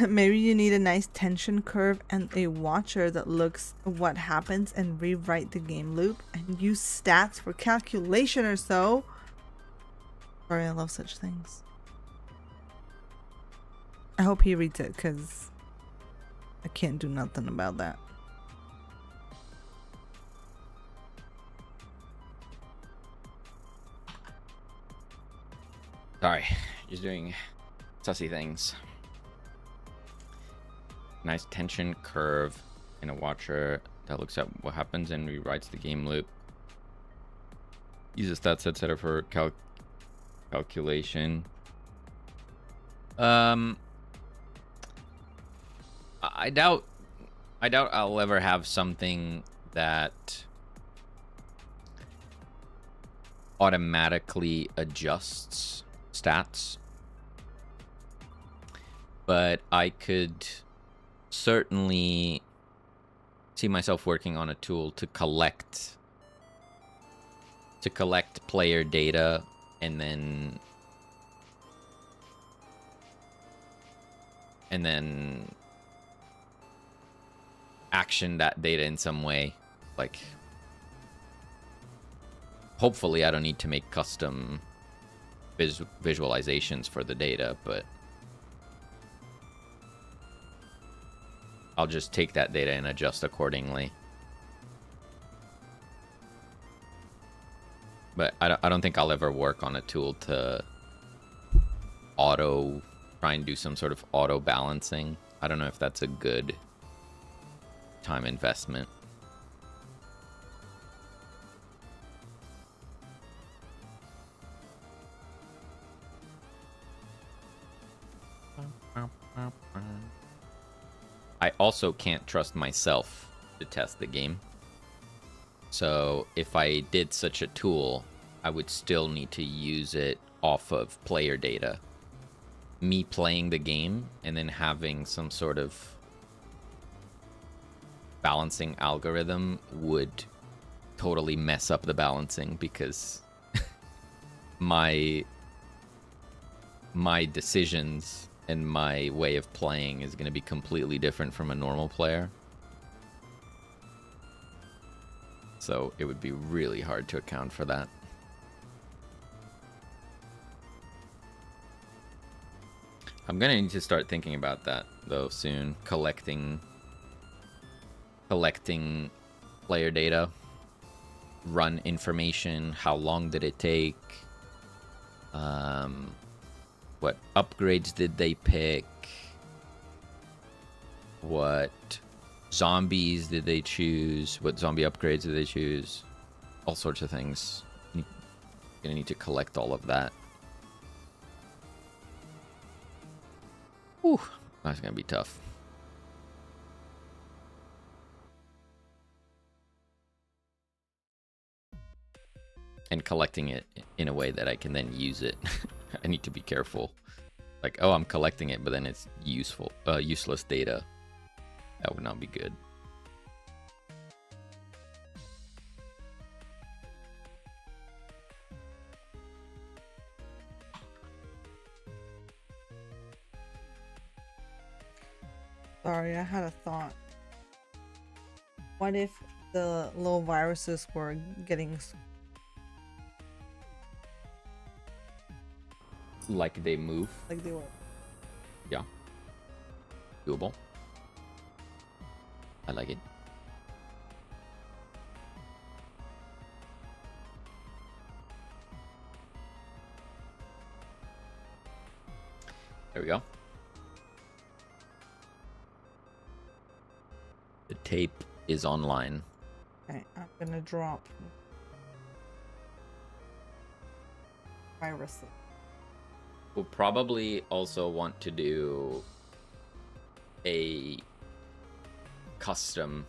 Maybe you need a nice tension curve and a watcher that looks what happens and rewrite the game loop and use stats for calculation or so. Sorry, I love such things. I hope he reads it because I can't do nothing about that. Sorry, just doing sussy things. Nice tension curve in a watcher that looks at what happens and rewrites the game loop. Use a stat set setter for calculation. I doubt I'll ever have something that automatically adjusts stats, but I could certainly see myself working on a tool to collect player data and then action that data in some way. Like, hopefully I don't need to make custom visualizations for the data, but I'll just take that data and adjust accordingly. But I don't think I'll ever work on a tool to try and do some sort of auto balancing. I don't know if that's a good time investment. I also can't trust myself to test the game. So if I did such a tool, I would still need to use it off of player data. Me playing the game and then having some sort of balancing algorithm would totally mess up the balancing, because my decisions and my way of playing is going to be completely different from a normal player. So it would be really hard to account for that. I'm going to need to start thinking about that, though, soon. Collecting player data, run information, how long did it take, what upgrades did they pick, what zombies did they choose, what zombie upgrades did they choose, all sorts of things. You're gonna need to collect all of that. Whew, that's gonna be tough. And collecting it in a way that I can then use it. I need to be careful. Like, oh, I'm collecting it, but then it's useless data. That would not be good. Sorry, I had a thought. What if the little viruses were getting Like they move. Like they were. Yeah. Doable. I like it. There we go. The tape is online. Okay, I'm gonna drop viruses. We'll probably also want to do a custom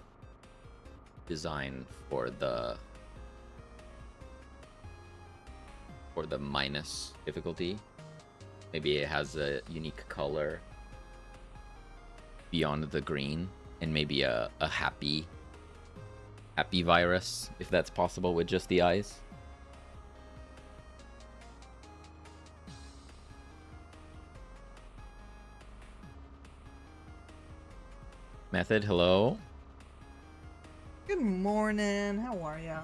design for the minus difficulty. Maybe it has a unique color beyond the green, and maybe a happy virus, if that's possible, with just the eyes. Method, hello. Good morning. How are ya?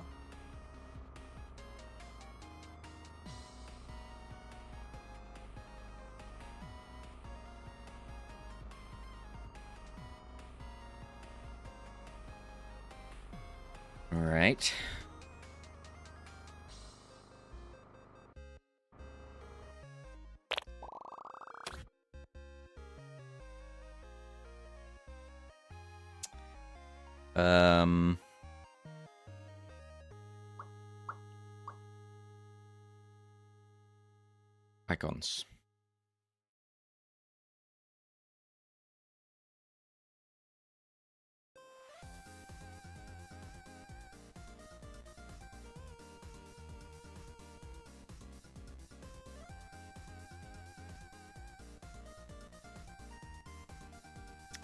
All right. Icons.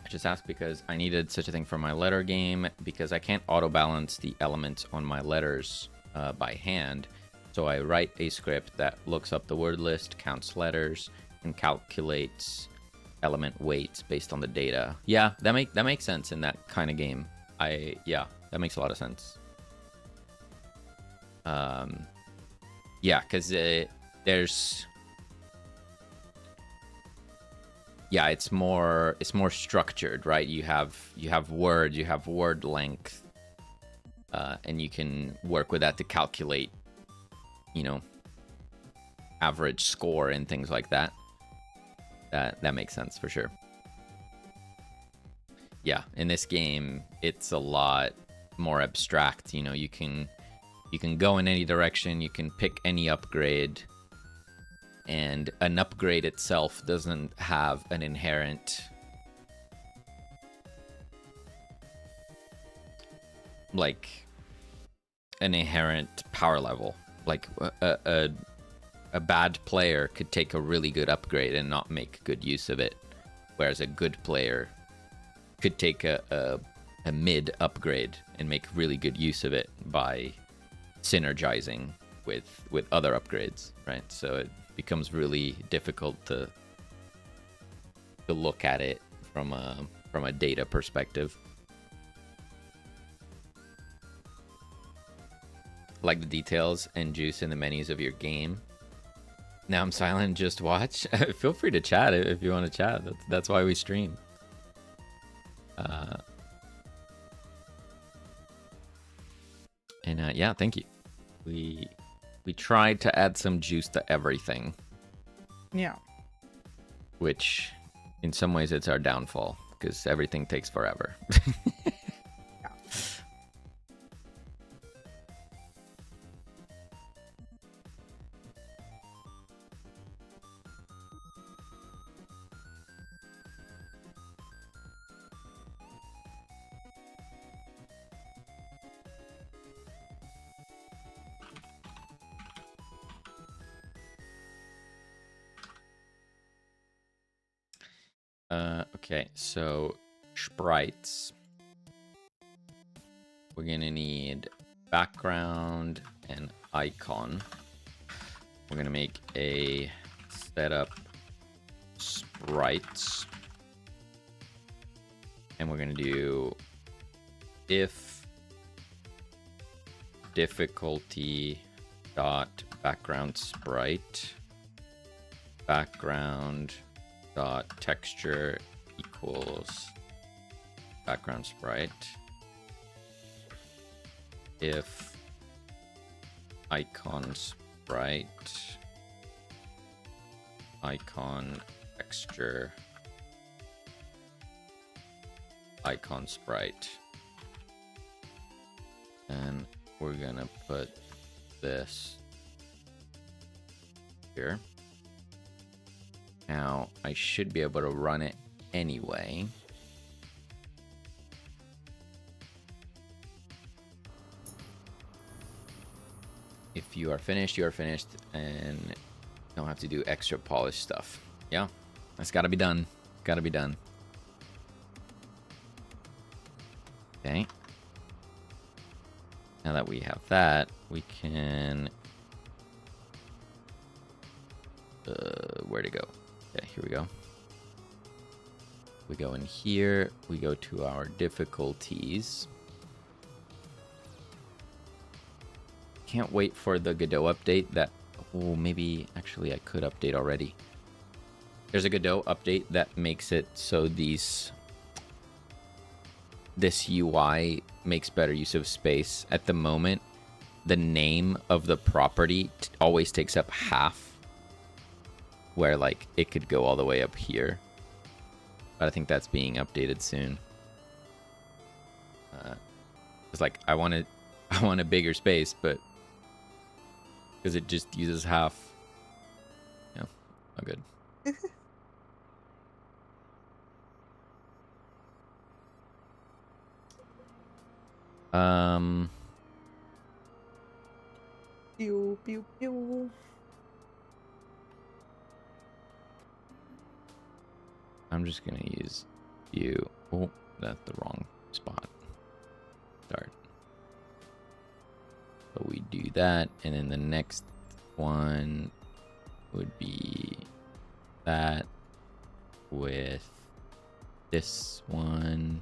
I just asked because I needed such a thing for my letter game, because I can't auto balance the elements on my letters by hand. So I write a script that looks up the word list, counts letters, and calculates element weights based on the data. Yeah, that makes sense in that kind of game. Yeah, that makes a lot of sense. Yeah, because there's. Yeah, it's more structured, right? You have words, you have word length, and you can work with that to calculate, average score and things like that. That makes sense for sure. Yeah, in this game, it's a lot more abstract. You can go in any direction, you can pick any upgrade. And an upgrade itself doesn't have an inherent power level. Like a bad player could take a really good upgrade and not make good use of it, whereas a good player could take a mid upgrade and make really good use of it by synergizing with other upgrades, right? So it becomes really difficult to look at it from a data perspective. Like the details and juice in the menus of your game. Now I'm silent, just watch. Feel free to chat if you want to chat. That's why we stream. Yeah, thank you. We tried to add some juice to everything. Yeah. Which, in some ways, it's our downfall, because everything takes forever. Yeah. Okay, so sprites. We're gonna need background and icon. We're gonna make a setup sprites, and we're gonna do if difficulty dot background sprite background dot texture equals background sprite if icon sprite icon texture icon sprite, and we're gonna put this here. Now I should be able to run it anyway. If you are finished, and don't have to do extra polish stuff. Yeah, that's gotta be done. Gotta be done. Okay. Now that we have that, we can... where to go? Okay, here we go. We go in here. We go to our difficulties. Can't wait for the Godot update that... Oh, maybe... Actually, I could update already. There's a Godot update that makes it so this UI makes better use of space. At the moment, the name of the property always takes up half, where like it could go all the way up here. But I think that's being updated soon. It's like I want a bigger space, but because it just uses half. Yeah, not good. Pew pew pew. I'm just gonna use you. Oh, that's the wrong spot. Start. So we do that, and then the next one would be that with this one,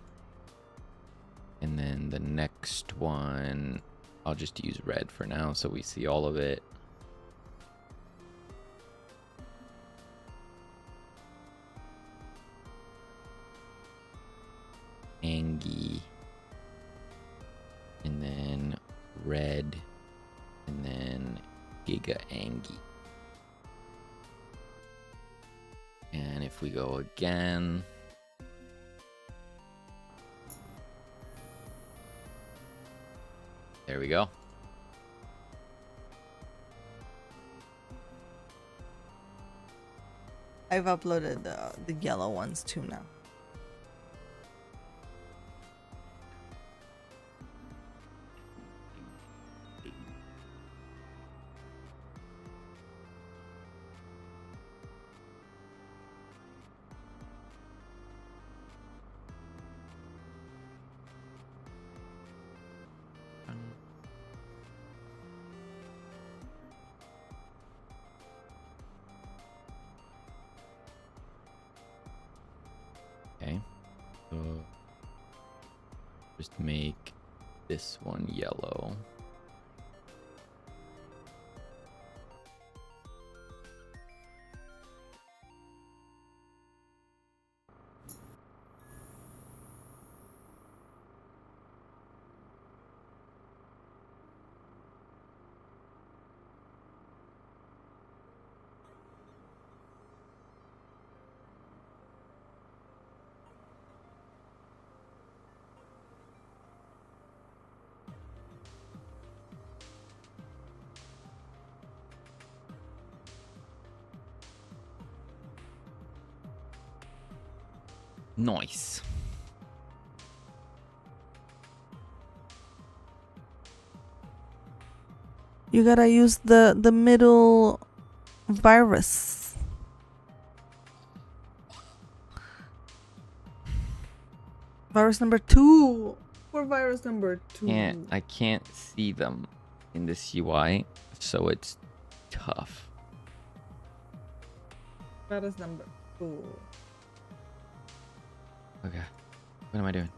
and then the next one I'll just use red for now so we see all of it. Angie, and then red, and then Giga Angie. And if we go again, there we go. I've uploaded the yellow ones too now. Okay, so just make this one yellow. Nice. You gotta use the middle virus. Virus number 2. Or virus number 2. I can't see them in this UI, so it's tough. Virus number 2. Okay, what am I doing?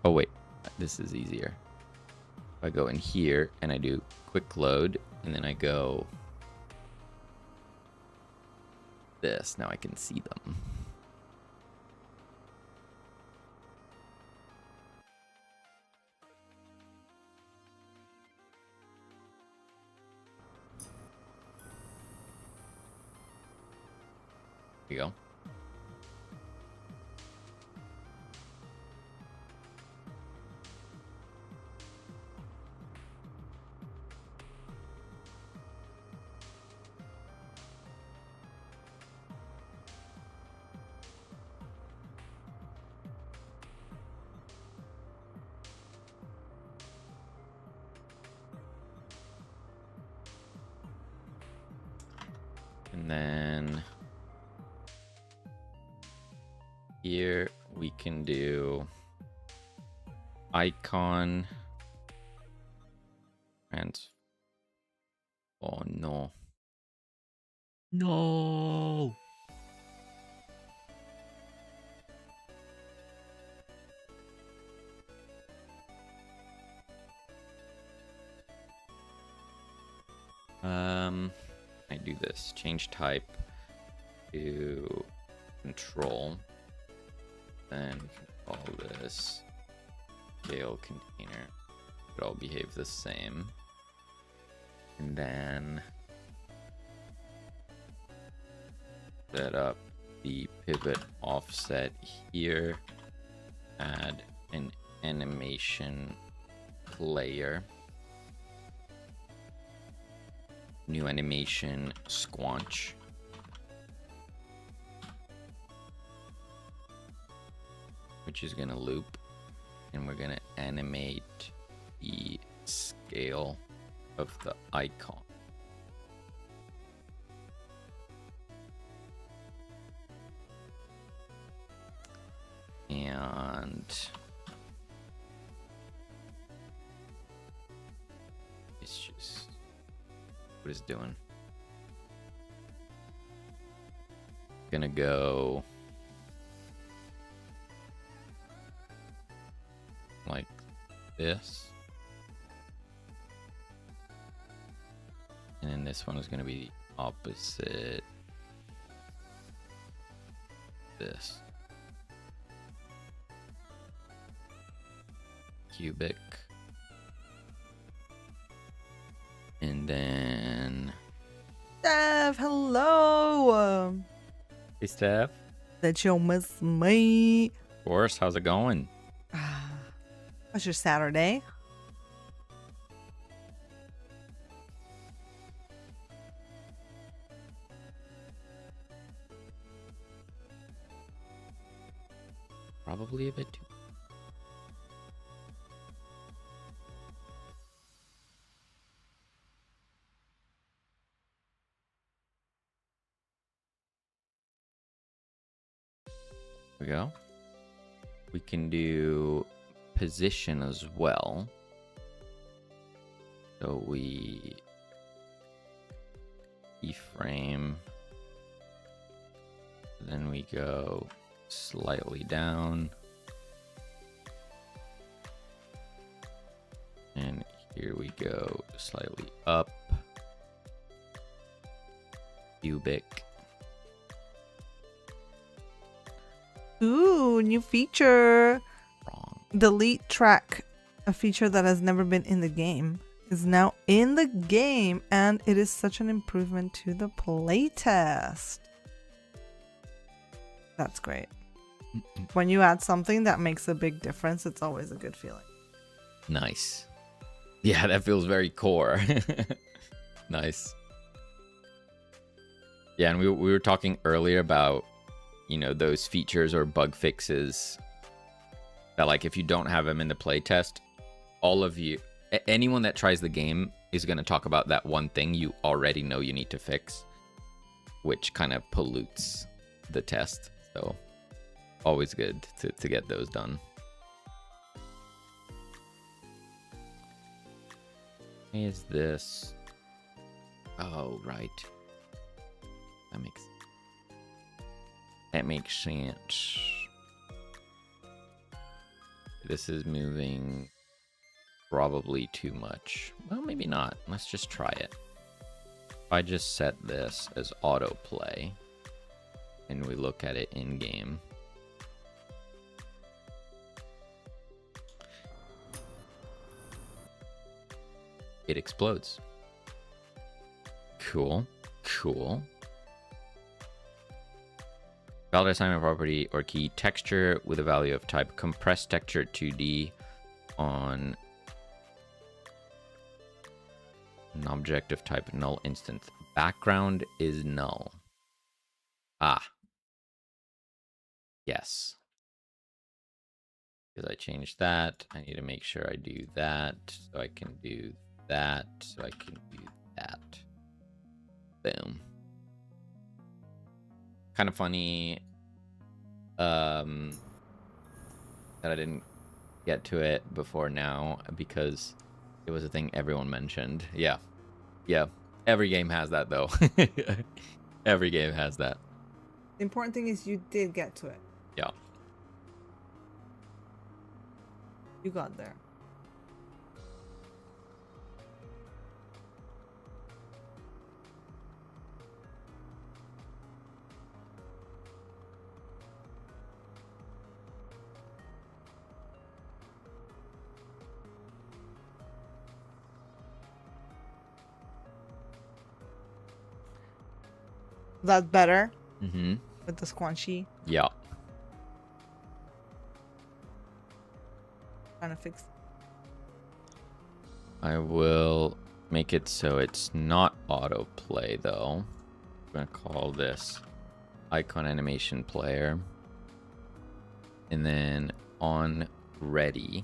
Oh wait, this is easier. I go in here and I do quick load, and then I go this. Now I can see them. There you go. And then here we can do icon and oh no. No. I do this. Change type to control. Then we can call this scale container. It all behave the same. And then set up the pivot offset here. Add an animation layer. New animation squanch. Which is gonna loop, and we're gonna animate the scale of the icon. And it's just what it's doing. Gonna go like this, and then this one is going to be the opposite this. Cubic. And then Steph, hello. hey Steph. That you'll miss me. Of course, how's it going? How's your Saturday? Probably a bit too. There we go. We can do position as well. So we keyframe, then we go slightly down, and here we go slightly up. Cubic. Ooh, new feature. Wrong. Delete track, a feature that has never been in the game, is now in the game, and it is such an improvement to the playtest. That's great. When you add something that makes a big difference, it's always a good feeling. Nice. Yeah, that feels very core. Nice. Yeah, and we were talking earlier about, you know, those features or bug fixes that, like, if you don't have them in the playtest, all of you, anyone that tries the game is going to talk about that one thing you already know you need to fix, which kind of pollutes the test. So always good to get those done. Is this? Oh, right. That makes sense. This is moving probably too much. Well, maybe not. Let's just try it. If I just set this as autoplay and we look at it in game. It explodes. Cool. Cool. Valid assignment property or key texture with a value of type compressed texture 2D on an object of type null instance. Background is null. Ah. Yes. Because I changed that. I need to make sure I do that. So I can do that. So I can do that. Boom. Kind of funny that I didn't get to it before now because it was a thing everyone mentioned. Yeah. Every game has that though. Every game has that. The important thing is you did get to it. Yeah. You got there. That's better. Mm-hmm. With the squanchy. Yeah. Trying to fix. I will make it so it's not autoplay though. I'm gonna call this icon animation player. And then on ready.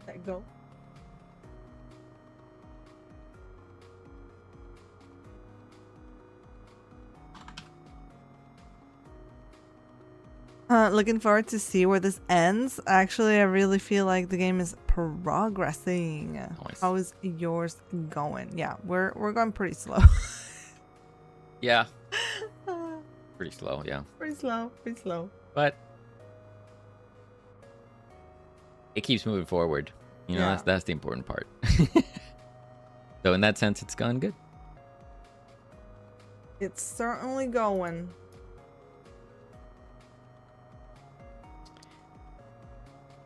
Let go. Looking forward to see where this ends. Actually, I really feel like the game is progressing. Nice. How is yours going? Yeah, we're going pretty slow. Yeah. Pretty slow, yeah. Pretty slow. But it keeps moving forward. You know, Yeah. that's the important part. So in that sense, it's gone good. It's certainly going.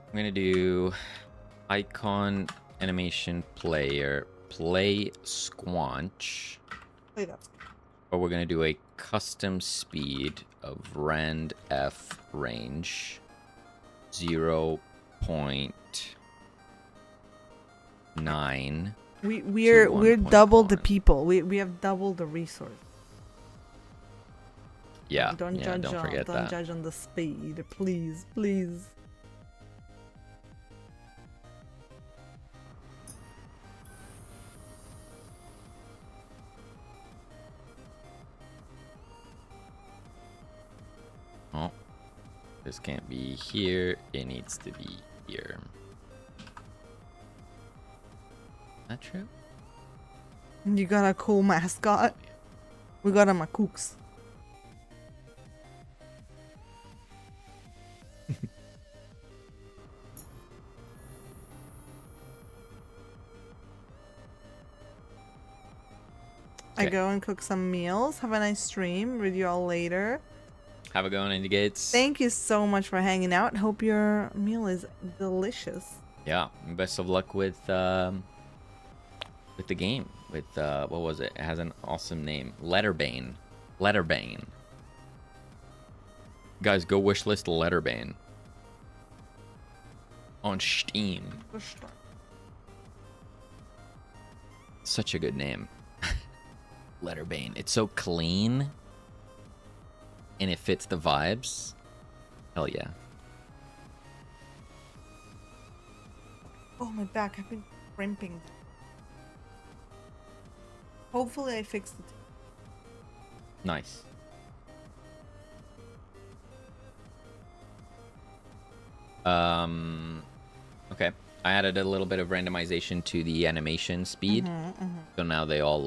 I'm gonna do icon animation player play squanch, Play that. or we're gonna do a custom speed of rand f range 0.9. We're double the people. We have double the resource. Yeah, Don't yeah, don't forget don't that. judge on the speed, please. Oh, this can't be here. It needs to be here. That true? You got a cool mascot. We got a Makooks. I Okay. go and cook some meals. Have a nice stream. Read you all later. Have a go on Indie Gates. Thank you so much for hanging out. Hope your meal is delicious. Yeah, and best of luck with the game. With what was it? It has an awesome name. Letterbane. Guys, go wishlist Letterbane on Steam. Such a good name. Letterbane. It's so clean. And it fits the vibes. Hell yeah. Oh, my back. I've been cramping. Hopefully I fixed it. Nice. Okay. I added a little bit of randomization to the animation speed. So now they all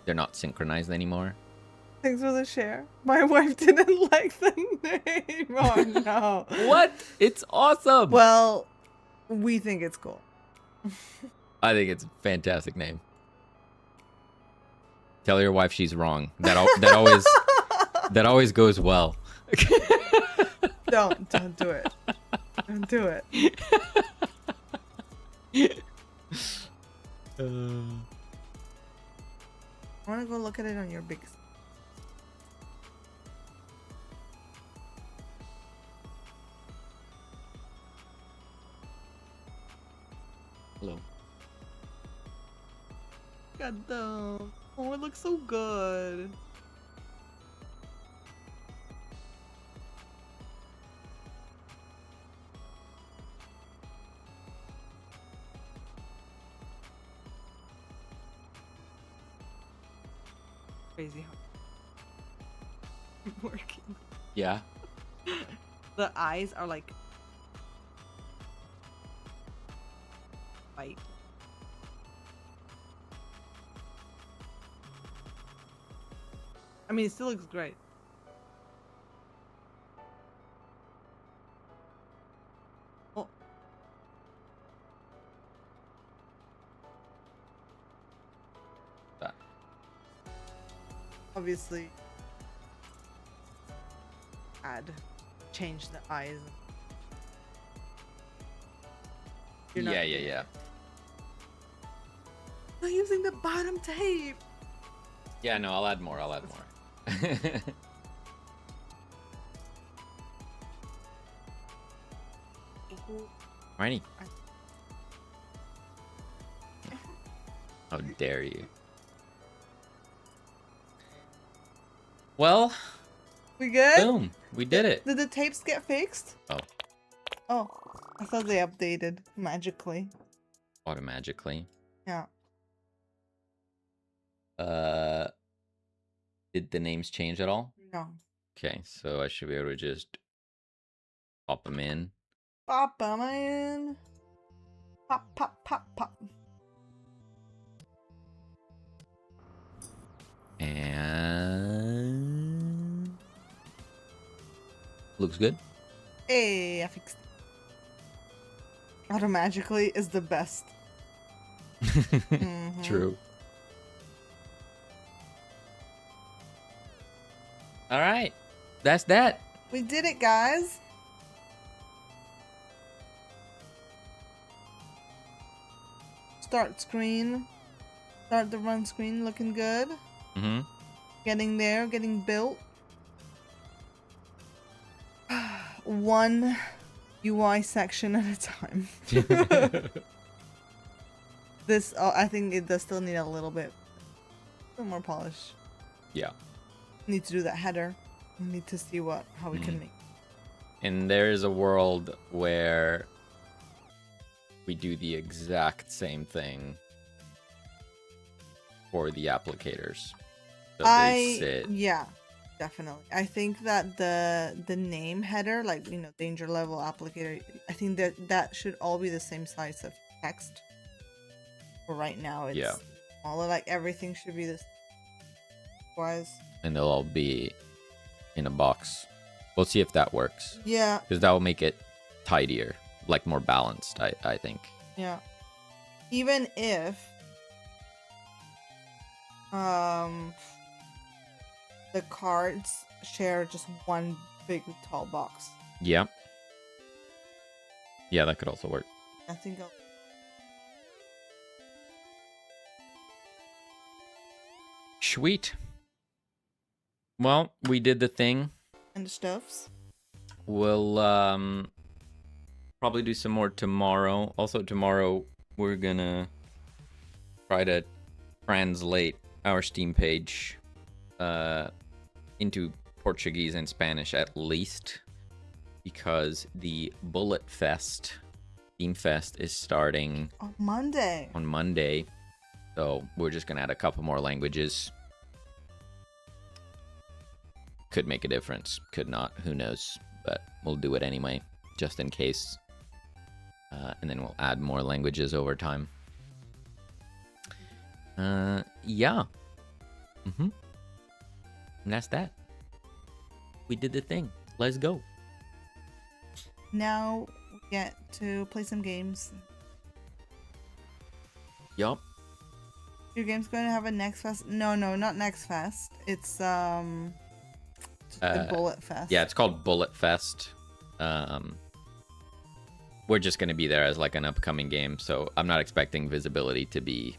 they're not synchronized anymore. Thanks for the share. My wife didn't like the name. Oh no. What? It's awesome. Well, We think it's cool. I think it's a fantastic name. Tell your wife she's wrong. That always goes well. Don't do it. Don't do it. I want to go look at it on your big. Hello. Godot. Oh, it looks so good. Crazy how working. Yeah. The eyes are like white. I mean, it still looks great. Oh. That. Obviously, change the eyes. You're not Yeah. not using the bottom tape. Yeah, no, I'll add more. Righty. How dare you? Well, We good? boom. We did it. Did the tapes get fixed? Oh, I thought they updated magically. Automagically. Yeah. Did the names change at all? No. Okay, so I should be able to just pop them in. Papa man. Pop, pop, pop, pop. And looks good. Hey, I fixed it. Automagically is the best. Mhm. True. All right, that's that. We did it, guys. Start screen. Start the run screen looking good. Mm-hmm. Getting there, getting built. One UI section at a time. This, I think it does still need a little more polish. Yeah. Need to do that header. We need to see how we can make. And there is a world where we do the exact same thing for the applicators. So they sit. Yeah, definitely. I think that the name header, like, danger level applicator, I think that should all be the same size of text. For right now, it's smaller. Like, everything should be this wise. And they'll all be in a box. We'll see if that works. Yeah. Because that will make it tidier, like more balanced, I think. Yeah. Even if the cards share just one big tall box. Yeah. Yeah, that could also work. I think I'll... Sweet. Well, we did the thing. And the stuffs. We'll probably do some more tomorrow. Also, tomorrow we're gonna try to translate our Steam page into Portuguese and Spanish at least, because the Bullet Fest, Steam Fest, is starting on Monday. So we're just gonna add a couple more languages. Could make a difference, could not, who knows, but we'll do it anyway, just in case. And then we'll add more languages over time. Yeah. And that's that. We did the thing. Let's go. Now we get to play some games. Yup. Your game's going to have a Next Fest? No, not Next Fest. It's the Bullet Fest. Yeah, it's called Bullet Fest. We're just gonna be there as like an upcoming game, so I'm not expecting visibility to be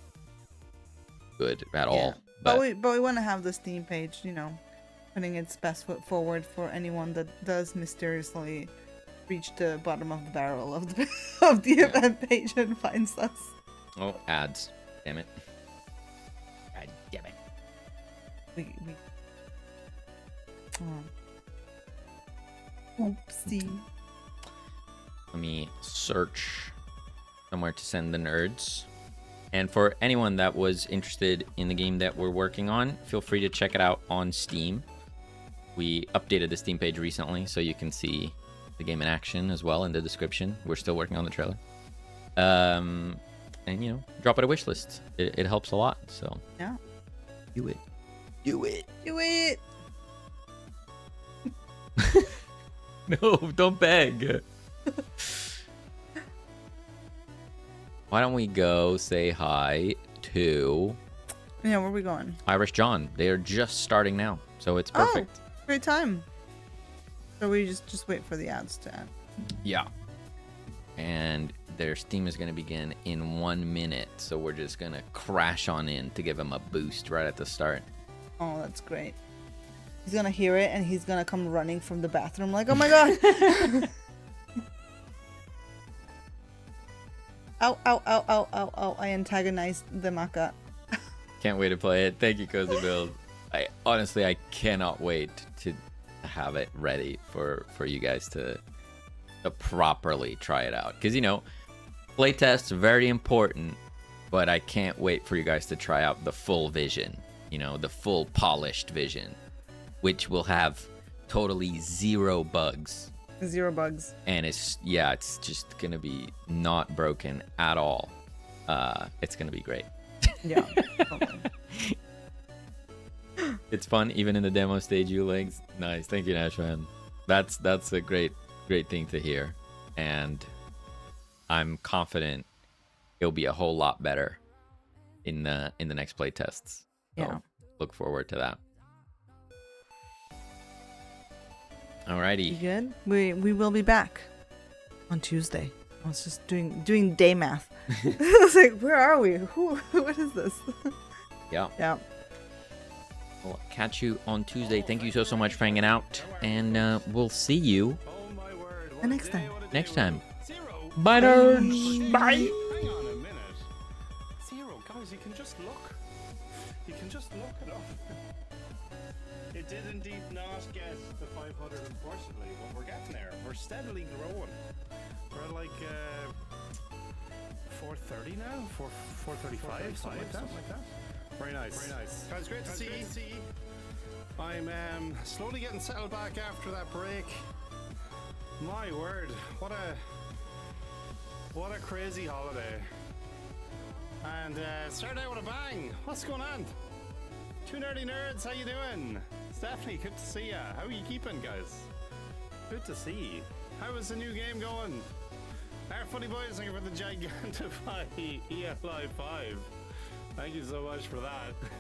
good at all. But we want to have the Steam page, you know, putting its best foot forward for anyone that does mysteriously reach the bottom of the barrel of the event page and finds us. Oh, ads! Damn it! God damn it! We oopsie. Let me search somewhere to send the nerds. And for anyone that was interested in the game that we're working on, feel free to check it out on Steam. We updated the Steam page recently, so you can see the game in action as well in the description. We're still working on the trailer. And, you know, drop it a wish list. It helps a lot, so. Yeah. Do it. Do it. Do it! No, don't beg. Why don't we go say hi to... Yeah, where are we going? Irish John. They are just starting now, so it's perfect. Oh, great time. So we just wait for the ads to end. Yeah. And their Steam is going to begin in 1 minute, so we're just going to crash on in to give him a boost right at the start. Oh, that's great. He's going to hear it, and he's going to come running from the bathroom like, oh my god! Ow, ow, ow, ow, ow, ow. I antagonized the Maka. Can't wait to play it. Thank you, Cozy Build. I cannot wait to have it ready for you guys to properly try it out. Because, you know, playtests are very important, but I can't wait for you guys to try out the full vision. You know, the full polished vision, which will have totally 0 bugs. 0 bugs. And it's just gonna be not broken at all. It's gonna be great. Yeah. Totally. It's fun even in the demo stage. You links, nice. Thank you, Nashman. That's a great thing to hear, and I'm confident it'll be a whole lot better in the next play tests. So Yeah. Look forward to that. Alrighty. You good? We will be back on Tuesday. I was just doing day math. I was like, where are we? What is this? Yeah. Yeah. We'll catch you on Tuesday. Thank you so much for hanging out, and we'll see you The next time. next time. Bye, nerds. Bye. Hang on a minute. 0, guys, you can just look. You can just look it up. It did indeed not get the 500, unfortunately, but we're getting there. We're steadily growing. We're at like 430 now? 435, something like that. Very nice. Guys, great to see you. I'm slowly getting settled back after that break. My word, what a crazy holiday. And started out with a bang. What's going on? 2 nerdy nerds, how you doing? Stephanie, good to see ya. How are you keeping, guys? Good to see you. How is the new game going? Our funny boys, thank you for the Gigantify ELI 5. Thank you so much for that.